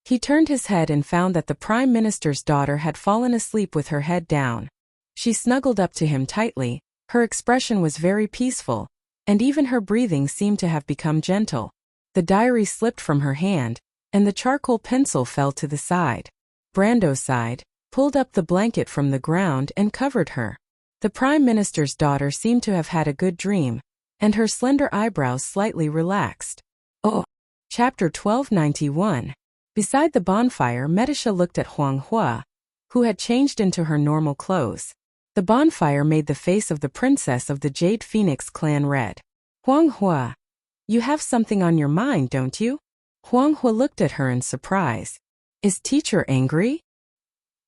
He turned his head and found that the Prime Minister's daughter had fallen asleep with her head down. She snuggled up to him tightly, her expression was very peaceful, and even her breathing seemed to have become gentle. The diary slipped from her hand, and the charcoal pencil fell to the side. Brando sighed, pulled up the blanket from the ground and covered her. The Prime Minister's daughter seemed to have had a good dream, and her slender eyebrows slightly relaxed. Oh! Chapter 1291. Beside the bonfire, Medisha looked at Huang Hua, who had changed into her normal clothes. The bonfire made the face of the princess of the Jade Phoenix clan red. "Huang Hua, you have something on your mind, don't you?" Huang Hua looked at her in surprise. "Is teacher angry?"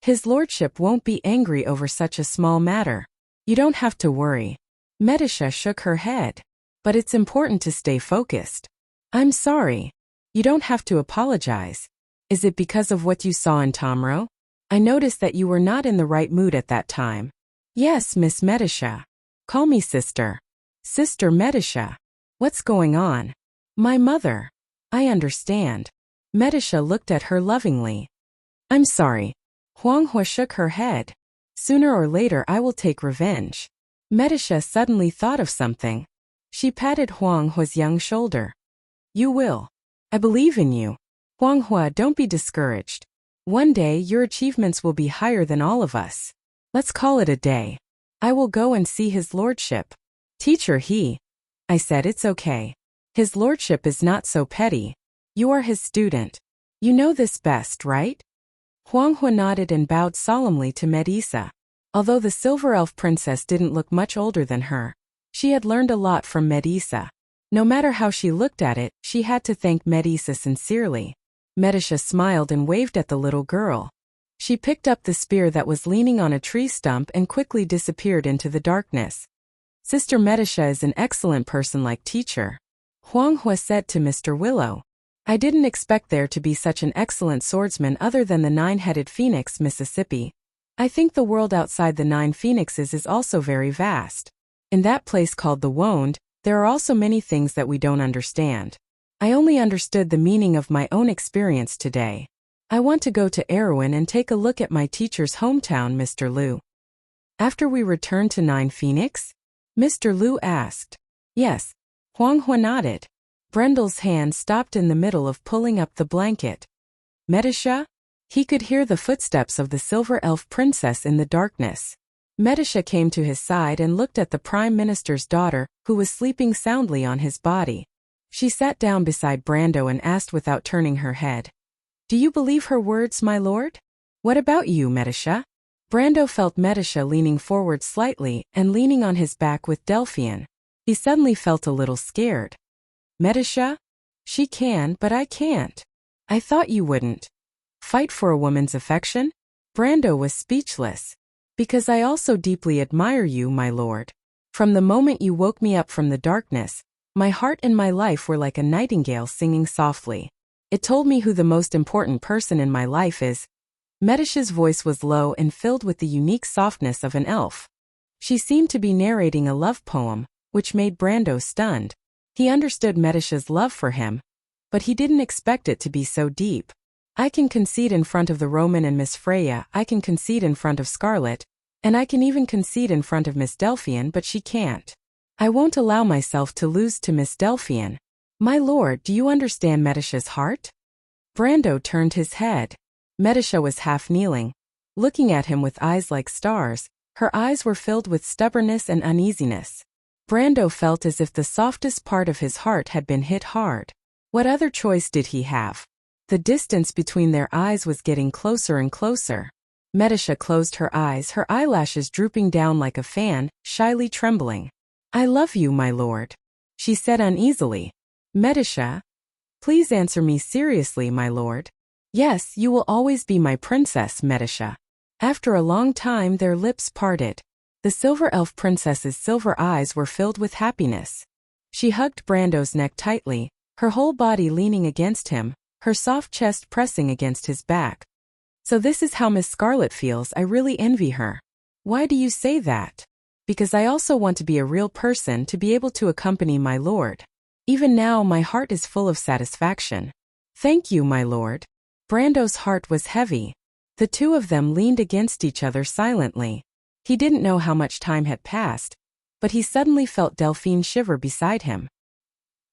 "His lordship won't be angry over such a small matter. You don't have to worry." Medisha shook her head. "But it's important to stay focused." "I'm sorry. You don't have to apologize. Is it because of what you saw in Tomro? I noticed that you were not in the right mood at that time." "Yes, Miss Medisha. Call me sister." "Sister Medisha. What's going on?" "My mother." "I understand." Medisha looked at her lovingly. "I'm sorry." Huang Hua shook her head. "Sooner or later I will take revenge." Medisha suddenly thought of something. She patted Huang Hua's young shoulder. "You will. I believe in you. Huang Hua, don't be discouraged. One day your achievements will be higher than all of us. Let's call it a day. I will go and see his lordship." "Teacher, I said it's okay. His lordship is not so petty. You are his student. You know this best, right?" Huang Hua nodded and bowed solemnly to Medisa. Although the Silver Elf Princess didn't look much older than her, she had learned a lot from Medisa. No matter how she looked at it, she had to thank Medisa sincerely. Medisha smiled and waved at the little girl. She picked up the spear that was leaning on a tree stump and quickly disappeared into the darkness. "Sister Medisha is an excellent person like teacher," Huang Hua said to Mr. Willow. "I didn't expect there to be such an excellent swordsman other than the nine-headed phoenix, Mississippi. I think the world outside the 9 phoenixes is also very vast. In that place called the Wond, there are also many things that we don't understand. I only understood the meaning of my own experience today. I want to go to Erewhon and take a look at my teacher's hometown, Mr. Liu. After we return to 9 Phoenix? Mr. Liu asked. Yes. Huang Hua nodded. Brendel's hand stopped in the middle of pulling up the blanket. Medisha? He could hear the footsteps of the silver elf princess in the darkness. Medisha came to his side and looked at the Prime Minister's daughter, who was sleeping soundly on his body. She sat down beside Brando and asked without turning her head. Do you believe her words, my lord? What about you, Medisha? Brando felt Medisha leaning forward slightly and leaning on his back with Delphian. He suddenly felt a little scared. Medisha? She can, but I can't. I thought you wouldn't. Fight for a woman's affection? Brando was speechless. Because I also deeply admire you, my lord. From the moment you woke me up from the darkness, my heart and my life were like a nightingale singing softly. It told me who the most important person in my life is. Medisha's voice was low and filled with the unique softness of an elf. She seemed to be narrating a love poem, which made Brando stunned. He understood Medisha's love for him, but he didn't expect it to be so deep. I can concede in front of the Roman and Miss Freya, I can concede in front of Scarlet, and I can even concede in front of Miss Delphian, but she can't. I won't allow myself to lose to Miss Delphian. My lord, do you understand Medisha's heart? Brando turned his head. Medisha was half kneeling, looking at him with eyes like stars. Her eyes were filled with stubbornness and uneasiness. Brando felt as if the softest part of his heart had been hit hard. What other choice did he have? The distance between their eyes was getting closer and closer. Medisha closed her eyes, her eyelashes drooping down like a fan, shyly trembling. I love you, my lord, she said uneasily. Medisha? Please answer me seriously, my lord. Yes, you will always be my princess, Medisha. After a long time their lips parted. The silver elf princess's silver eyes were filled with happiness. She hugged Brando's neck tightly, her whole body leaning against him, her soft chest pressing against his back. So this is how Miss Scarlet feels. I really envy her. Why do you say that? Because I also want to be a real person, to be able to accompany my lord. Even now my heart is full of satisfaction. Thank you, my lord. Brando's heart was heavy. The two of them leaned against each other silently. He didn't know how much time had passed, but he suddenly felt Delphine shiver beside him.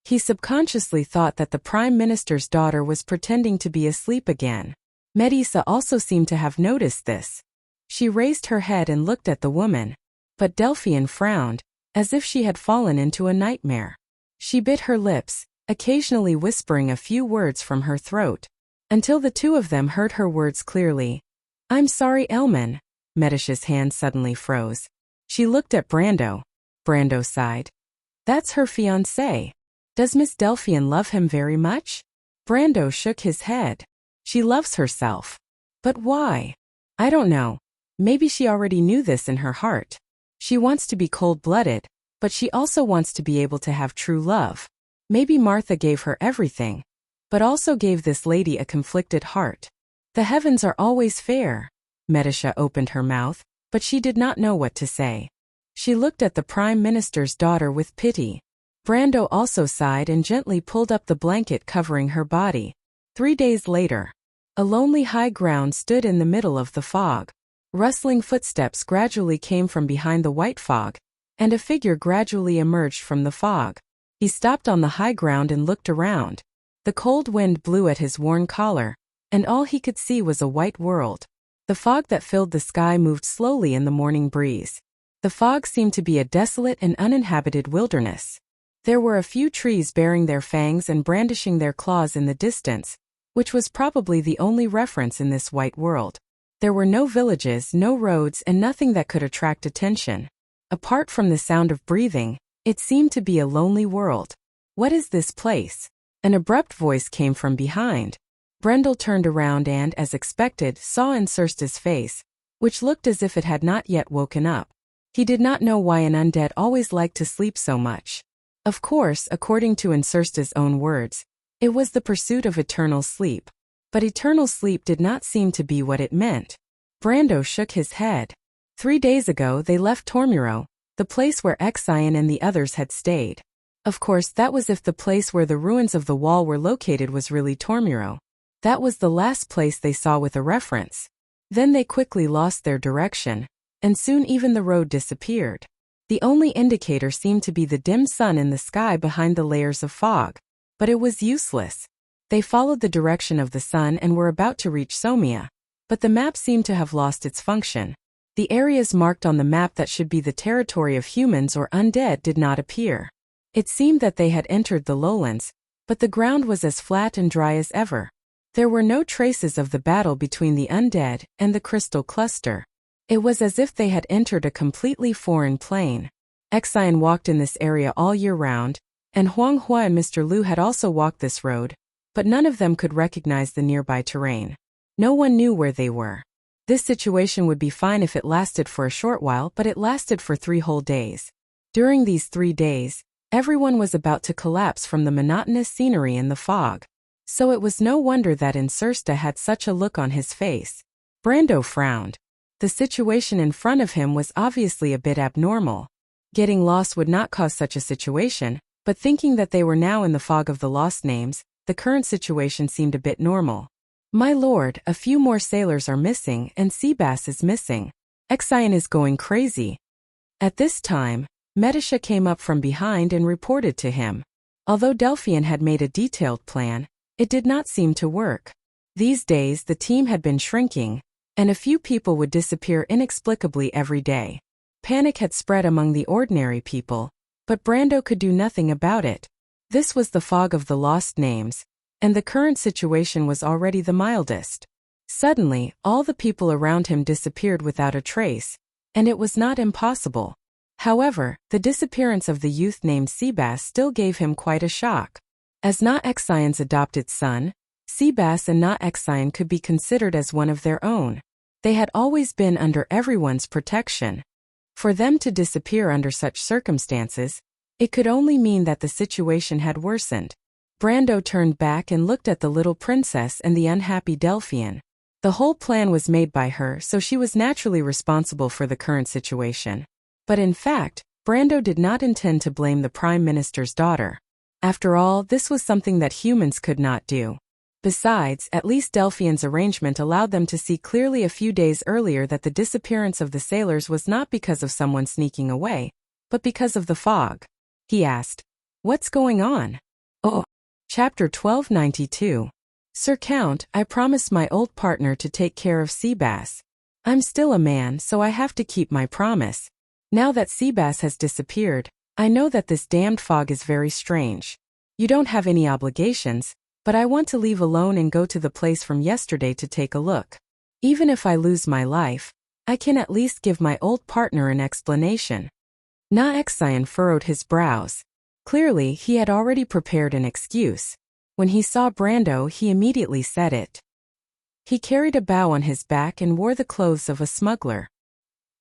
He subconsciously thought that the Prime Minister's daughter was pretending to be asleep again. Medisa also seemed to have noticed this. She raised her head and looked at the woman, but Delphian frowned, as if she had fallen into a nightmare. She bit her lips, occasionally whispering a few words from her throat, until the two of them heard her words clearly. I'm sorry, Elman. Medisha's hand suddenly froze. She looked at Brando. Brando sighed. That's her fiancé. Does Miss Delphian love him very much? Brando shook his head. She loves herself. But why? I don't know. Maybe she already knew this in her heart. She wants to be cold-blooded, but she also wants to be able to have true love. Maybe Martha gave her everything, but also gave this lady a conflicted heart. The heavens are always fair. Medisha opened her mouth, but she did not know what to say. She looked at the Prime Minister's daughter with pity. Brando also sighed and gently pulled up the blanket covering her body. 3 days later, a lonely high ground stood in the middle of the fog. Rustling footsteps gradually came from behind the white fog, and a figure gradually emerged from the fog. He stopped on the high ground and looked around. The cold wind blew at his worn collar, and all he could see was a white world. The fog that filled the sky moved slowly in the morning breeze. The fog seemed to be a desolate and uninhabited wilderness. There were a few trees baring their fangs and brandishing their claws in the distance, which was probably the only reference in this white world. There were no villages, no roads, and nothing that could attract attention. Apart from the sound of breathing, it seemed to be a lonely world. What is this place? An abrupt voice came from behind. Brendel turned around and, as expected, saw Insursta's face, which looked as if it had not yet woken up. He did not know why an undead always liked to sleep so much. Of course, according to Insursta's own words, it was the pursuit of eternal sleep. But eternal sleep did not seem to be what it meant. Brando shook his head. 3 days ago they left Tormuro, the place where Exion and the others had stayed. Of course, that was if the place where the ruins of the wall were located was really Tormuro. That was the last place they saw with a reference. Then they quickly lost their direction, and soon even the road disappeared. The only indicator seemed to be the dim sun in the sky behind the layers of fog. But it was useless. They followed the direction of the sun and were about to reach Somia. But the map seemed to have lost its function. The areas marked on the map that should be the territory of humans or undead did not appear. It seemed that they had entered the lowlands, but the ground was as flat and dry as ever. There were no traces of the battle between the undead and the crystal cluster. It was as if they had entered a completely foreign plane. Exion walked in this area all year round, and Huang Hua and Mr. Liu had also walked this road, but none of them could recognize the nearby terrain. No one knew where they were. This situation would be fine if it lasted for a short while, but it lasted for 3 whole days. During these 3 days, everyone was about to collapse from the monotonous scenery in the fog. So it was no wonder that Insursta had such a look on his face. Brando frowned. The situation in front of him was obviously a bit abnormal. Getting lost would not cause such a situation, but thinking that they were now in the fog of the lost names, the current situation seemed a bit normal. My lord, a few more sailors are missing and Seabass is missing. Exion is going crazy. At this time, Medisha came up from behind and reported to him. Although Delphian had made a detailed plan, it did not seem to work. These days the team had been shrinking, and a few people would disappear inexplicably every day. Panic had spread among the ordinary people, but Brando could do nothing about it. This was the fog of the lost names, and the current situation was already the mildest. Suddenly, all the people around him disappeared without a trace, and it was not impossible. However, the disappearance of the youth named Seabass still gave him quite a shock. As not Exion's adopted son, Seabass and not Exion could be considered as one of their own. They had always been under everyone's protection. For them to disappear under such circumstances, it could only mean that the situation had worsened. Brando turned back and looked at the little princess and the unhappy Delphian. The whole plan was made by her, so she was naturally responsible for the current situation. But in fact, Brando did not intend to blame the Prime Minister's daughter. After all, this was something that humans could not do. Besides, at least Delphian's arrangement allowed them to see clearly a few days earlier that the disappearance of the sailors was not because of someone sneaking away, but because of the fog. He asked, "What's going on?" "Oh." Chapter 1292. Sir Count, I promised my old partner to take care of Seabass. I'm still a man, so I have to keep my promise. Now that Seabass has disappeared, I know that this damned fog is very strange. You don't have any obligations, but I want to leave alone and go to the place from yesterday to take a look. Even if I lose my life, I can at least give my old partner an explanation. Na Exion furrowed his brows. Clearly, he had already prepared an excuse. When he saw Brando, he immediately said it. He carried a bow on his back and wore the clothes of a smuggler.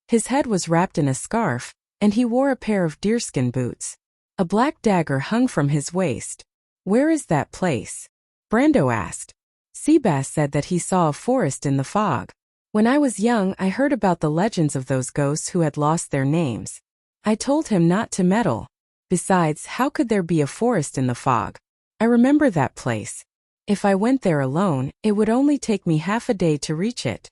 His head was wrapped in a scarf, and he wore a pair of deerskin boots. A black dagger hung from his waist. Where is that place? Brando asked. Seabass said that he saw a forest in the fog. When I was young, I heard about the legends of those ghosts who had lost their names. I told him not to meddle. Besides, how could there be a forest in the fog? I remember that place. If I went there alone, it would only take me half a day to reach it.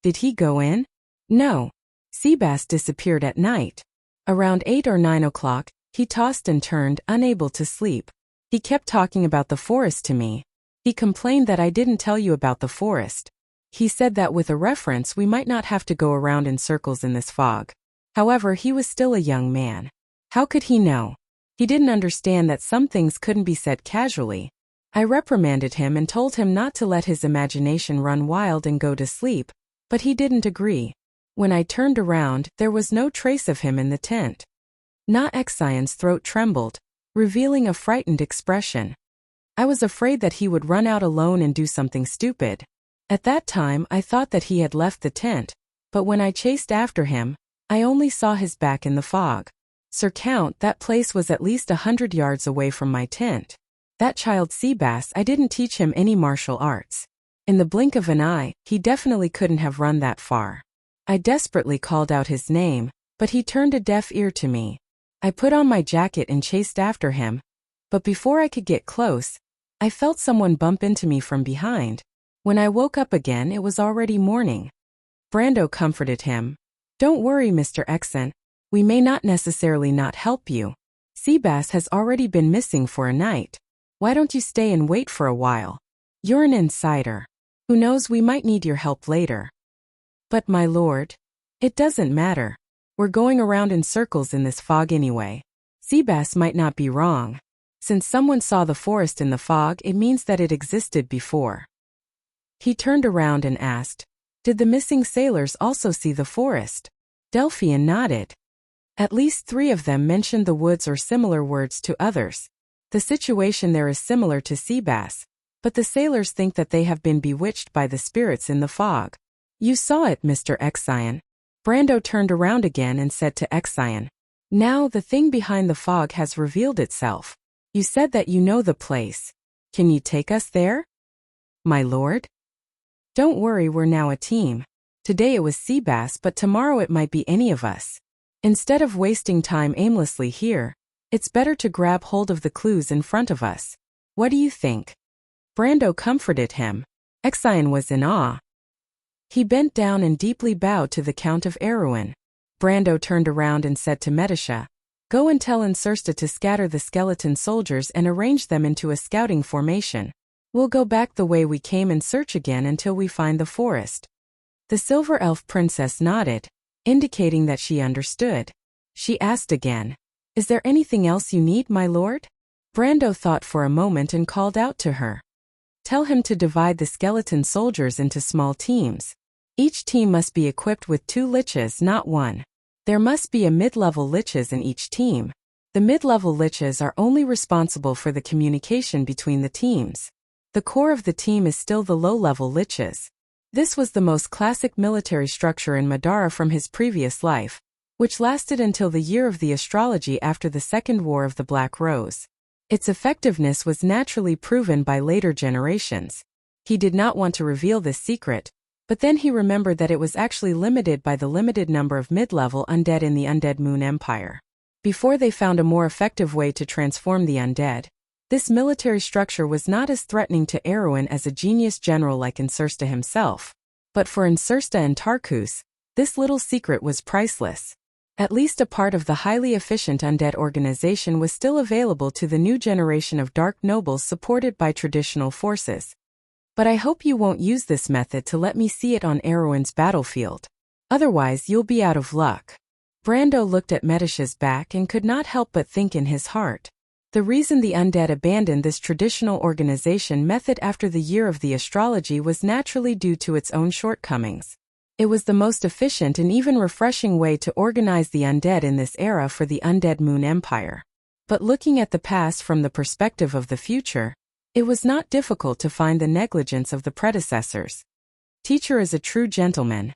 Did he go in? No. Seabass disappeared at night. Around 8 or 9 o'clock, he tossed and turned, unable to sleep. He kept talking about the forest to me. He complained that I didn't tell you about the forest. He said that with a reference we might not have to go around in circles in this fog. However, he was still a young man. How could he know? He didn't understand that some things couldn't be said casually. I reprimanded him and told him not to let his imagination run wild and go to sleep, but he didn't agree. When I turned around, there was no trace of him in the tent. Na Exion's throat trembled, revealing a frightened expression. I was afraid that he would run out alone and do something stupid. At that time, I thought that he had left the tent, but when I chased after him, I only saw his back in the fog. Sir Count, that place was at least 100 yards away from my tent. That child Seabass, I didn't teach him any martial arts. In the blink of an eye, he definitely couldn't have run that far. I desperately called out his name, but he turned a deaf ear to me. I put on my jacket and chased after him, but before I could get close, I felt someone bump into me from behind. When I woke up again, it was already morning. Brando comforted him. "Don't worry, Mr. Exon. We may not necessarily not help you. Seabass has already been missing for a night. Why don't you stay and wait for a while? You're an insider. Who knows, we might need your help later." "But my lord, it doesn't matter. We're going around in circles in this fog anyway. Seabass might not be wrong. Since someone saw the forest in the fog, it means that it existed before." He turned around and asked, "Did the missing sailors also see the forest?" Delphian nodded. At least 3 of them mentioned the woods or similar words to others. The situation there is similar to Seabass, but the sailors think that they have been bewitched by the spirits in the fog. "You saw it, Mr. Exion." Brando turned around again and said to Exion, "Now the thing behind the fog has revealed itself. You said that you know the place. Can you take us there?" "My lord?" "Don't worry, we're now a team. Today it was Seabass, but tomorrow it might be any of us. Instead of wasting time aimlessly here, it's better to grab hold of the clues in front of us. What do you think?" Brando comforted him. Exion was in awe. He bent down and deeply bowed to the Count of Erewhon. Brando turned around and said to Medisha, "Go and tell Insursta to scatter the skeleton soldiers and arrange them into a scouting formation. We'll go back the way we came and search again until we find the forest." The Silver Elf Princess nodded, indicating that she understood. She asked again, "Is there anything else you need, my lord?" Brando thought for a moment and called out to her. "Tell him to divide the skeleton soldiers into small teams. Each team must be equipped with 2 liches, not 1. There must be a mid-level liches in each team. The mid-level liches are only responsible for the communication between the teams. The core of the team is still the low-level liches." This was the most classic military structure in Madara from his previous life, which lasted until the year of the astrology after the Second War of the Black Rose. Its effectiveness was naturally proven by later generations. He did not want to reveal this secret, but then he remembered that it was actually limited by the limited number of mid-level undead in the Undead Moon Empire. Before they found a more effective way to transform the undead, this military structure was not as threatening to Erewhon as a genius general like Insursta himself. But for Insursta and Tarkus, this little secret was priceless. At least a part of the highly efficient undead organization was still available to the new generation of dark nobles supported by traditional forces. "But I hope you won't use this method to let me see it on Erewhon's battlefield. Otherwise you'll be out of luck." Brando looked at Medisha's back and could not help but think in his heart. The reason the undead abandoned this traditional organization method after the year of the astrology was naturally due to its own shortcomings. It was the most efficient and even refreshing way to organize the undead in this era for the Undead Moon Empire. But looking at the past from the perspective of the future, it was not difficult to find the negligence of the predecessors. "Teacher is a true gentleman."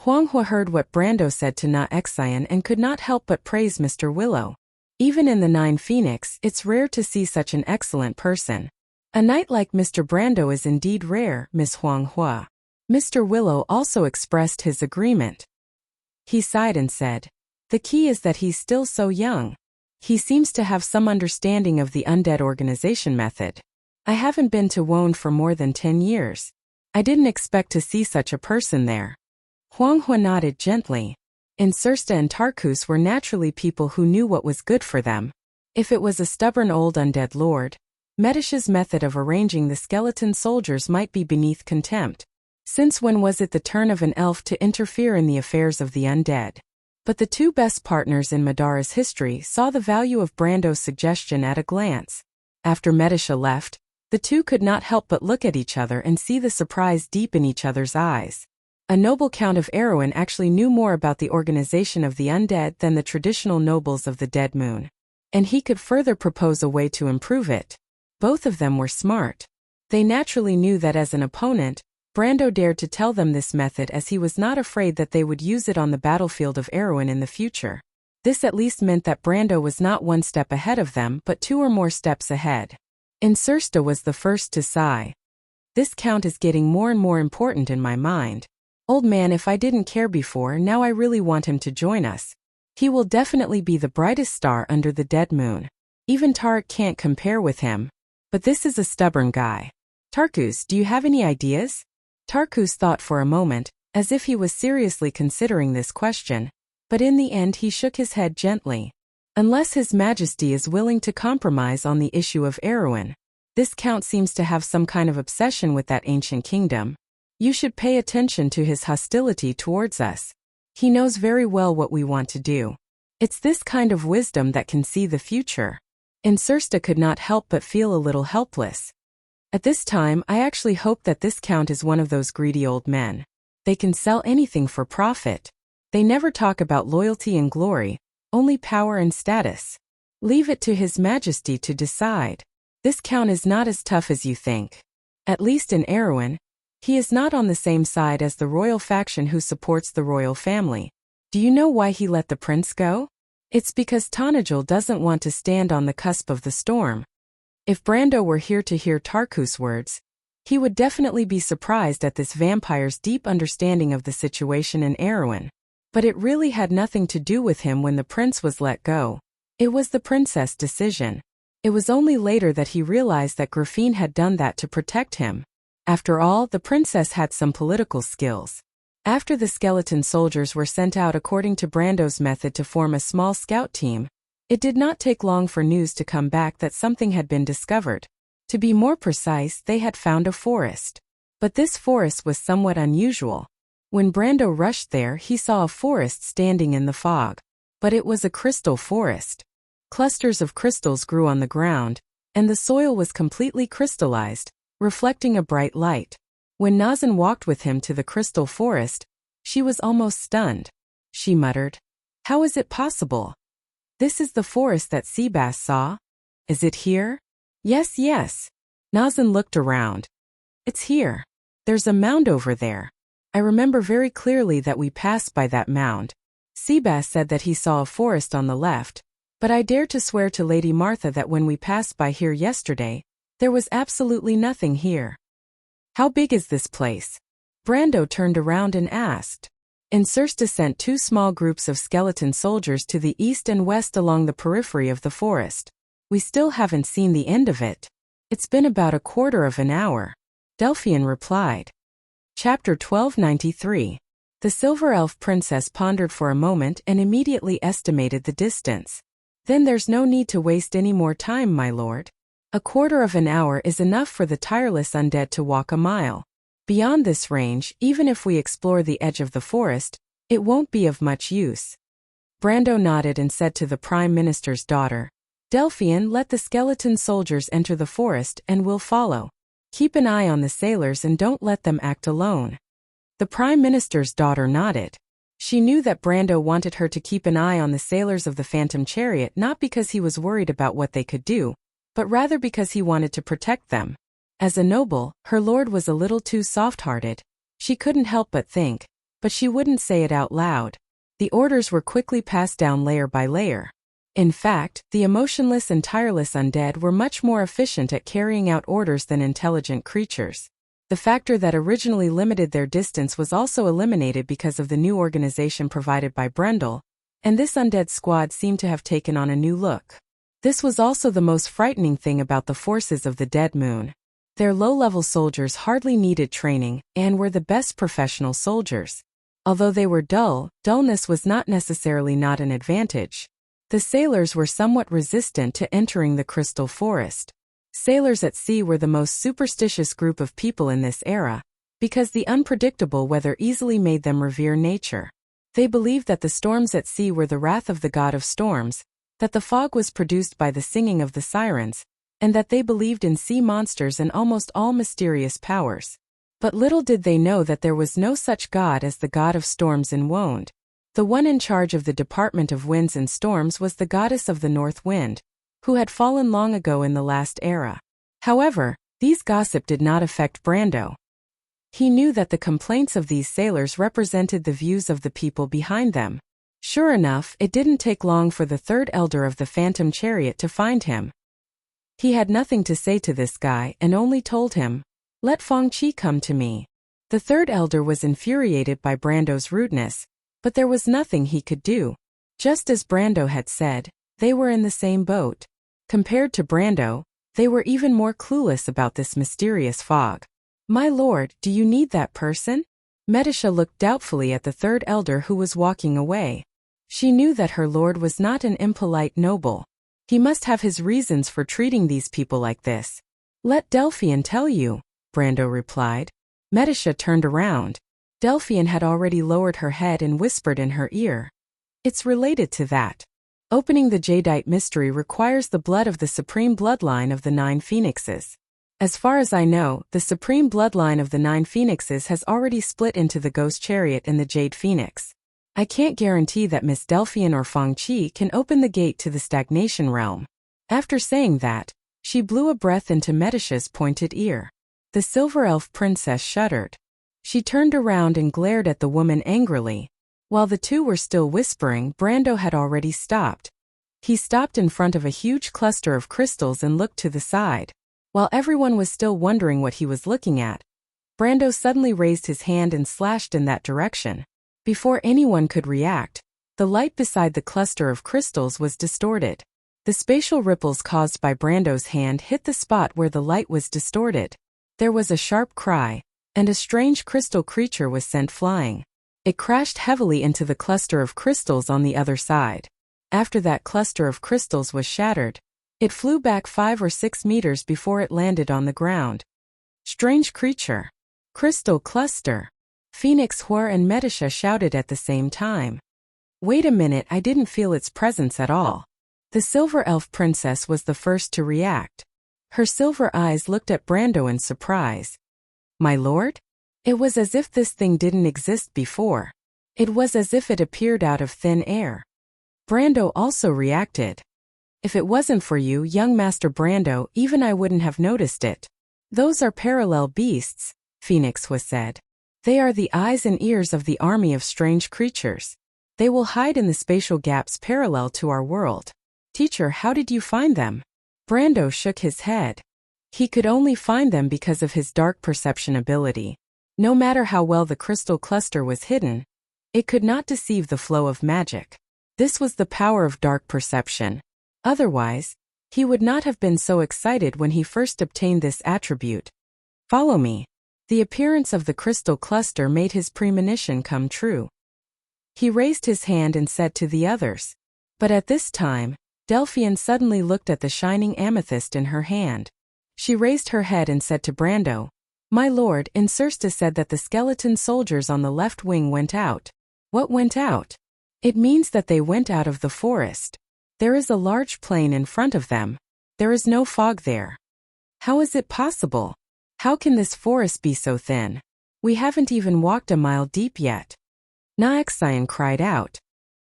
Huang Hua heard what Brando said to Na Exion and could not help but praise Mr. Willow. Even in the 9 Phoenix, it's rare to see such an excellent person. A knight like Mr. Brando is indeed rare, Miss Huang Hua. Mr. Willow also expressed his agreement. He sighed and said, "The key is that he's still so young. He seems to have some understanding of the undead organization method. I haven't been to Wone for more than 10 years. I didn't expect to see such a person there." Huang Hua nodded gently. Insursta and Tarkus were naturally people who knew what was good for them. If it was a stubborn old undead lord, Medisha's method of arranging the skeleton soldiers might be beneath contempt. Since when was it the turn of an elf to interfere in the affairs of the undead? But the 2 best partners in Madara's history saw the value of Brando's suggestion at a glance. After Medisha left, the 2 could not help but look at each other and see the surprise deep in each other's eyes. A noble Count of Erewhon actually knew more about the organization of the undead than the traditional nobles of the Dead Moon. And he could further propose a way to improve it. Both of them were smart. They naturally knew that as an opponent, Brando dared to tell them this method as he was not afraid that they would use it on the battlefield of Erewhon in the future. This at least meant that Brando was not 1 step ahead of them but 2 or more steps ahead. Insursta was the first to sigh. This count is getting more and more important in my mind. Old man, if I didn't care before, now I really want him to join us. He will definitely be the brightest star under the dead moon. Even Tarek can't compare with him. But this is a stubborn guy. Tarkus, do you have any ideas? Tarkus thought for a moment, as if he was seriously considering this question, but in the end he shook his head gently. Unless His Majesty is willing to compromise on the issue of Erewhon. This count seems to have some kind of obsession with that ancient kingdom. You should pay attention to his hostility towards us. He knows very well what we want to do. It's this kind of wisdom that can see the future. And Sursta could not help but feel a little helpless. At this time, I actually hope that this count is one of those greedy old men. They can sell anything for profit. They never talk about loyalty and glory, only power and status. Leave it to His Majesty to decide. This count is not as tough as you think. At least in Erewhon, he is not on the same side as the royal faction who supports the royal family. Do you know why he let the prince go? It's because Tanajul doesn't want to stand on the cusp of the storm. If Brando were here to hear Tarkus' words, he would definitely be surprised at this vampire's deep understanding of the situation in Erewhon. But it really had nothing to do with him when the prince was let go. It was the princess' decision. It was only later that he realized that Grafine had done that to protect him. After all, the princess had some political skills. After the skeleton soldiers were sent out according to Brando's method to form a small scout team, it did not take long for news to come back that something had been discovered. To be more precise, they had found a forest. But this forest was somewhat unusual. When Brando rushed there, he saw a forest standing in the fog. But it was a crystal forest. Clusters of crystals grew on the ground, and the soil was completely crystallized, reflecting a bright light. When Nazan walked with him to the crystal forest, she was almost stunned. She muttered, "How is it possible? This is the forest that Seabass saw? Is it here?" "Yes, yes." Nazan looked around. "It's here. There's a mound over there. I remember very clearly that we passed by that mound. Seabass said that he saw a forest on the left, but I dare to swear to Lady Martha that when we passed by here yesterday, there was absolutely nothing here." "How big is this place?" Brando turned around and asked. And Sursta sent 2 small groups of skeleton soldiers to the east and west along the periphery of the forest. "We still haven't seen the end of it. It's been about a quarter of an hour," Delphian replied. Chapter 1293. The Silver Elf Princess pondered for a moment and immediately estimated the distance. "Then there's no need to waste any more time, my lord. A quarter of an hour is enough for the tireless undead to walk a mile. Beyond this range, even if we explore the edge of the forest, it won't be of much use." Brando nodded and said to the Prime Minister's daughter, "Delphian, let the skeleton soldiers enter the forest and we'll follow. Keep an eye on the sailors and don't let them act alone." The Prime Minister's daughter nodded. She knew that Brando wanted her to keep an eye on the sailors of the Phantom Chariot not because he was worried about what they could do, but rather because he wanted to protect them. As a noble, her lord was a little too soft-hearted. She couldn't help but think, but she wouldn't say it out loud. The orders were quickly passed down layer by layer. In fact, the emotionless and tireless undead were much more efficient at carrying out orders than intelligent creatures. The factor that originally limited their distance was also eliminated because of the new organization provided by Brendel, and this undead squad seemed to have taken on a new look. This was also the most frightening thing about the forces of the Dead Moon. Their low-level soldiers hardly needed training and were the best professional soldiers. Although they were dull, dullness was not necessarily not an advantage. The sailors were somewhat resistant to entering the crystal forest. Sailors at sea were the most superstitious group of people in this era, because the unpredictable weather easily made them revere nature. They believed that the storms at sea were the wrath of the god of storms, that the fog was produced by the singing of the sirens, and that they believed in sea monsters and almost all mysterious powers. But little did they know that there was no such god as the god of storms in Wonde. The one in charge of the Department of Winds and Storms was the goddess of the North Wind, who had fallen long ago in the last era. However, these gossip did not affect Brando. He knew that the complaints of these sailors represented the views of the people behind them. Sure enough, it didn't take long for the third elder of the Phantom Chariot to find him. He had nothing to say to this guy and only told him, Let Fangchi come to me. The third elder was infuriated by Brando's rudeness, but there was nothing he could do. Just as Brando had said, they were in the same boat. Compared to Brando, they were even more clueless about this mysterious fog. My lord, do you need that person? Medisha looked doubtfully at the third elder who was walking away. She knew that her lord was not an impolite noble. He must have his reasons for treating these people like this. Let Delphian tell you, Brando replied. Medisha turned around. Delphian had already lowered her head and whispered in her ear. It's related to that. Opening the jadeite mystery requires the blood of the supreme bloodline of the 9 phoenixes. As far as I know, the supreme bloodline of the 9 phoenixes has already split into the ghost chariot and the jade phoenix. I can't guarantee that Miss Delphian or Fangchi can open the gate to the stagnation realm. After saying that, she blew a breath into Medisha's pointed ear. The silver elf princess shuddered. She turned around and glared at the woman angrily. While the two were still whispering, Brando had already stopped. He stopped in front of a huge cluster of crystals and looked to the side. While everyone was still wondering what he was looking at, Brando suddenly raised his hand and slashed in that direction. Before anyone could react, the light beside the cluster of crystals was distorted. The spatial ripples caused by Brando's hand hit the spot where the light was distorted. There was a sharp cry, and a strange crystal creature was sent flying. It crashed heavily into the cluster of crystals on the other side. After that cluster of crystals was shattered, it flew back 5 or 6 meters before it landed on the ground. Strange creature. Crystal cluster. Phoenix Hor and Medisha shouted at the same time. Wait a minute, I didn't feel its presence at all. The silver elf princess was the first to react. Her silver eyes looked at Brando in surprise. My lord? It was as if this thing didn't exist before. It was as if it appeared out of thin air. Brando also reacted. If it wasn't for you, young Master Brando, even I wouldn't have noticed it. Those are parallel beasts, Phoenix was said. They are the eyes and ears of the army of strange creatures. They will hide in the spatial gaps parallel to our world. Teacher, how did you find them? Brando shook his head. He could only find them because of his dark perception ability. No matter how well the crystal cluster was hidden, it could not deceive the flow of magic. This was the power of dark perception. Otherwise, he would not have been so excited when he first obtained this attribute. Follow me. The appearance of the crystal cluster made his premonition come true. He raised his hand and said to the others. But at this time, Delphian suddenly looked at the shining amethyst in her hand. She raised her head and said to Brando, My lord, Insursta said that the skeleton soldiers on the left wing went out. What went out? It means that they went out of the forest. There is a large plain in front of them. There is no fog there. How is it possible? How can this forest be so thin? We haven't even walked a mile deep yet. Naexian cried out.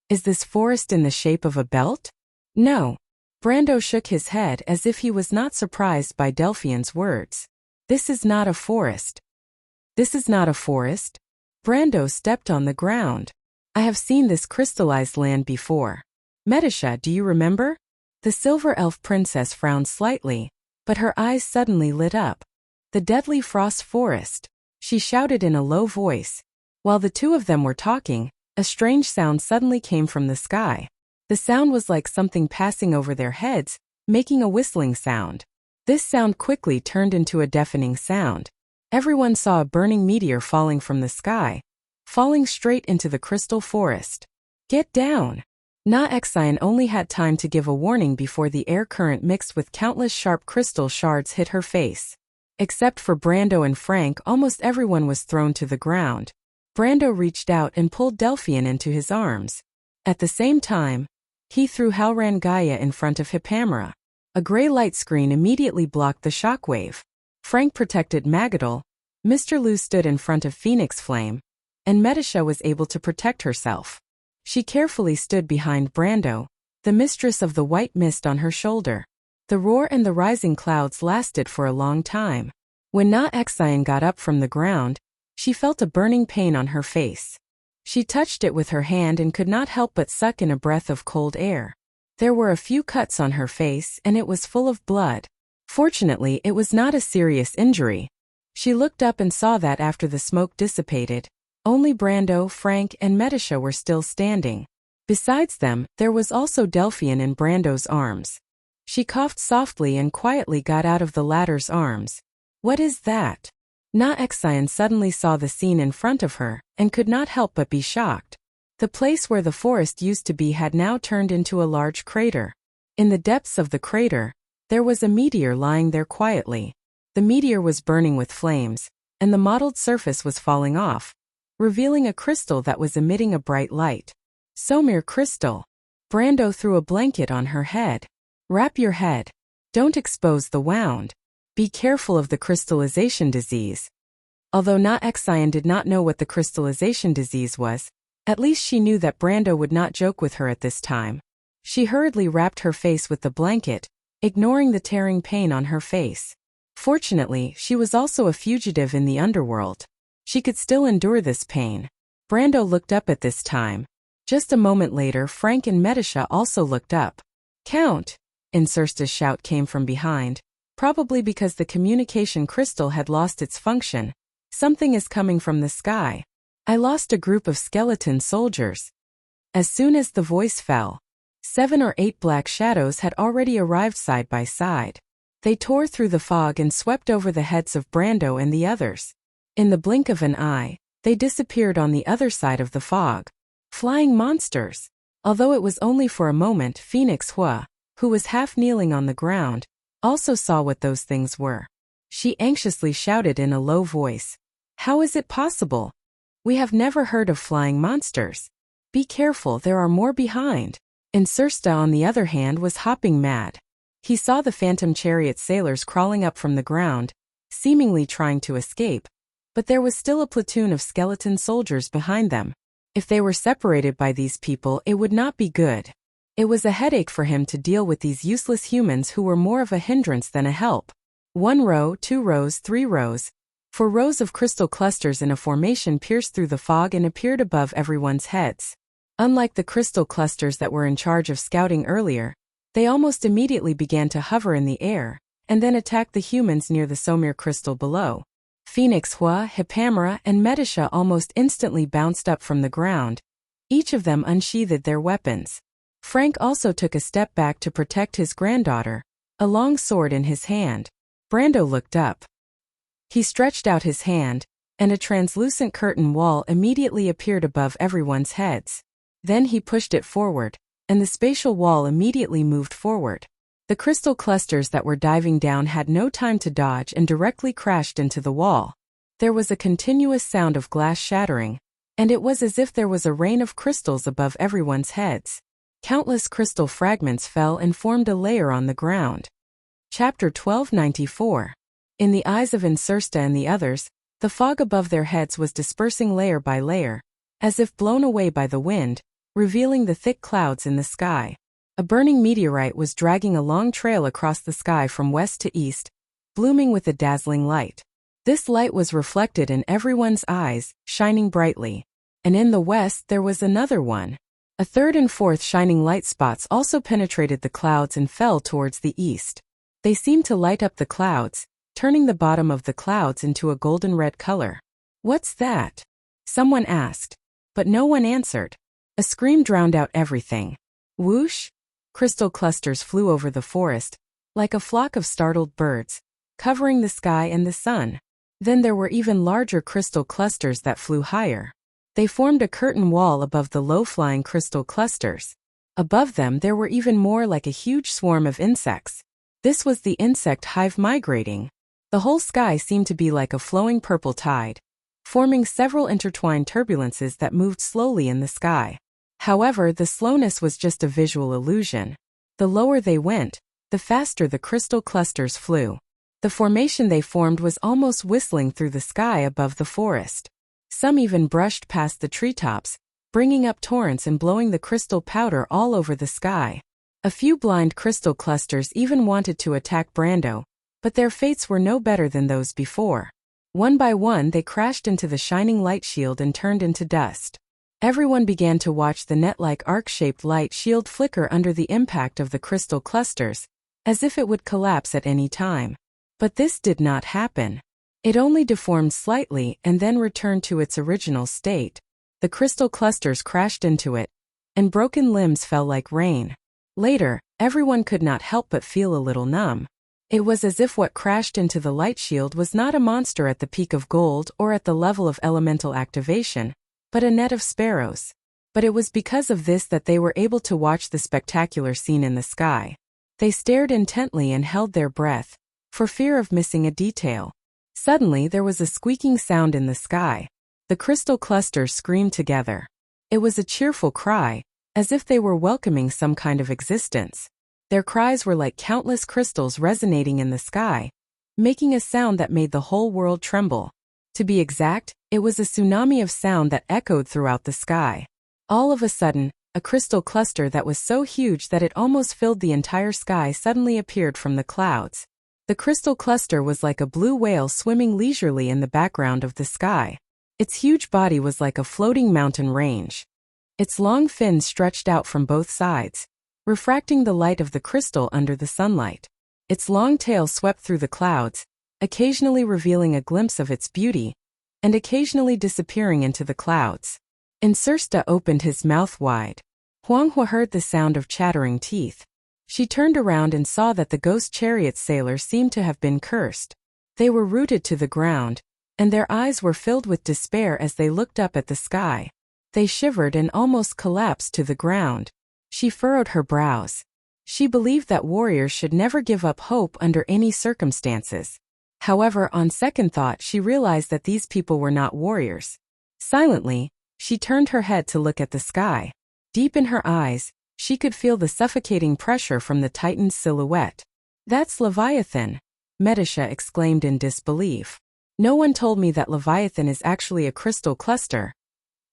Is this forest in the shape of a belt? No. Brando shook his head as if he was not surprised by Delphian's words. This is not a forest. This is not a forest. Brando stepped on the ground. I have seen this crystallized land before. Medisha, do you remember? The silver elf princess frowned slightly, but her eyes suddenly lit up. The deadly frost forest, she shouted in a low voice. While the two of them were talking, a strange sound suddenly came from the sky. The sound was like something passing over their heads, making a whistling sound. This sound quickly turned into a deafening sound. Everyone saw a burning meteor falling from the sky, falling straight into the crystal forest. Get down! Naexian only had time to give a warning before the air current mixed with countless sharp crystal shards hit her face. Except for Brando and Frank, almost everyone was thrown to the ground. Brando reached out and pulled Delphian into his arms. At the same time, he threw Halran Gaia in front of Hippamera. A gray light screen immediately blocked the shockwave. Frank protected Magadol, Mr. Lu stood in front of Phoenix Flame, and Medisha was able to protect herself. She carefully stood behind Brando, the mistress of the white mist on her shoulder. The roar and the rising clouds lasted for a long time. When Naexian got up from the ground, she felt a burning pain on her face. She touched it with her hand and could not help but suck in a breath of cold air. There were a few cuts on her face and it was full of blood. Fortunately, it was not a serious injury. She looked up and saw that after the smoke dissipated, only Brando, Frank, and Medisha were still standing. Besides them, there was also Delphian in Brando's arms. She coughed softly and quietly got out of the latter's arms. What is that? Na-Exian suddenly saw the scene in front of her, and could not help but be shocked. The place where the forest used to be had now turned into a large crater. In the depths of the crater, there was a meteor lying there quietly. The meteor was burning with flames, and the mottled surface was falling off, revealing a crystal that was emitting a bright light. Somir crystal. Brando threw a blanket on her head. Wrap your head. Don't expose the wound. Be careful of the crystallization disease. Although Na-Exian did not know what the crystallization disease was, at least she knew that Brando would not joke with her at this time. She hurriedly wrapped her face with the blanket, ignoring the tearing pain on her face. Fortunately, she was also a fugitive in the underworld. She could still endure this pain. Brando looked up at this time. Just a moment later, Frank and Medisha also looked up. Count! Insursta's shout came from behind. Probably because the communication crystal had lost its function. Something is coming from the sky. I lost a group of skeleton soldiers. As soon as the voice fell, 7 or 8 black shadows had already arrived side by side. They tore through the fog and swept over the heads of Brando and the others. In the blink of an eye, they disappeared on the other side of the fog. Flying monsters! Although it was only for a moment, Phoenix Hua, who was half kneeling on the ground, also saw what those things were. She anxiously shouted in a low voice. How is it possible? We have never heard of flying monsters. Be careful, there are more behind. Insursta, on the other hand, was hopping mad. He saw the phantom chariot sailors crawling up from the ground, seemingly trying to escape, but there was still a platoon of skeleton soldiers behind them. If they were separated by these people, it would not be good. It was a headache for him to deal with these useless humans who were more of a hindrance than a help. 1 row, 2 rows, 3 rows. 4 rows of crystal clusters in a formation pierced through the fog and appeared above everyone's heads. Unlike the crystal clusters that were in charge of scouting earlier, they almost immediately began to hover in the air, and then attacked the humans near the Somir crystal below. Phoenix Hua, Hippamera, and Medisha almost instantly bounced up from the ground. Each of them unsheathed their weapons. Frank also took a step back to protect his granddaughter, a long sword in his hand. Brando looked up. He stretched out his hand, and a translucent curtain wall immediately appeared above everyone's heads. Then he pushed it forward, and the spatial wall immediately moved forward. The crystal clusters that were diving down had no time to dodge and directly crashed into the wall. There was a continuous sound of glass shattering, and it was as if there was a rain of crystals above everyone's heads. Countless crystal fragments fell and formed a layer on the ground. Chapter 1294. In the eyes of Insursta and the others, the fog above their heads was dispersing layer by layer, as if blown away by the wind, revealing the thick clouds in the sky. A burning meteorite was dragging a long trail across the sky from west to east, blooming with a dazzling light. This light was reflected in everyone's eyes, shining brightly. And in the west there was another one. A third and fourth shining light spots also penetrated the clouds and fell towards the east. They seemed to light up the clouds, turning the bottom of the clouds into a golden red color. What's that? Someone asked. But no one answered. A scream drowned out everything. Whoosh! Crystal clusters flew over the forest, like a flock of startled birds, covering the sky and the sun. Then there were even larger crystal clusters that flew higher. They formed a curtain wall above the low-flying crystal clusters. Above them there were even more, like a huge swarm of insects. This was the insect hive migrating. The whole sky seemed to be like a flowing purple tide, forming several intertwined turbulences that moved slowly in the sky. However, the slowness was just a visual illusion. The lower they went, the faster the crystal clusters flew. The formation they formed was almost whistling through the sky above the forest. Some even brushed past the treetops, bringing up torrents and blowing the crystal powder all over the sky. A few blind crystal clusters even wanted to attack Brando, but their fates were no better than those before. One by one they crashed into the shining light shield and turned into dust. Everyone began to watch the net-like arc-shaped light shield flicker under the impact of the crystal clusters, as if it would collapse at any time. But this did not happen. It only deformed slightly and then returned to its original state. The crystal clusters crashed into it, and broken limbs fell like rain. Later, everyone could not help but feel a little numb. It was as if what crashed into the light shield was not a monster at the peak of gold or at the level of elemental activation, but a net of sparrows. But it was because of this that they were able to watch the spectacular scene in the sky. They stared intently and held their breath, for fear of missing a detail. Suddenly there was a squeaking sound in the sky. The crystal clusters screamed together. It was a cheerful cry, as if they were welcoming some kind of existence. Their cries were like countless crystals resonating in the sky, making a sound that made the whole world tremble. To be exact, it was a tsunami of sound that echoed throughout the sky. All of a sudden, a crystal cluster that was so huge that it almost filled the entire sky suddenly appeared from the clouds. The crystal cluster was like a blue whale swimming leisurely in the background of the sky. Its huge body was like a floating mountain range. Its long fins stretched out from both sides, refracting the light of the crystal under the sunlight. Its long tail swept through the clouds, occasionally revealing a glimpse of its beauty, and occasionally disappearing into the clouds. Insursta opened his mouth wide. Huanghua heard the sound of chattering teeth. She turned around and saw that the ghost chariot sailors seemed to have been cursed. They were rooted to the ground, and their eyes were filled with despair as they looked up at the sky. They shivered and almost collapsed to the ground. She furrowed her brows. She believed that warriors should never give up hope under any circumstances. However, on second thought, she realized that these people were not warriors. Silently, she turned her head to look at the sky. Deep in her eyes, she could feel the suffocating pressure from the Titan's silhouette. "That's Leviathan," Medisha exclaimed in disbelief. "No one told me that Leviathan is actually a crystal cluster."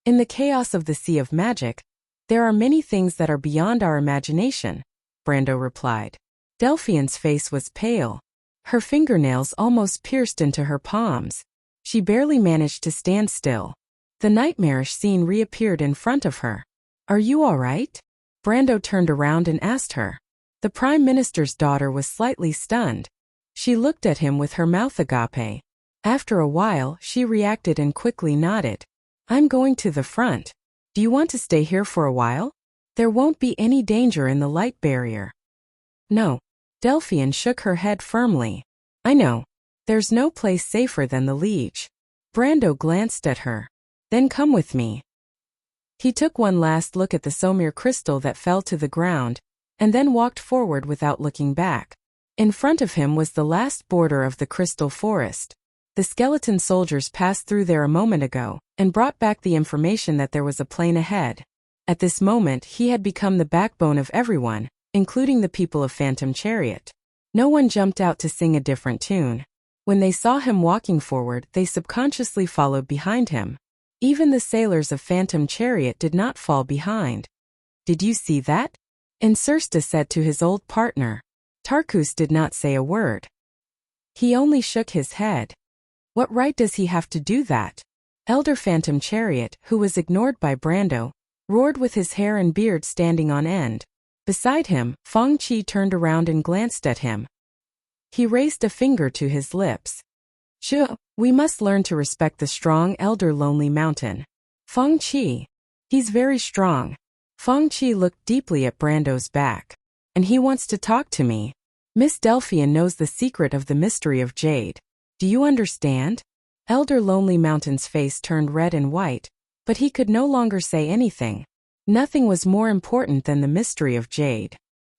"In the chaos of the Sea of Magic, there are many things that are beyond our imagination," Brando replied. Delphian's face was pale. Her fingernails almost pierced into her palms. She barely managed to stand still. The nightmarish scene reappeared in front of her. "Are you all right?" Brando turned around and asked her. The Prime Minister's daughter was slightly stunned. She looked at him with her mouth agape. After a while, she reacted and quickly nodded. "I'm going to the front. Do you want to stay here for a while? There won't be any danger in the light barrier." "No." Delphian shook her head firmly. "I know. There's no place safer than the Liege." Brando glanced at her. "Then come with me." He took one last look at the Somir crystal that fell to the ground, and then walked forward without looking back. In front of him was the last border of the crystal forest. The skeleton soldiers passed through there a moment ago, and brought back the information that there was a plain ahead. At this moment he had become the backbone of everyone, including the people of Phantom Chariot. No one jumped out to sing a different tune. When they saw him walking forward, they subconsciously followed behind him. Even the sailors of Phantom Chariot did not fall behind. "Did you see that?" Insursta said to his old partner. Tarkus did not say a word. He only shook his head. What right does he have to do that? Elder Phantom Chariot, who was ignored by Brando, roared with his hair and beard standing on end. Beside him, Feng Qi turned around and glanced at him. He raised a finger to his lips. We must learn to respect the strong elder Lonely Mountain. Feng Qi. He's very strong." Feng Qi looked deeply at Brando's back. "And he wants to talk to me. Miss Delphian knows the secret of the mystery of Jade. Do you understand?" Elder Lonely Mountain's face turned red and white, but he could no longer say anything. Nothing was more important than the mystery of Jade.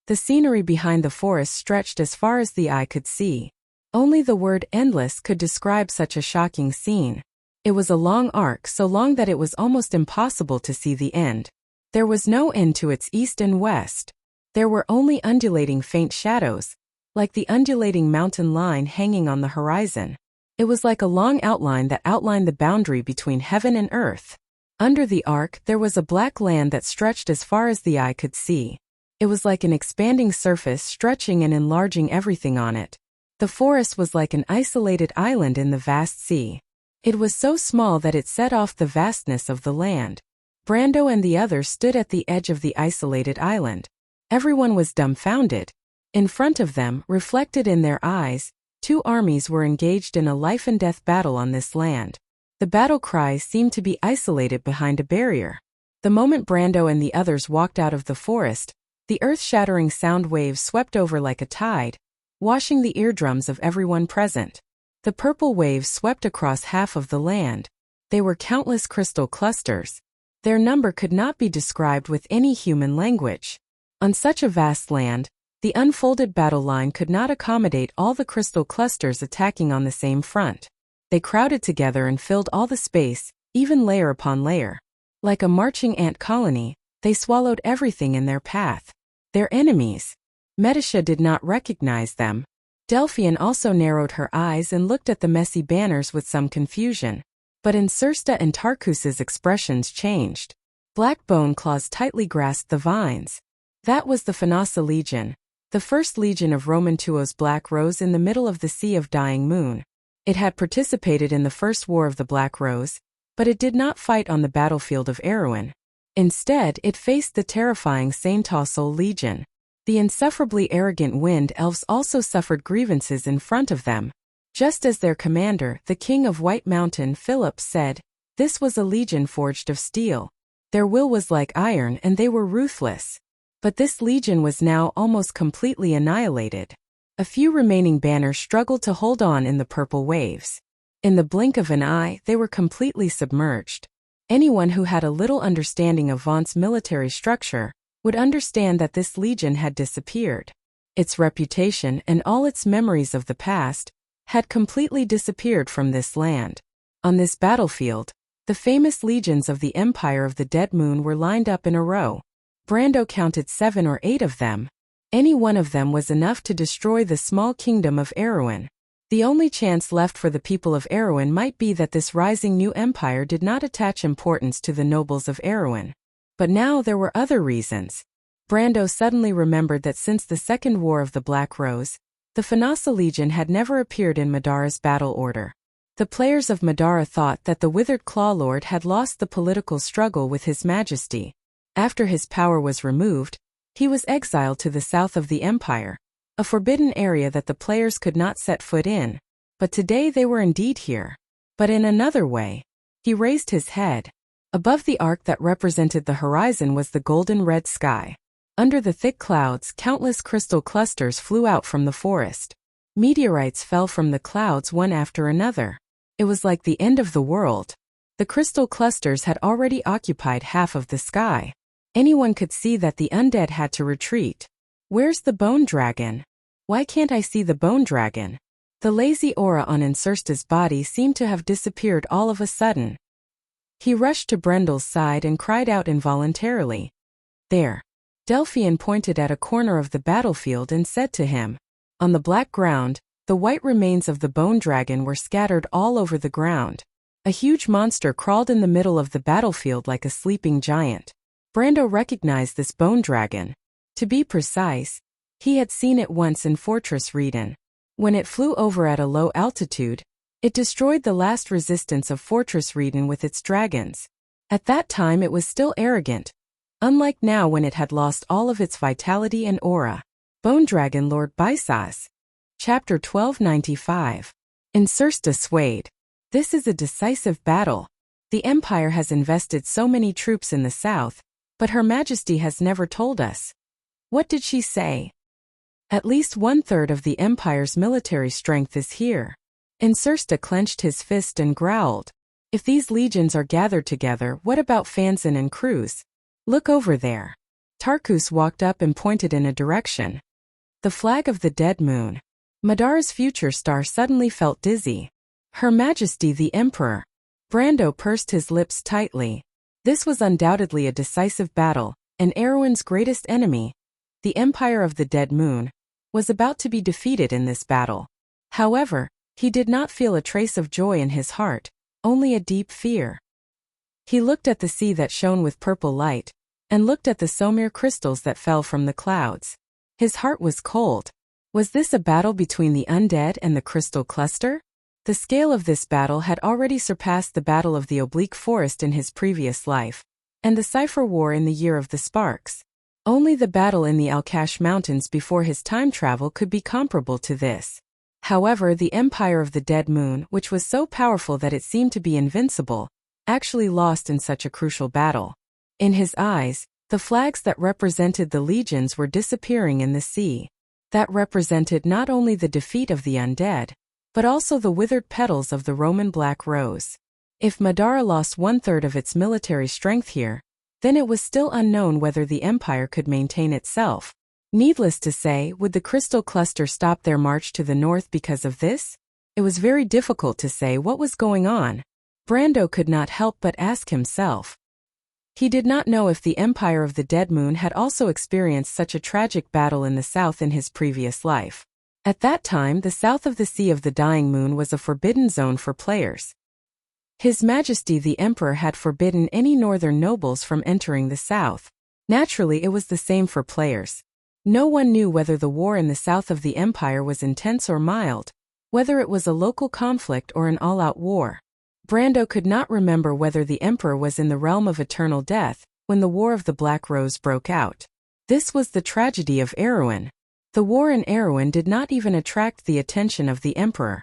The scenery behind the forest stretched as far as the eye could see. Only the word endless could describe such a shocking scene. It was a long arc, so long that it was almost impossible to see the end. There was no end to its east and west. There were only undulating faint shadows, like the undulating mountain line hanging on the horizon. It was like a long outline that outlined the boundary between heaven and earth. Under the arc, there was a black land that stretched as far as the eye could see. It was like an expanding surface stretching and enlarging everything on it. The forest was like an isolated island in the vast sea. It was so small that it set off the vastness of the land. Brando and the others stood at the edge of the isolated island. Everyone was dumbfounded. In front of them, reflected in their eyes, Two armies were engaged in a life-and-death battle on this land. The battle cries seemed to be isolated behind a barrier. The moment Brando and the others walked out of the forest, the earth-shattering sound waves swept over like a tide, washing the eardrums of everyone present. The purple waves swept across half of the land. They were countless crystal clusters. Their number could not be described with any human language. On such a vast land, the unfolded battle line could not accommodate all the crystal clusters attacking on the same front. They crowded together and filled all the space, even layer upon layer. Like a marching ant colony, they swallowed everything in their path. Their enemies. Medisha did not recognize them. Delphian also narrowed her eyes and looked at the messy banners with some confusion. But in Sursta and Tarkus's expressions changed. Black bone claws tightly grasped the vines. That was the Phanasa Legion, the first legion of Roman Tuo's Black Rose in the middle of the Sea of Dying Moon. It had participated in the First War of the Black Rose, but it did not fight on the battlefield of Erewhon. Instead, it faced the terrifying Saint-Tassel Legion. The insufferably arrogant Wind Elves also suffered grievances in front of them. Just as their commander, the king of White Mountain, Philip, said, this was a legion forged of steel. Their will was like iron and they were ruthless. But this legion was now almost completely annihilated. A few remaining banners struggled to hold on in the purple waves. In the blink of an eye, they were completely submerged. Anyone who had a little understanding of Vaughn's military structure would understand that this legion had disappeared. Its reputation and all its memories of the past had completely disappeared from this land. On this battlefield, the famous legions of the Empire of the Dead Moon were lined up in a row. Brando counted 7 or 8 of them. Any one of them was enough to destroy the small kingdom of Erewhon. The only chance left for the people of Erewhon might be that this rising new empire did not attach importance to the nobles of Erewhon. But now there were other reasons. Brando suddenly remembered that since the Second War of the Black Rose, the Phanasa Legion had never appeared in Madara's battle order. The players of Madara thought that the Withered Claw Lord had lost the political struggle with His Majesty. After his power was removed, he was exiled to the south of the empire, a forbidden area that the players could not set foot in. But today they were indeed here. But in another way. He raised his head. Above the arc that represented the horizon was the golden red sky. Under the thick clouds, countless crystal clusters flew out from the forest. Meteorites fell from the clouds one after another. It was like the end of the world. The crystal clusters had already occupied half of the sky. Anyone could see that the undead had to retreat. Where's the bone dragon? Why can't I see the bone dragon? The lazy aura on Insursta's body seemed to have disappeared all of a sudden. He rushed to Brendel's side and cried out involuntarily. There. Delphian pointed at a corner of the battlefield and said to him. On the black ground, the white remains of the bone dragon were scattered all over the ground. A huge monster crawled in the middle of the battlefield like a sleeping giant. Brando recognized this bone dragon. To be precise, he had seen it once in Fortress Redan. When it flew over at a low altitude, it destroyed the last resistance of Fortress Redan with its dragons. At that time it was still arrogant, unlike now when it had lost all of its vitality and aura. Bone Dragon Lord Bisas. Chapter 1295. Insursta swayed. This is a decisive battle. The Empire has invested so many troops in the south, but Her Majesty has never told us. What did she say? At least 1/3 of the Empire's military strength is here. Insursta clenched his fist and growled. If these legions are gathered together, what about Fanzin and Cruz? Look over there. Tarkus walked up and pointed in a direction. The flag of the Dead Moon. Madara's future star suddenly felt dizzy. Her Majesty the Emperor. Brando pursed his lips tightly. This was undoubtedly a decisive battle, and Erewhon's greatest enemy, the Empire of the Dead Moon, was about to be defeated in this battle. However, he did not feel a trace of joy in his heart, only a deep fear. He looked at the sea that shone with purple light, and looked at the Somir crystals that fell from the clouds. His heart was cold. Was this a battle between the undead and the crystal cluster? The scale of this battle had already surpassed the Battle of the Oblique Forest in his previous life, and the Cipher War in the Year of the Sparks. Only the battle in the Alkash Mountains before his time travel could be comparable to this. However, the Empire of the Dead Moon, which was so powerful that it seemed to be invincible, actually lost in such a crucial battle. In his eyes, the flags that represented the legions were disappearing in the sea. That represented not only the defeat of the undead, but also the withered petals of the Roman black rose. If Madara lost 1/3 of its military strength here, then it was still unknown whether the empire could maintain itself. Needless to say, would the crystal cluster stop their march to the north because of this? It was very difficult to say what was going on. Brando could not help but ask himself. He did not know if the Empire of the Dead Moon had also experienced such a tragic battle in the south in his previous life. At that time, the south of the Sea of the Dying Moon was a forbidden zone for players. His Majesty the Emperor had forbidden any northern nobles from entering the south. Naturally, it was the same for players. No one knew whether the war in the south of the empire was intense or mild, whether it was a local conflict or an all-out war. Brando could not remember whether the emperor was in the realm of eternal death when the War of the Black Rose broke out. This was the tragedy of Erewhon. The war in Erewhon did not even attract the attention of the emperor.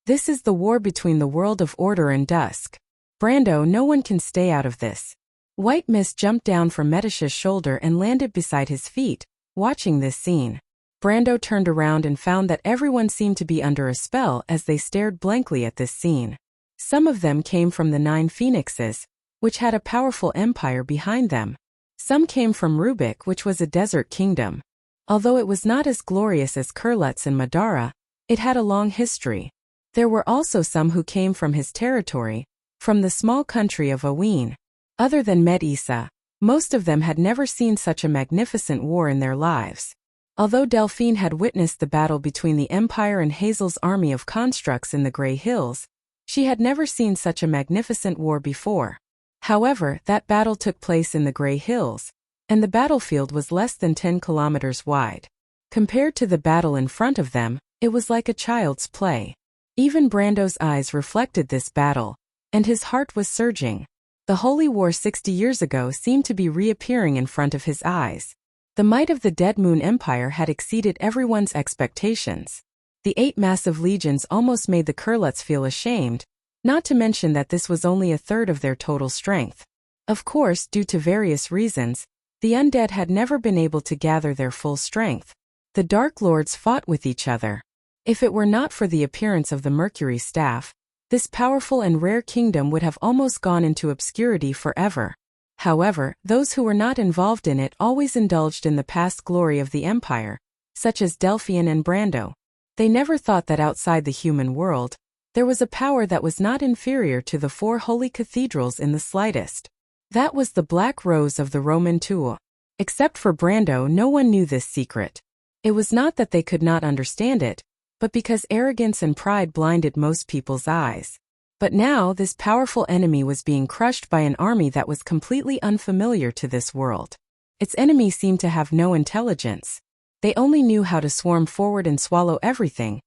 This is the war between the world of order and dusk. Brando, no one can stay out of this. White mist jumped down from Medicia's shoulder and landed beside his feet. Watching this scene, Brando turned around and found that everyone seemed to be under a spell as they stared blankly at this scene. Some of them came from the 9 Phoenixes, which had a powerful empire behind them. Some came from Rubik, which was a desert kingdom. Although it was not as glorious as Kurlutz and Madara, it had a long history. There were also some who came from his territory, from the small country of Aween. Other than Med-Isa, most of them had never seen such a magnificent war in their lives. Although Delphine had witnessed the battle between the Empire and Hazel's army of constructs in the Grey Hills, she had never seen such a magnificent war before. However, that battle took place in the Grey Hills, and the battlefield was less than 10 kilometers wide. Compared to the battle in front of them, it was like a child's play. Even Brando's eyes reflected this battle, and his heart was surging. The Holy War 60 years ago seemed to be reappearing in front of his eyes. The might of the Dead Moon Empire had exceeded everyone's expectations. The 8 massive legions almost made the Kurlutz feel ashamed, not to mention that this was only 1/3 of their total strength. Of course, due to various reasons, the undead had never been able to gather their full strength. The Dark Lords fought with each other. If it were not for the appearance of the Mercury Staff, this powerful and rare kingdom would have almost gone into obscurity forever. However, those who were not involved in it always indulged in the past glory of the empire, such as Delphine and Brando. They never thought that outside the human world, there was a power that was not inferior to the 4 holy cathedrals in the slightest. That was the Black Rose of the Roman Tour. Except for Brando, no one knew this secret. It was not that they could not understand it, but because arrogance and pride blinded most people's eyes. But now this powerful enemy was being crushed by an army that was completely unfamiliar to this world. Its enemy seemed to have no intelligence. They only knew how to swarm forward and swallow everything.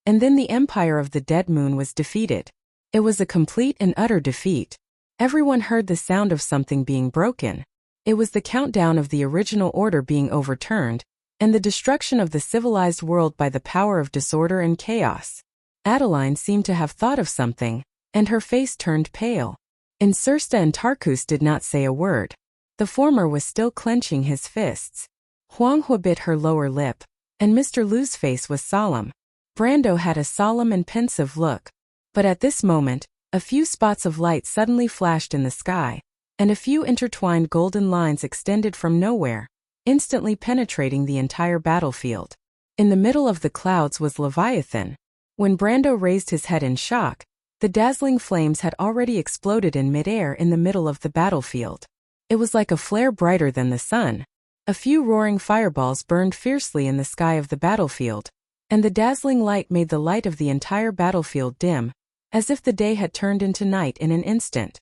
And then the Empire of the Dead Moon was defeated. It was a complete and utter defeat. Everyone heard the sound of something being broken. It was the countdown of the original order being overturned, and the destruction of the civilized world by the power of disorder and chaos. Adeline seemed to have thought of something, and her face turned pale. And Sursta and Tarkus did not say a word. The former was still clenching his fists. Huang Hua bit her lower lip, and Mr. Lu's face was solemn. Brando had a solemn and pensive look. But at this moment, a few spots of light suddenly flashed in the sky, and a few intertwined golden lines extended from nowhere, instantly penetrating the entire battlefield. In the middle of the clouds was Leviathan. When Brando raised his head in shock, the dazzling flames had already exploded in midair in the middle of the battlefield. It was like a flare brighter than the sun. A few roaring fireballs burned fiercely in the sky of the battlefield, and the dazzling light made the light of the entire battlefield dim, as if the day had turned into night in an instant.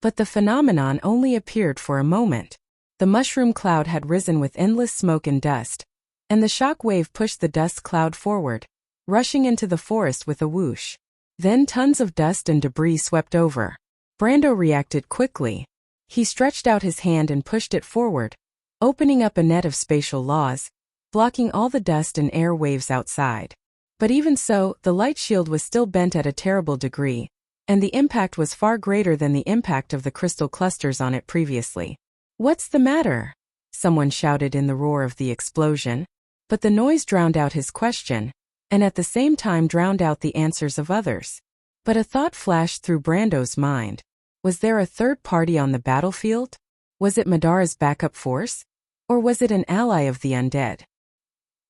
But the phenomenon only appeared for a moment. The mushroom cloud had risen with endless smoke and dust, and the shock wave pushed the dust cloud forward, rushing into the forest with a whoosh. Then tons of dust and debris swept over. Brando reacted quickly. He stretched out his hand and pushed it forward, opening up a net of spatial laws, blocking all the dust and air waves outside. But even so, the light shield was still bent at a terrible degree, and the impact was far greater than the impact of the crystal clusters on it previously. "What's the matter?" someone shouted in the roar of the explosion. But the noise drowned out his question, and at the same time drowned out the answers of others. But a thought flashed through Brando's mind. Was there a third party on the battlefield? Was it Madara's backup force? Or was it an ally of the undead?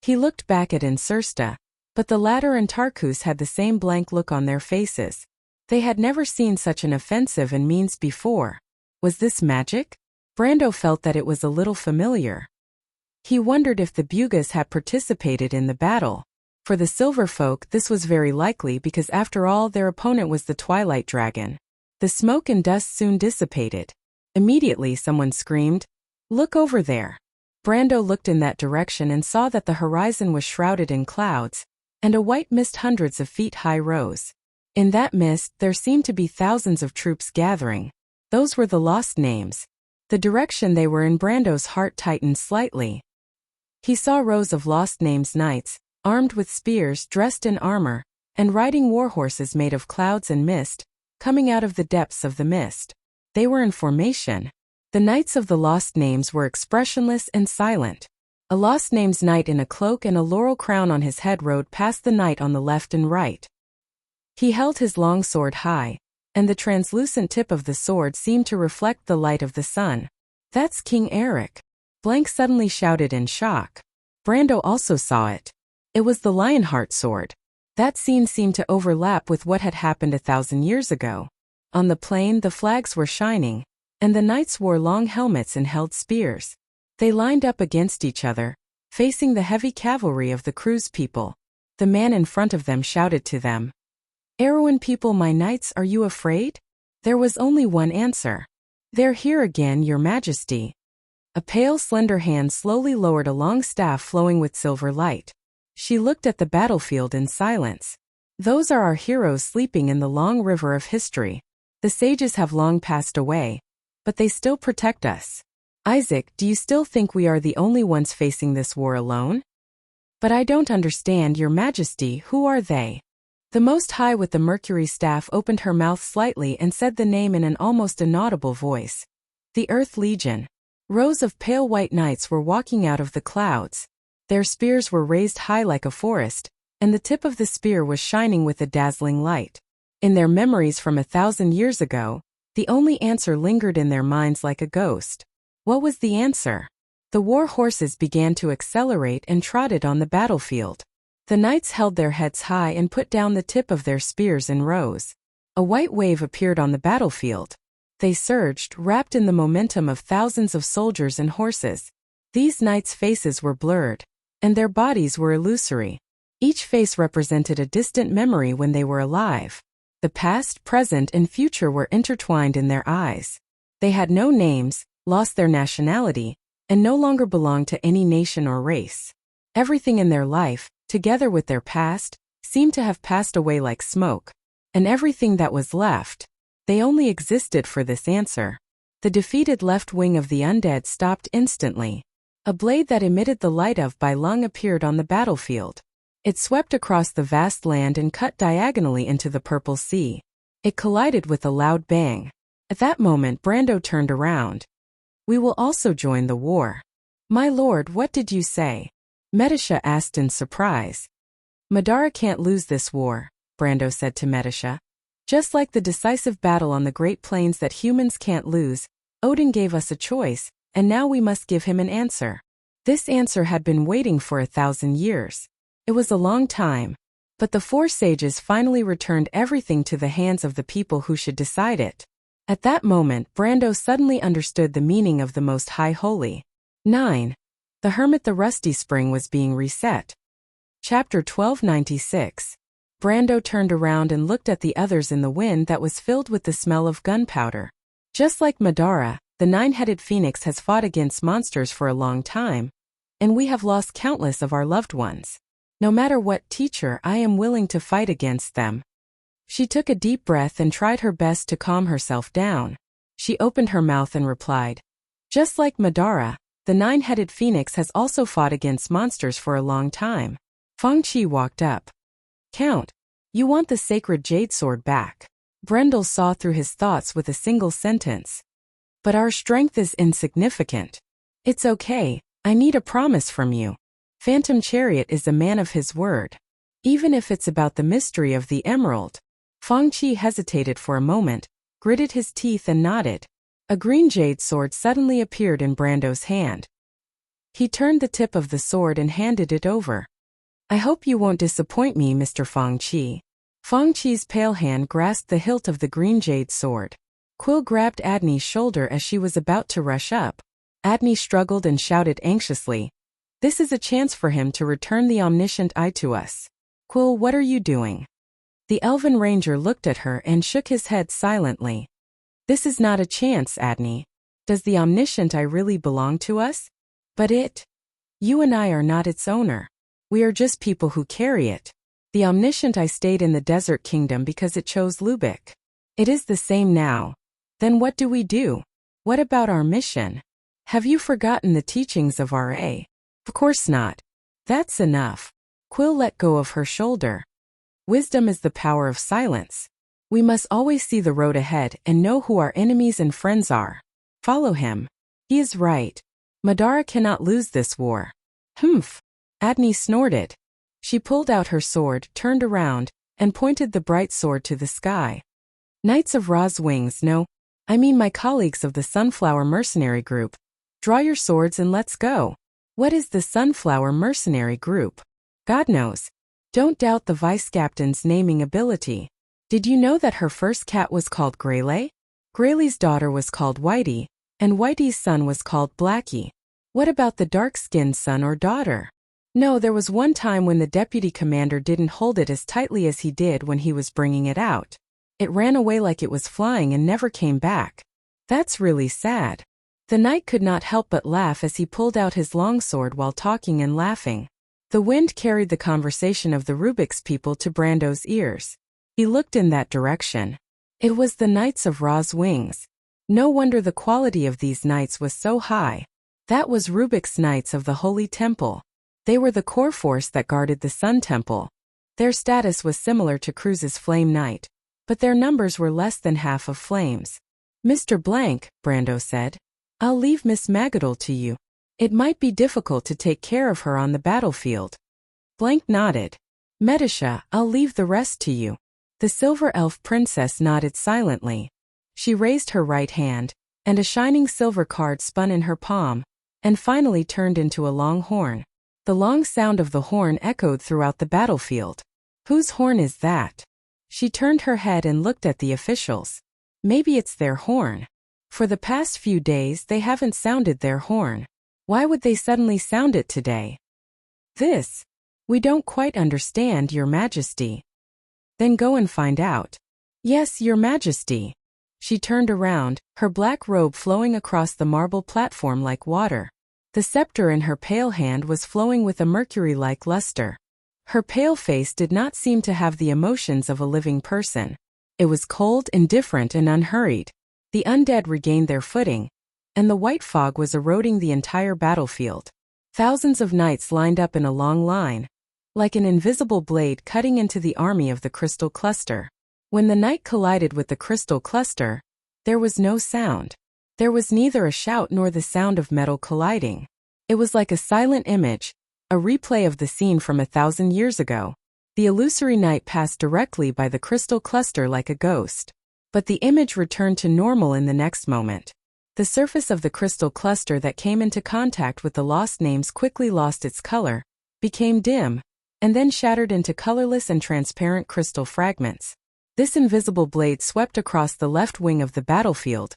He looked back at Insursta, but the latter and Tarkus had the same blank look on their faces. They had never seen such an offensive and means before. Was this magic? Brando felt that it was a little familiar. He wondered if the Bugas had participated in the battle. For the Silver Folk, this was very likely because after all their opponent was the Twilight Dragon. The smoke and dust soon dissipated. Immediately someone screamed, "Look over there!" Brando looked in that direction and saw that the horizon was shrouded in clouds, and a white mist hundreds of feet high rose. In that mist there seemed to be thousands of troops gathering. Those were the Lost Names. The direction they were in, Brando's heart tightened slightly. He saw rows of Lost Names knights, armed with spears, dressed in armor, and riding warhorses made of clouds and mist, coming out of the depths of the mist. They were in formation. The knights of the Lost Names were expressionless and silent. A Lost Names knight in a cloak and a laurel crown on his head rode past the knight on the left and right. He held his long sword high, and the translucent tip of the sword seemed to reflect the light of the sun. "That's King Eric," Blank suddenly shouted in shock. Brando also saw it. It was the Lionheart sword. That scene seemed to overlap with what had happened 1,000 years ago. On the plain the flags were shining, and the knights wore long helmets and held spears. They lined up against each other, facing the heavy cavalry of the Cruz people. The man in front of them shouted to them, "Erewhon people, my knights, are you afraid?" There was only one answer. "They're here again, your majesty." A pale, slender hand slowly lowered a long staff flowing with silver light. She looked at the battlefield in silence. "Those are our heroes sleeping in the long river of history. The sages have long passed away, but they still protect us. Isaac, do you still think we are the only ones facing this war alone?" "But I don't understand, your majesty, who are they?" The Most High with the Mercury staff opened her mouth slightly and said the name in an almost inaudible voice. "The Earth Legion." Rows of pale white knights were walking out of the clouds. Their spears were raised high like a forest, and the tip of the spear was shining with a dazzling light. In their memories from 1,000 years ago, the only answer lingered in their minds like a ghost. What was the answer? The war horses began to accelerate and trotted on the battlefield. The knights held their heads high and put down the tip of their spears in rows. A white wave appeared on the battlefield. They surged, wrapped in the momentum of thousands of soldiers and horses. These knights' faces were blurred, and their bodies were illusory. Each face represented a distant memory when they were alive. The past, present, and future were intertwined in their eyes. They had no names, lost their nationality, and no longer belonged to any nation or race. Everything in their life, together with their past, seemed to have passed away like smoke. And everything that was left, they only existed for this answer. The defeated left wing of the undead stopped instantly. A blade that emitted the light of Bai Lung appeared on the battlefield. It swept across the vast land and cut diagonally into the purple sea. It collided with a loud bang. At that moment Brando turned around. "We will also join the war." "My lord, what did you say?" Medisha asked in surprise. "Madara can't lose this war," Brando said to Medisha. "Just like the decisive battle on the Great Plains that humans can't lose, Odin gave us a choice, and now we must give him an answer." This answer had been waiting for 1,000 years. It was a long time. But the four sages finally returned everything to the hands of the people who should decide it. At that moment, Brando suddenly understood the meaning of the Most High Holy. 9. The Hermit. The Rusty Spring was being reset. Chapter 1296. Brando turned around and looked at the others in the wind that was filled with the smell of gunpowder. Just like Madara, the nine-headed phoenix has fought against monsters for a long time, and we have lost countless of our loved ones. No matter what, teacher, I am willing to fight against them. She took a deep breath and tried her best to calm herself down. She opened her mouth and replied, "Just like Madara, the nine-headed phoenix has also fought against monsters for a long time." Feng Qi walked up. Count, you want the sacred jade sword back. Brendel saw through his thoughts with a single sentence. But our strength is insignificant. It's okay, I need a promise from you. Phantom Chariot is a man of his word. Even if it's about the mystery of the emerald. Fangqi hesitated for a moment, gritted his teeth and nodded. A green jade sword suddenly appeared in Brando's hand. He turned the tip of the sword and handed it over. I hope you won't disappoint me, Mr. Fangqi. Fangqi's pale hand grasped the hilt of the green jade sword. Quill grabbed Adni's shoulder as she was about to rush up. Adni struggled and shouted anxiously. This is a chance for him to return the omniscient eye to us. Quill, what are you doing? The elven ranger looked at her and shook his head silently. This is not a chance, Adni. Does the omniscient eye really belong to us? But you and I are not its owner. We are just people who carry it. The omniscient eye stayed in the desert kingdom because it chose Lubeck. It is the same now. Then what do we do? What about our mission? Have you forgotten the teachings of RA? Of course not. That's enough. Quill let go of her shoulder. Wisdom is the power of silence. We must always see the road ahead and know who our enemies and friends are. Follow him. He is right. Madara cannot lose this war. Humph. Adni snorted. She pulled out her sword, turned around, and pointed the bright sword to the sky. Knights of Ra's Wings, no, I mean my colleagues of the Sunflower Mercenary Group. Draw your swords and let's go. What is the Sunflower Mercenary Group? God knows. Don't doubt the vice-captain's naming ability. Did you know that her first cat was called Greyley? Greyley's daughter was called Whitey, and Whitey's son was called Blackie. What about the dark-skinned son or daughter? No, there was one time when the deputy commander didn't hold it as tightly as he did when he was bringing it out. It ran away like it was flying and never came back. That's really sad. The knight could not help but laugh as he pulled out his longsword while talking and laughing. The wind carried the conversation of the Rubik's people to Brando's ears. He looked in that direction. It was the Knights of Ra's Wings. No wonder the quality of these knights was so high. That was Rubik's Knights of the Holy Temple. They were the core force that guarded the Sun Temple. Their status was similar to Cruz's Flame Knight, but their numbers were less than half of Flame's. Mr. Blank, Brando said, I'll leave Miss Magadol to you. It might be difficult to take care of her on the battlefield. Blank nodded. Medisha, I'll leave the rest to you. The Silver Elf Princess nodded silently. She raised her right hand, and a shining silver card spun in her palm, and finally turned into a long horn. The long sound of the horn echoed throughout the battlefield. Whose horn is that? She turned her head and looked at the officials. Maybe it's their horn. For the past few days they haven't sounded their horn. Why would they suddenly sound it today? We don't quite understand, Your Majesty. Then go and find out. Yes, Your Majesty. She turned around, her black robe flowing across the marble platform like water. The scepter in her pale hand was flowing with a mercury-like luster. Her pale face did not seem to have the emotions of a living person. It was cold, indifferent, and unhurried. The undead regained their footing, and the white fog was eroding the entire battlefield. Thousands of knights lined up in a long line, like an invisible blade cutting into the army of the crystal cluster. When the knight collided with the crystal cluster, there was no sound. There was neither a shout nor the sound of metal colliding. It was like a silent image, a replay of the scene from 1,000 years ago. The illusory knight passed directly by the crystal cluster like a ghost. But the image returned to normal in the next moment. The surface of the crystal cluster that came into contact with the lost names quickly lost its color, became dim, and then shattered into colorless and transparent crystal fragments. This invisible blade swept across the left wing of the battlefield,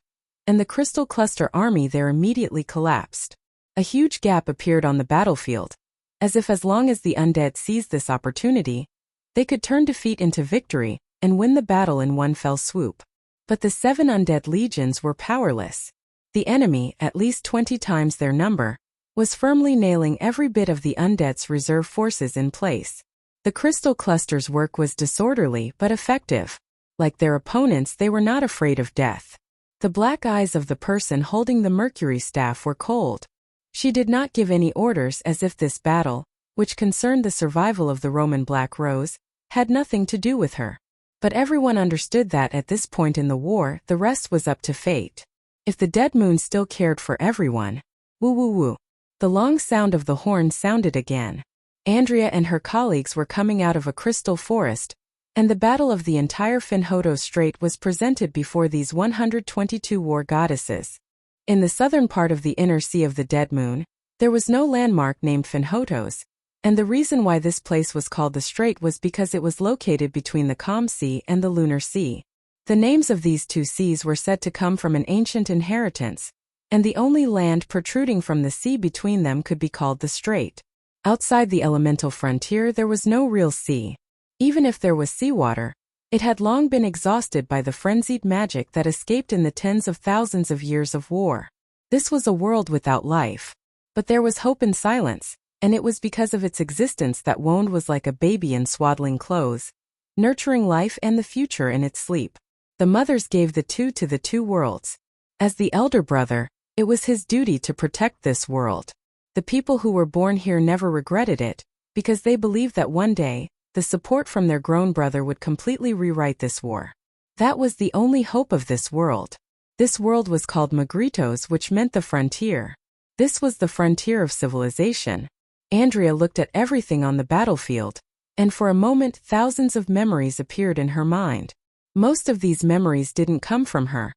and the crystal cluster army there immediately collapsed. A huge gap appeared on the battlefield, as long as the undead seized this opportunity, they could turn defeat into victory and win the battle in one fell swoop. But the 7 undead legions were powerless. The enemy, at least 20 times their number, was firmly nailing every bit of the undead's reserve forces in place. The crystal cluster's work was disorderly but effective. Like their opponents, they were not afraid of death. The black eyes of the person holding the mercury staff were cold. She did not give any orders, as if this battle, which concerned the survival of the Roman Black Rose, had nothing to do with her. But everyone understood that at this point in the war, the rest was up to fate. If the dead moon still cared for everyone. Woo woo woo. The long sound of the horn sounded again. Andrea and her colleagues were coming out of a crystal forest, and the battle of the entire Finhodo Strait was presented before these 122 war goddesses. In the southern part of the inner sea of the dead moon, there was no landmark named Finhodos, and the reason why this place was called the Strait was because it was located between the Calm Sea and the Lunar Sea. The names of these two seas were said to come from an ancient inheritance, and the only land protruding from the sea between them could be called the Strait. Outside the elemental frontier there was no real sea. Even if there was seawater, it had long been exhausted by the frenzied magic that escaped in the tens of thousands of years of war. This was a world without life. But there was hope in silence, and it was because of its existence that Wond was like a baby in swaddling clothes, nurturing life and the future in its sleep. The mothers gave the two to the two worlds. As the elder brother, it was his duty to protect this world. The people who were born here never regretted it, because they believed that one day, the support from their grown brother would completely rewrite this war. That was the only hope of this world. This world was called Magritos, which meant the frontier. This was the frontier of civilization. Andrea looked at everything on the battlefield, and for a moment thousands of memories appeared in her mind. Most of these memories didn't come from her,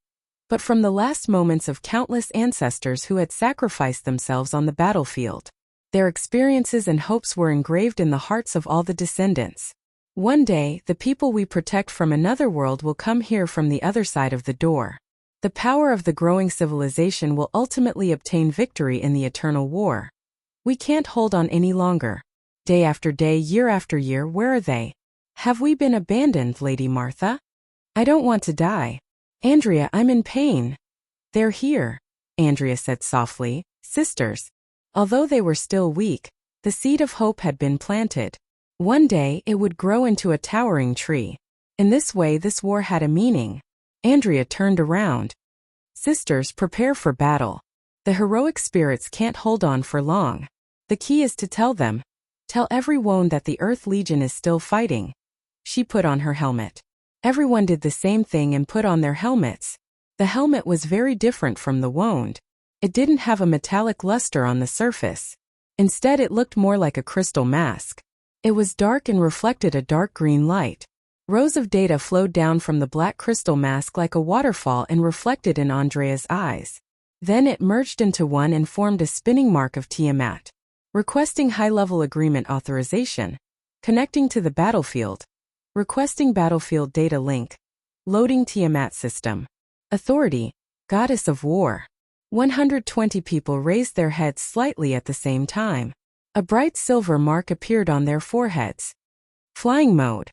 but from the last moments of countless ancestors who had sacrificed themselves on the battlefield. Their experiences and hopes were engraved in the hearts of all the descendants. One day, the people we protect from another world will come here from the other side of the door. The power of the growing civilization will ultimately obtain victory in the eternal war. We can't hold on any longer. Day after day, year after year, where are they? Have we been abandoned, Lady Martha? I don't want to die. Andrea, I'm in pain. They're here, Andrea said softly. Sisters. Although they were still weak, the seed of hope had been planted. One day it would grow into a towering tree. In this way this war had a meaning. Andrea turned around. Sisters, prepare for battle. The heroic spirits can't hold on for long. The key is to tell them. Tell everyone that the Earth Legion is still fighting. She put on her helmet. Everyone did the same thing and put on their helmets. The helmet was very different from the wand. It didn't have a metallic luster on the surface. Instead, it looked more like a crystal mask. It was dark and reflected a dark green light. Rows of data flowed down from the black crystal mask like a waterfall and reflected in Andrea's eyes. Then it merged into one and formed a spinning mark of Tiamat. Requesting high-level agreement authorization. Connecting to the battlefield. Requesting battlefield data link. Loading Tiamat system. Authority. Goddess of War. 120 people raised their heads slightly at the same time. A bright silver mark appeared on their foreheads. Flying mode.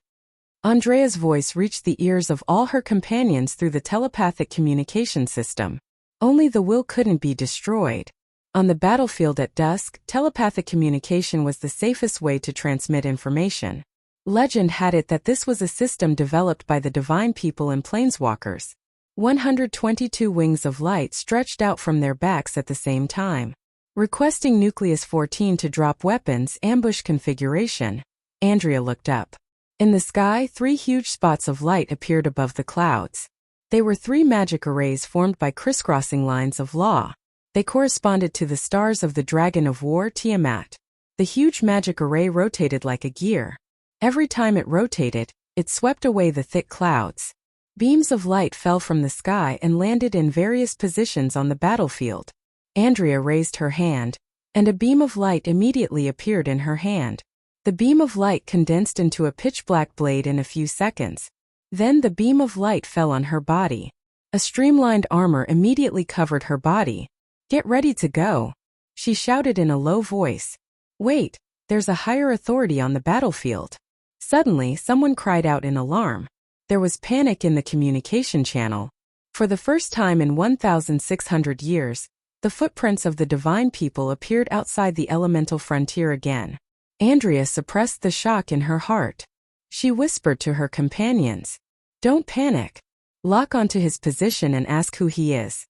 Andrea's voice reached the ears of all her companions through the telepathic communication system. Only the will couldn't be destroyed. On the battlefield at dusk, telepathic communication was the safest way to transmit information. Legend had it that this was a system developed by the divine people and planeswalkers. 122 wings of light stretched out from their backs at the same time. Requesting Nucleus 14 to drop weapons, ambush configuration. Andrea looked up. In the sky, 3 huge spots of light appeared above the clouds. They were 3 magic arrays formed by crisscrossing lines of law. They corresponded to the stars of the Dragon of War, Tiamat. The huge magic array rotated like a gear. Every time it rotated, it swept away the thick clouds. Beams of light fell from the sky and landed in various positions on the battlefield. Andrea raised her hand, and a beam of light immediately appeared in her hand. The beam of light condensed into a pitch-black blade in a few seconds. Then the beam of light fell on her body. A streamlined armor immediately covered her body. Get ready to go, she shouted in a low voice. Wait, there's a higher authority on the battlefield. Suddenly, someone cried out in alarm. There was panic in the communication channel. For the first time in 1,600 years, the footprints of the divine people appeared outside the elemental frontier again. Andrea suppressed the shock in her heart. She whispered to her companions, "Don't panic. Lock onto his position and ask who he is.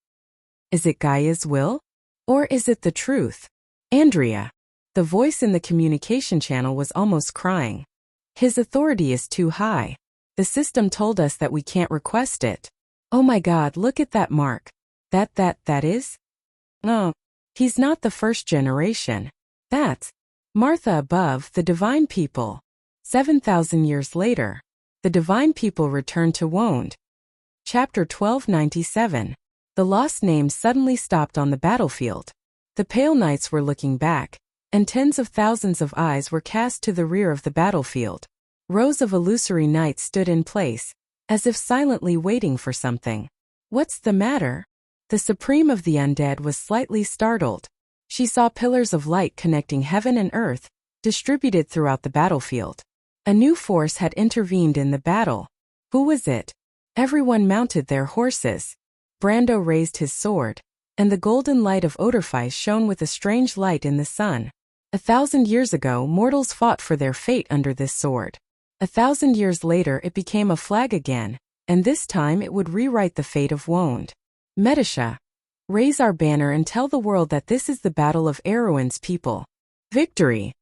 Is it Gaia's will? Or is it the truth? Andrea." The voice in the communication channel was almost crying. His authority is too high. The system told us that we can't request it. Oh my God, look at that mark. That is? No. He's not the first generation. That's Martha above, the divine people. 7,000 years later, the divine people returned to Wound. Chapter 1297. The lost names suddenly stopped on the battlefield. The pale knights were looking back, and tens of thousands of eyes were cast to the rear of the battlefield. Rows of illusory knights stood in place, as if silently waiting for something. What's the matter? The supreme of the undead was slightly startled. She saw pillars of light connecting heaven and earth, distributed throughout the battlefield. A new force had intervened in the battle. Who was it? Everyone mounted their horses. Brando raised his sword, and the golden light of Odorfice shone with a strange light in the sun. 1,000 years ago, mortals fought for their fate under this sword. 1,000 years later, it became a flag again, and this time it would rewrite the fate of Wound. Medisha, raise our banner and tell the world that this is the battle of Erewhon's people. Victory!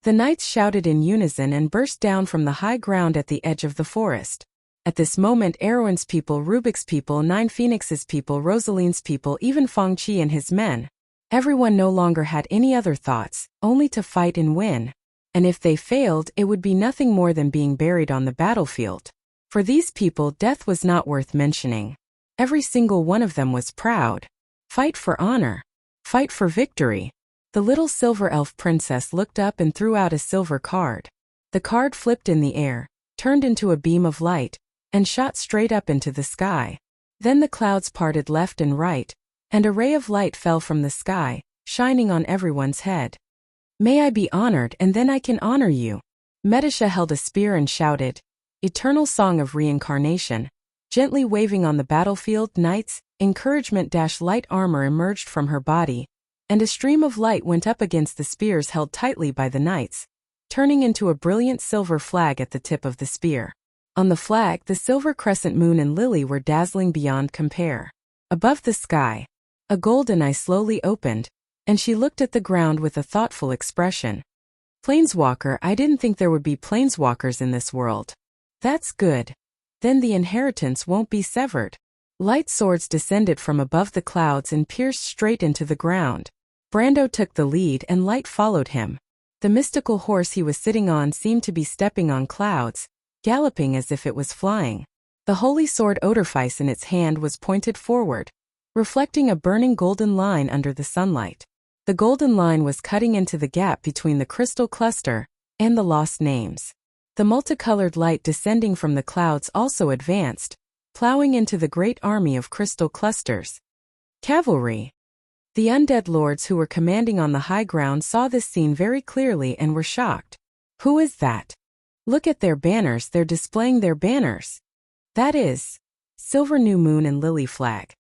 The knights shouted in unison and burst down from the high ground at the edge of the forest. At this moment, Erewhon's people, Rubik's people, Nine Phoenix's people, Rosaline's people, even Feng Qi and his men. Everyone no longer had any other thoughts, only to fight and win. And if they failed, it would be nothing more than being buried on the battlefield. For these people, death was not worth mentioning. Every single one of them was proud. Fight for honor. Fight for victory. The little silver elf princess looked up and threw out a silver card. The card flipped in the air, turned into a beam of light, and shot straight up into the sky. Then the clouds parted left and right, and a ray of light fell from the sky, shining on everyone's head. May I be honored, and then I can honor you. Medisha held a spear and shouted, Eternal Song of Reincarnation. Gently waving on the battlefield, knights, encouragement-light armor emerged from her body, and a stream of light went up against the spears held tightly by the knights, turning into a brilliant silver flag at the tip of the spear. On the flag, the silver crescent moon and lily were dazzling beyond compare. Above the sky, a golden eye slowly opened, and she looked at the ground with a thoughtful expression. Planeswalker, I didn't think there would be planeswalkers in this world. That's good. Then the inheritance won't be severed. Light swords descended from above the clouds and pierced straight into the ground. Brando took the lead and light followed him. The mystical horse he was sitting on seemed to be stepping on clouds, galloping as if it was flying. The holy sword Odorfice in its hand was pointed forward, reflecting a burning golden line under the sunlight. The golden line was cutting into the gap between the crystal cluster and the lost names. The multicolored light descending from the clouds also advanced, plowing into the great army of crystal clusters. Cavalry. The undead lords who were commanding on the high ground saw this scene very clearly and were shocked. Who is that? Look at their banners, they're displaying their banners. That is Silver New Moon and Lily flag.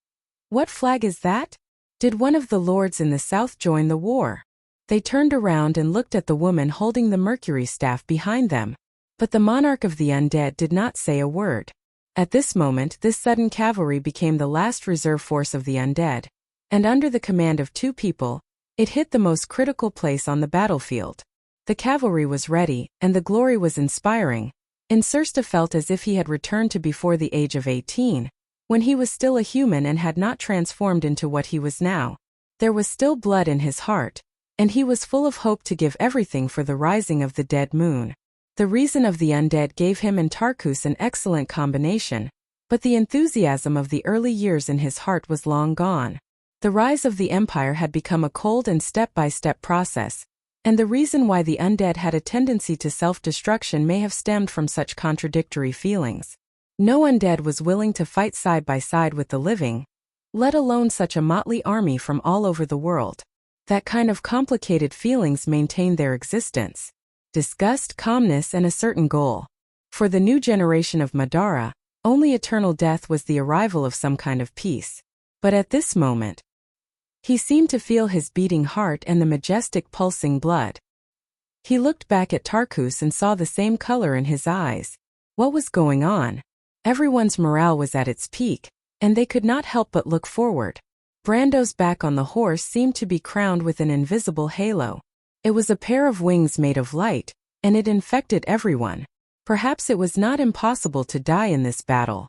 What flag is that? Did one of the lords in the south join the war? They turned around and looked at the woman holding the Mercury staff behind them. But the monarch of the undead did not say a word. At this moment, this sudden cavalry became the last reserve force of the undead, and under the command of 2 people, it hit the most critical place on the battlefield. The cavalry was ready, and the glory was inspiring. Insursta felt as if he had returned to before the age of 18, when he was still a human and had not transformed into what he was now. There was still blood in his heart, and he was full of hope to give everything for the rising of the dead moon. The reason of the undead gave him and Tarkus an excellent combination, but the enthusiasm of the early years in his heart was long gone. The rise of the empire had become a cold and step-by-step process, and the reason why the undead had a tendency to self-destruction may have stemmed from such contradictory feelings. No undead was willing to fight side by side with the living, let alone such a motley army from all over the world. That kind of complicated feelings maintained their existence. Disgust, calmness, and a certain goal. For the new generation of Madara, only eternal death was the arrival of some kind of peace. But at this moment, he seemed to feel his beating heart and the majestic pulsing blood. He looked back at Tarkus and saw the same color in his eyes. What was going on? Everyone's morale was at its peak, and they could not help but look forward. Brando's back on the horse seemed to be crowned with an invisible halo. It was a pair of wings made of light, and it infected everyone. Perhaps it was not impossible to die in this battle.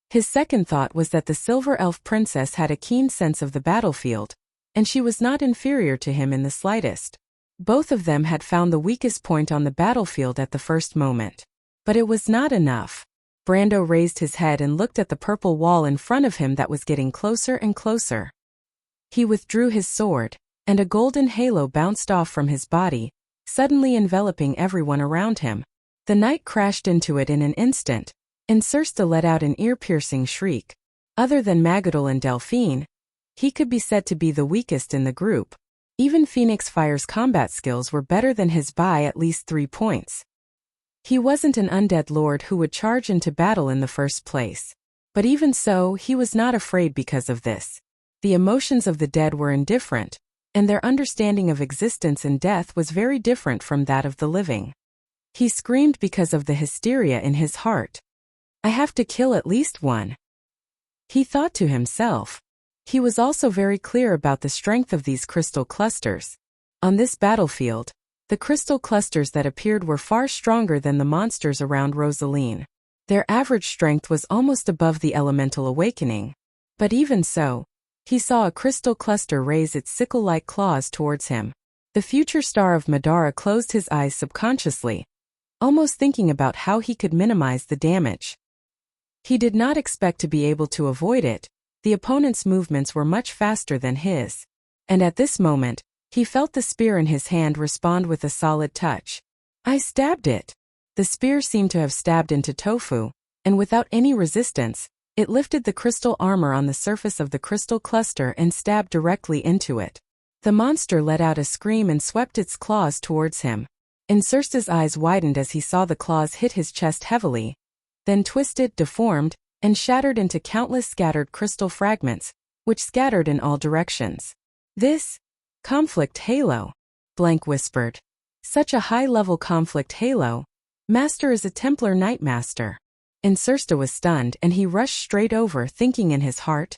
His second thought was that the Silver Elf Princess had a keen sense of the battlefield, and she was not inferior to him in the slightest. Both of them had found the weakest point on the battlefield at the first moment. But it was not enough. Brando raised his head and looked at the purple wall in front of him that was getting closer and closer. He withdrew his sword, and a golden halo bounced off from his body, suddenly enveloping everyone around him. The knight crashed into it in an instant, and Cirsta let out an ear-piercing shriek. Other than Magadol and Delphine, he could be said to be the weakest in the group. Even Phoenix Fire's combat skills were better than his by at least 3 points. He wasn't an undead lord who would charge into battle in the first place. But even so, he was not afraid because of this. The emotions of the dead were indifferent, and their understanding of existence and death was very different from that of the living. He screamed because of the hysteria in his heart. I have to kill at least one, he thought to himself. He was also very clear about the strength of these crystal clusters. On this battlefield, the crystal clusters that appeared were far stronger than the monsters around Rosaline. Their average strength was almost above the elemental awakening. But even so, he saw a crystal cluster raise its sickle-like claws towards him. The future star of Madara closed his eyes subconsciously, almost thinking about how he could minimize the damage. He did not expect to be able to avoid it. The opponent's movements were much faster than his. And at this moment, he felt the spear in his hand respond with a solid touch. I stabbed it. The spear seemed to have stabbed into tofu, and without any resistance, it lifted the crystal armor on the surface of the crystal cluster and stabbed directly into it. The monster let out a scream and swept its claws towards him. Cirsta's eyes widened as he saw the claws hit his chest heavily, then twisted, deformed, and shattered into countless scattered crystal fragments, which scattered in all directions. This conflict halo, Blank whispered. Such a high-level conflict halo. Master is a Templar Knight Master. Cirsta was stunned and he rushed straight over, thinking in his heart,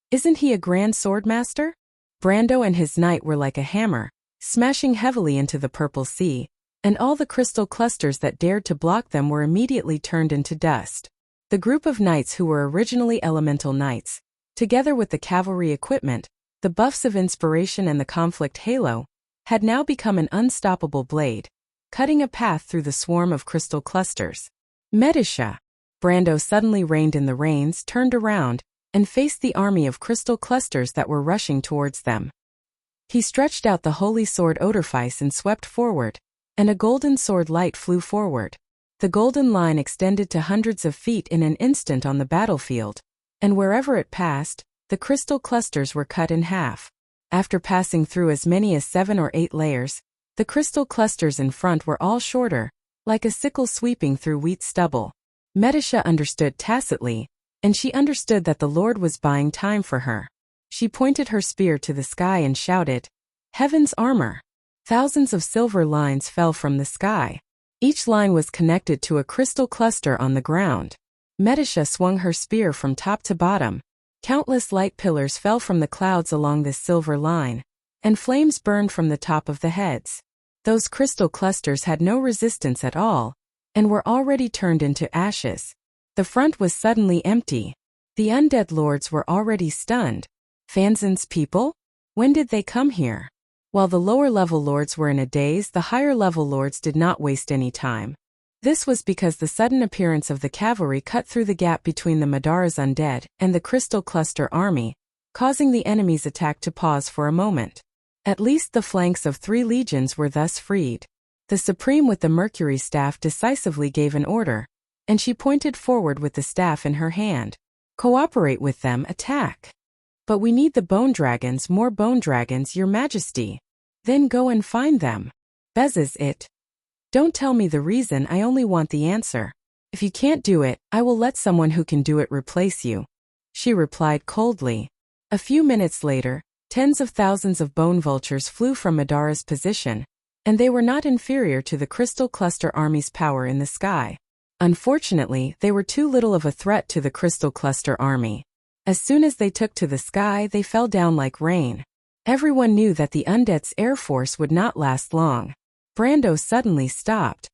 isn't he a Grand Sword Master? Brando and his knight were like a hammer, smashing heavily into the purple sea, and all the crystal clusters that dared to block them were immediately turned into dust. The group of knights who were originally elemental knights, together with the cavalry equipment, the buffs of inspiration and the conflict halo, had now become an unstoppable blade, cutting a path through the swarm of crystal clusters. Medisha! Brando suddenly reined in the reins, turned around, and faced the army of crystal clusters that were rushing towards them. He stretched out the holy sword Odorfice and swept forward, and a golden sword light flew forward. The golden line extended to hundreds of feet in an instant on the battlefield, and wherever it passed, the crystal clusters were cut in half. After passing through as many as 7 or 8 layers, the crystal clusters in front were all shorter, like a sickle sweeping through wheat stubble. Medisha understood tacitly, and she understood that the Lord was buying time for her. She pointed her spear to the sky and shouted, Heaven's armor! Thousands of silver lines fell from the sky. Each line was connected to a crystal cluster on the ground. Medisha swung her spear from top to bottom. Countless light pillars fell from the clouds along this silver line, and flames burned from the top of the heads. Those crystal clusters had no resistance at all, and were already turned into ashes. The front was suddenly empty. The undead lords were already stunned. Fanzin's people? When did they come here? While the lower-level lords were in a daze, the higher-level lords did not waste any time. This was because the sudden appearance of the cavalry cut through the gap between the Madara's undead and the Crystal Cluster army, causing the enemy's attack to pause for a moment. At least the flanks of 3 legions were thus freed. The Supreme with the Mercury staff decisively gave an order, and she pointed forward with the staff in her hand. Cooperate with them, attack. But we need the bone dragons, more bone dragons, your majesty. Then go and find them. Bezzes it. Don't tell me the reason, I only want the answer. If you can't do it, I will let someone who can do it replace you. She replied coldly. A few minutes later, tens of thousands of bone vultures flew from Madara's position, and they were not inferior to the Crystal Cluster army's power in the sky. Unfortunately, they were too little of a threat to the Crystal Cluster army. As soon as they took to the sky, they fell down like rain. Everyone knew that the undead's air force would not last long. Brando suddenly stopped.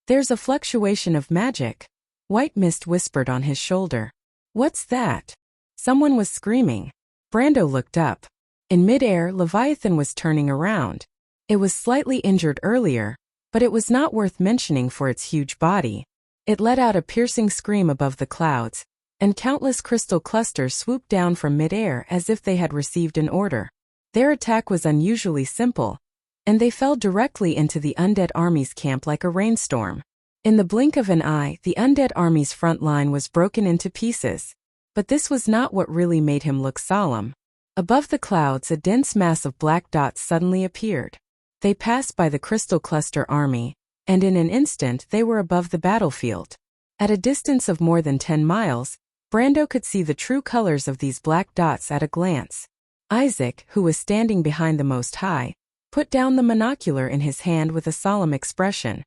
There's a fluctuation of magic. White mist whispered on his shoulder. What's that? Someone was screaming. Brando looked up. In midair, Leviathan was turning around. It was slightly injured earlier, but it was not worth mentioning for its huge body. It let out a piercing scream above the clouds, and countless crystal clusters swooped down from midair as if they had received an order. Their attack was unusually simple, and they fell directly into the undead army's camp like a rainstorm. In the blink of an eye, the undead army's front line was broken into pieces. But this was not what really made him look solemn. Above the clouds, a dense mass of black dots suddenly appeared. They passed by the crystal cluster army, and in an instant they were above the battlefield. At a distance of more than 10 miles, Brando could see the true colors of these black dots at a glance. Isaac, who was standing behind the Most High, put down the monocular in his hand with a solemn expression.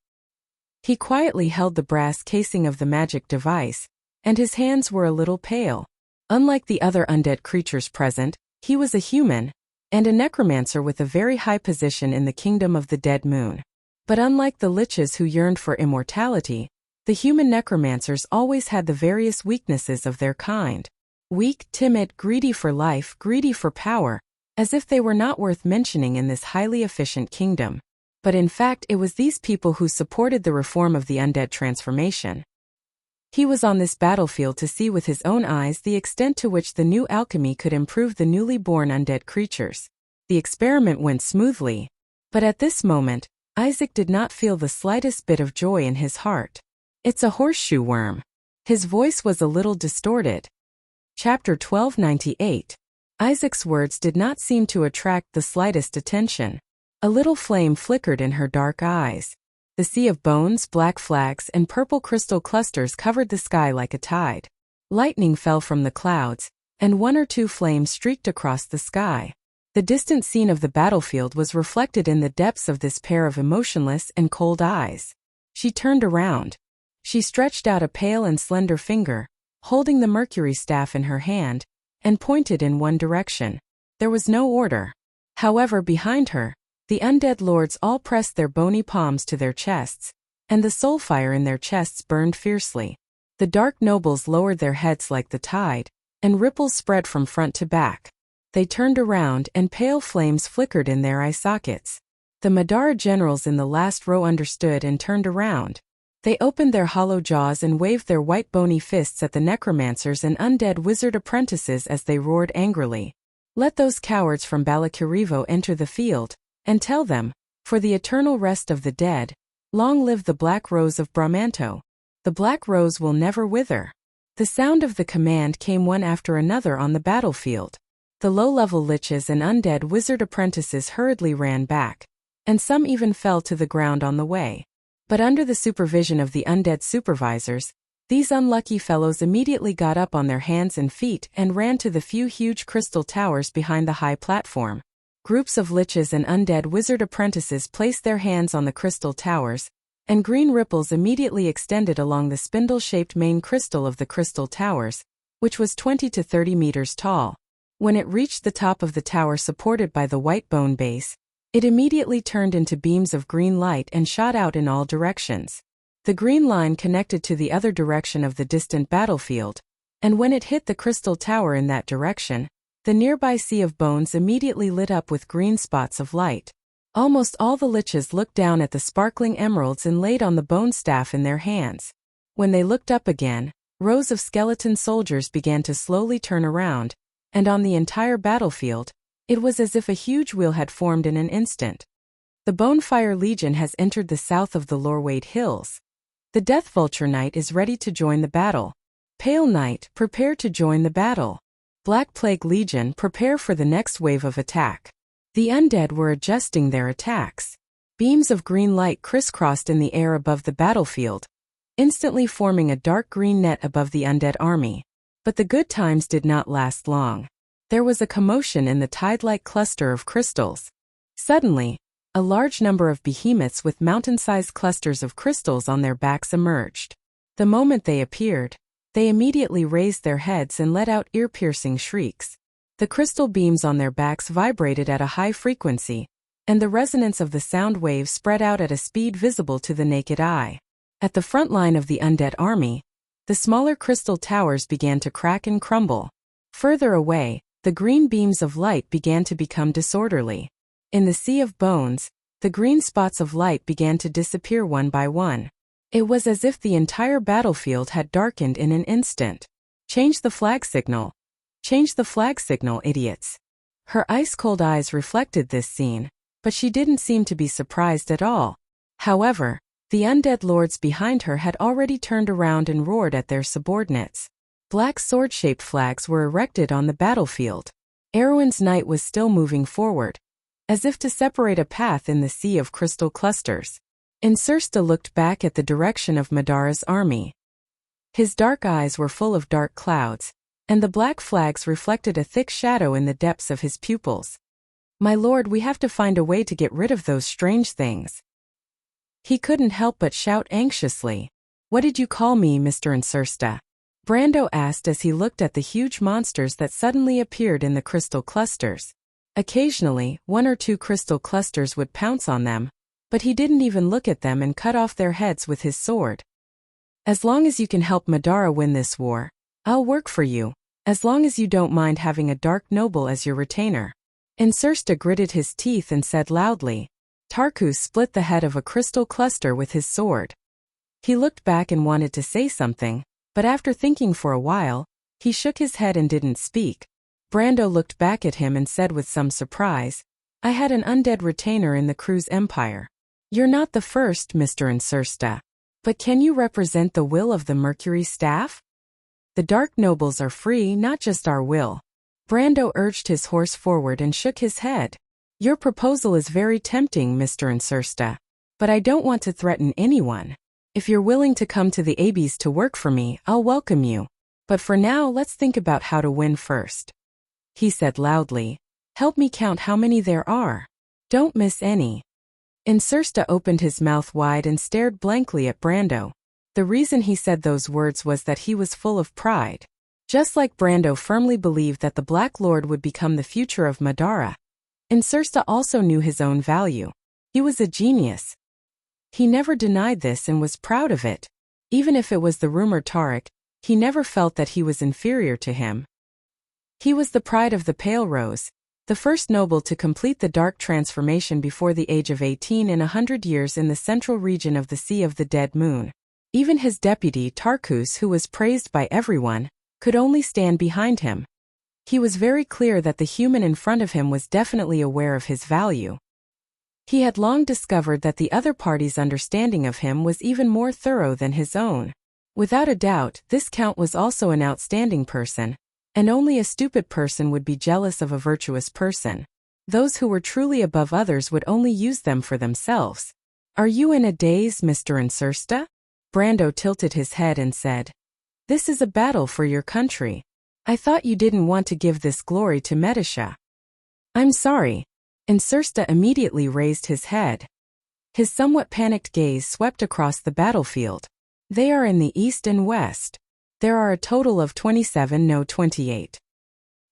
He quietly held the brass casing of the magic device, and his hands were a little pale. Unlike the other undead creatures present, he was a human, and a necromancer with a very high position in the kingdom of the Dead Moon. But unlike the liches who yearned for immortality, the human necromancers always had the various weaknesses of their kind. Weak, timid, greedy for life, greedy for power, as if they were not worth mentioning in this highly efficient kingdom. But in fact it was these people who supported the reform of the undead transformation. He was on this battlefield to see with his own eyes the extent to which the new alchemy could improve the newly born undead creatures. The experiment went smoothly, but at this moment, Isaac did not feel the slightest bit of joy in his heart. It's a horseshoe worm. His voice was a little distorted. Chapter 1298. Isaac's words did not seem to attract the slightest attention. A little flame flickered in her dark eyes. The sea of bones, black flags, and purple crystal clusters covered the sky like a tide. Lightning fell from the clouds, and one or two flames streaked across the sky. The distant scene of the battlefield was reflected in the depths of this pair of emotionless and cold eyes. She turned around. She stretched out a pale and slender finger, holding the mercury staff in her hand, and pointed in one direction. There was no order. However, behind her, the undead lords all pressed their bony palms to their chests, and the soul fire in their chests burned fiercely. The dark nobles lowered their heads like the tide, and ripples spread from front to back. They turned around and pale flames flickered in their eye sockets. The Madara generals in the last row understood and turned around. They opened their hollow jaws and waved their white bony fists at the necromancers and undead wizard apprentices as they roared angrily. Let those cowards from Balakirivo enter the field, and tell them, for the eternal rest of the dead, long live the Black Rose of Bramanto. The Black Rose will never wither. The sound of the command came one after another on the battlefield. The low-level liches and undead wizard apprentices hurriedly ran back, and some even fell to the ground on the way. But under the supervision of the undead supervisors, these unlucky fellows immediately got up on their hands and feet and ran to the few huge crystal towers behind the high platform. Groups of liches and undead wizard apprentices placed their hands on the crystal towers, and green ripples immediately extended along the spindle-shaped main crystal of the crystal towers, which was 20 to 30 meters tall. When it reached the top of the tower supported by the white bone base, it immediately turned into beams of green light and shot out in all directions. The green line connected to the other direction of the distant battlefield, and when it hit the crystal tower in that direction, the nearby sea of bones immediately lit up with green spots of light. Almost all the liches looked down at the sparkling emeralds inlaid on the bone staff in their hands. When they looked up again, rows of skeleton soldiers began to slowly turn around, and on the entire battlefield, it was as if a huge wheel had formed in an instant. The Bonefire Legion has entered the south of the Lorwade Hills. The Death Vulture Knight is ready to join the battle. Pale Knight, prepare to join the battle. Black Plague Legion, prepare for the next wave of attack. The undead were adjusting their attacks. Beams of green light crisscrossed in the air above the battlefield, instantly forming a dark green net above the undead army. But the good times did not last long. There was a commotion in the tide-like cluster of crystals. Suddenly, a large number of behemoths with mountain-sized clusters of crystals on their backs emerged. The moment they appeared, they immediately raised their heads and let out ear-piercing shrieks. The crystal beams on their backs vibrated at a high frequency, and the resonance of the sound waves spread out at a speed visible to the naked eye. At the front line of the undead army, the smaller crystal towers began to crack and crumble. Further away, the green beams of light began to become disorderly. In the sea of bones, the green spots of light began to disappear one by one. It was as if the entire battlefield had darkened in an instant. Change the flag signal. Change the flag signal, idiots. Her ice-cold eyes reflected this scene, but she didn't seem to be surprised at all. However, the undead lords behind her had already turned around and roared at their subordinates. Black sword-shaped flags were erected on the battlefield. Erwin's knight was still moving forward, as if to separate a path in the sea of crystal clusters. Insursta looked back at the direction of Madara's army. His dark eyes were full of dark clouds, and the black flags reflected a thick shadow in the depths of his pupils. "My lord, we have to find a way to get rid of those strange things." He couldn't help but shout anxiously. "What did you call me, Mr. Insursta?" Brando asked as he looked at the huge monsters that suddenly appeared in the crystal clusters. Occasionally, one or two crystal clusters would pounce on them, but he didn't even look at them and cut off their heads with his sword. "As long as you can help Madara win this war, I'll work for you, as long as you don't mind having a dark noble as your retainer." Insursta gritted his teeth and said loudly. Tarkus split the head of a crystal cluster with his sword. He looked back and wanted to say something, but after thinking for a while, he shook his head and didn't speak. Brando looked back at him and said with some surprise, "I had an undead retainer in the crew's empire. You're not the first, Mr. Insursta. But can you represent the will of the Mercury staff? The Dark Nobles are free, not just our will." Brando urged his horse forward and shook his head. "Your proposal is very tempting, Mr. Insursta, but I don't want to threaten anyone. If you're willing to come to the Abyss to work for me, I'll welcome you. But for now, let's think about how to win first." He said loudly, "Help me count how many there are. Don't miss any." Insursta opened his mouth wide and stared blankly at Brando. The reason he said those words was that he was full of pride. Just like Brando firmly believed that the Black Lord would become the future of Madara, Insursta also knew his own value. He was a genius. He never denied this and was proud of it. Even if it was the rumor Tariq, he never felt that he was inferior to him. He was the pride of the Pale Rose, the first noble to complete the dark transformation before the age of 18 in 100 years in the central region of the Sea of the Dead Moon. Even his deputy Tarkus, who was praised by everyone, could only stand behind him. He was very clear that the human in front of him was definitely aware of his value. He had long discovered that the other party's understanding of him was even more thorough than his own. Without a doubt, this Count was also an outstanding person, and only a stupid person would be jealous of a virtuous person. Those who were truly above others would only use them for themselves. "Are you in a daze, Mr. Insursta?" Brando tilted his head and said, "This is a battle for your country. I thought you didn't want to give this glory to Medisha." "I'm sorry." Insursta immediately raised his head. His somewhat panicked gaze swept across the battlefield. "They are in the east and west. There are a total of 27, no 28.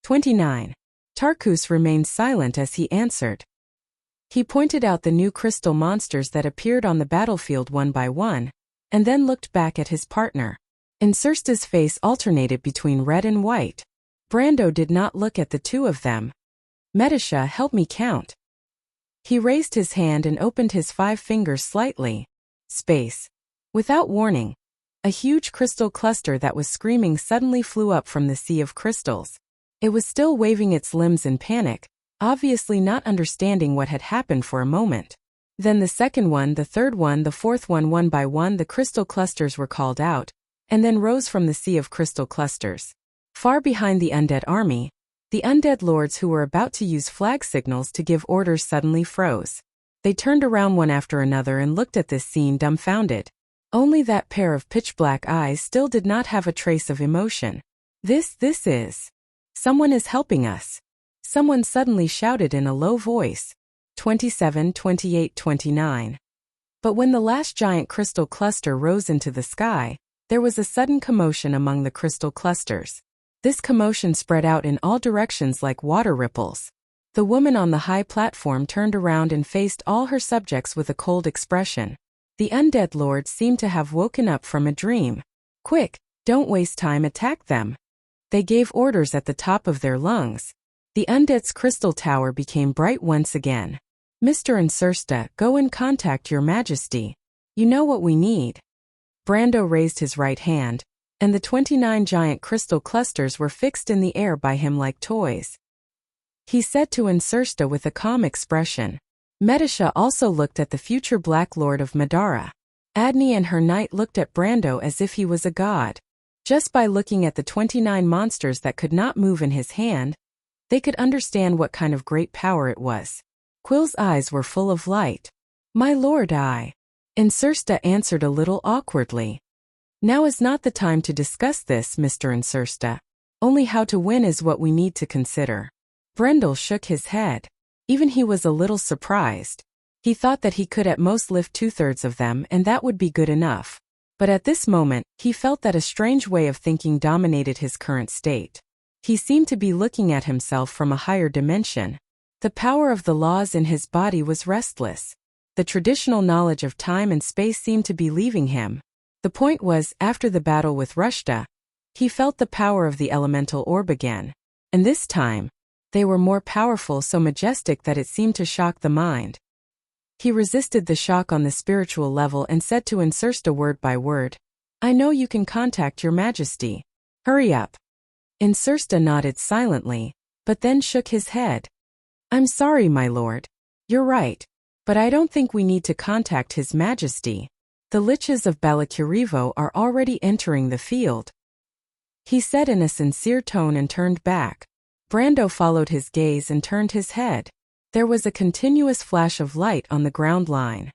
29. Tarkus remained silent as he answered. He pointed out the new crystal monsters that appeared on the battlefield one by one, and then looked back at his partner. Insursta's face alternated between red and white. Brando did not look at the two of them. "Medisha, help me count." He raised his hand and opened his 5 fingers slightly. Space. Without warning, a huge crystal cluster that was screaming suddenly flew up from the sea of crystals. It was still waving its limbs in panic, obviously not understanding what had happened for a moment. Then the second one, the third one, the fourth one by one the crystal clusters were called out, and then rose from the sea of crystal clusters. Far behind the undead army, the undead lords who were about to use flag signals to give orders suddenly froze. They turned around one after another and looked at this scene dumbfounded. Only that pair of pitch-black eyes still did not have a trace of emotion. This is. Someone is helping us. Someone suddenly shouted in a low voice. 27, 28, 29. But when the last giant crystal cluster rose into the sky, there was a sudden commotion among the crystal clusters. This commotion spread out in all directions like water ripples. The woman on the high platform turned around and faced all her subjects with a cold expression. The undead lords seemed to have woken up from a dream. Quick, don't waste time, attack them. They gave orders at the top of their lungs. The undead's crystal tower became bright once again. Mr. and Sirsta, go and contact your majesty. You know what we need. Brando raised his right hand, and the 29 giant crystal clusters were fixed in the air by him like toys. He said to Insursta with a calm expression. Medisha also looked at the future Black Lord of Madara. Adney and her knight looked at Brando as if he was a god. Just by looking at the 29 monsters that could not move in his hand, they could understand what kind of great power it was. Quill's eyes were full of light. My lord, Insursta answered a little awkwardly. Now is not the time to discuss this, Mr. Insursta. Only how to win is what we need to consider. Brendel shook his head. Even he was a little surprised. He thought that he could at most lift 2/3 of them and that would be good enough. But at this moment, he felt that a strange way of thinking dominated his current state. He seemed to be looking at himself from a higher dimension. The power of the laws in his body was restless. The traditional knowledge of time and space seemed to be leaving him. The point was, after the battle with Rushta, he felt the power of the elemental orb again. And this time, they were more powerful, so majestic that it seemed to shock the mind. He resisted the shock on the spiritual level and said to Insursta word by word, I know you can contact your majesty. Hurry up. Insursta nodded silently, but then shook his head. I'm sorry, my lord. You're right. But I don't think we need to contact his majesty. The liches of Balakurivo are already entering the field. He said in a sincere tone and turned back. Brando followed his gaze and turned his head. There was a continuous flash of light on the ground line.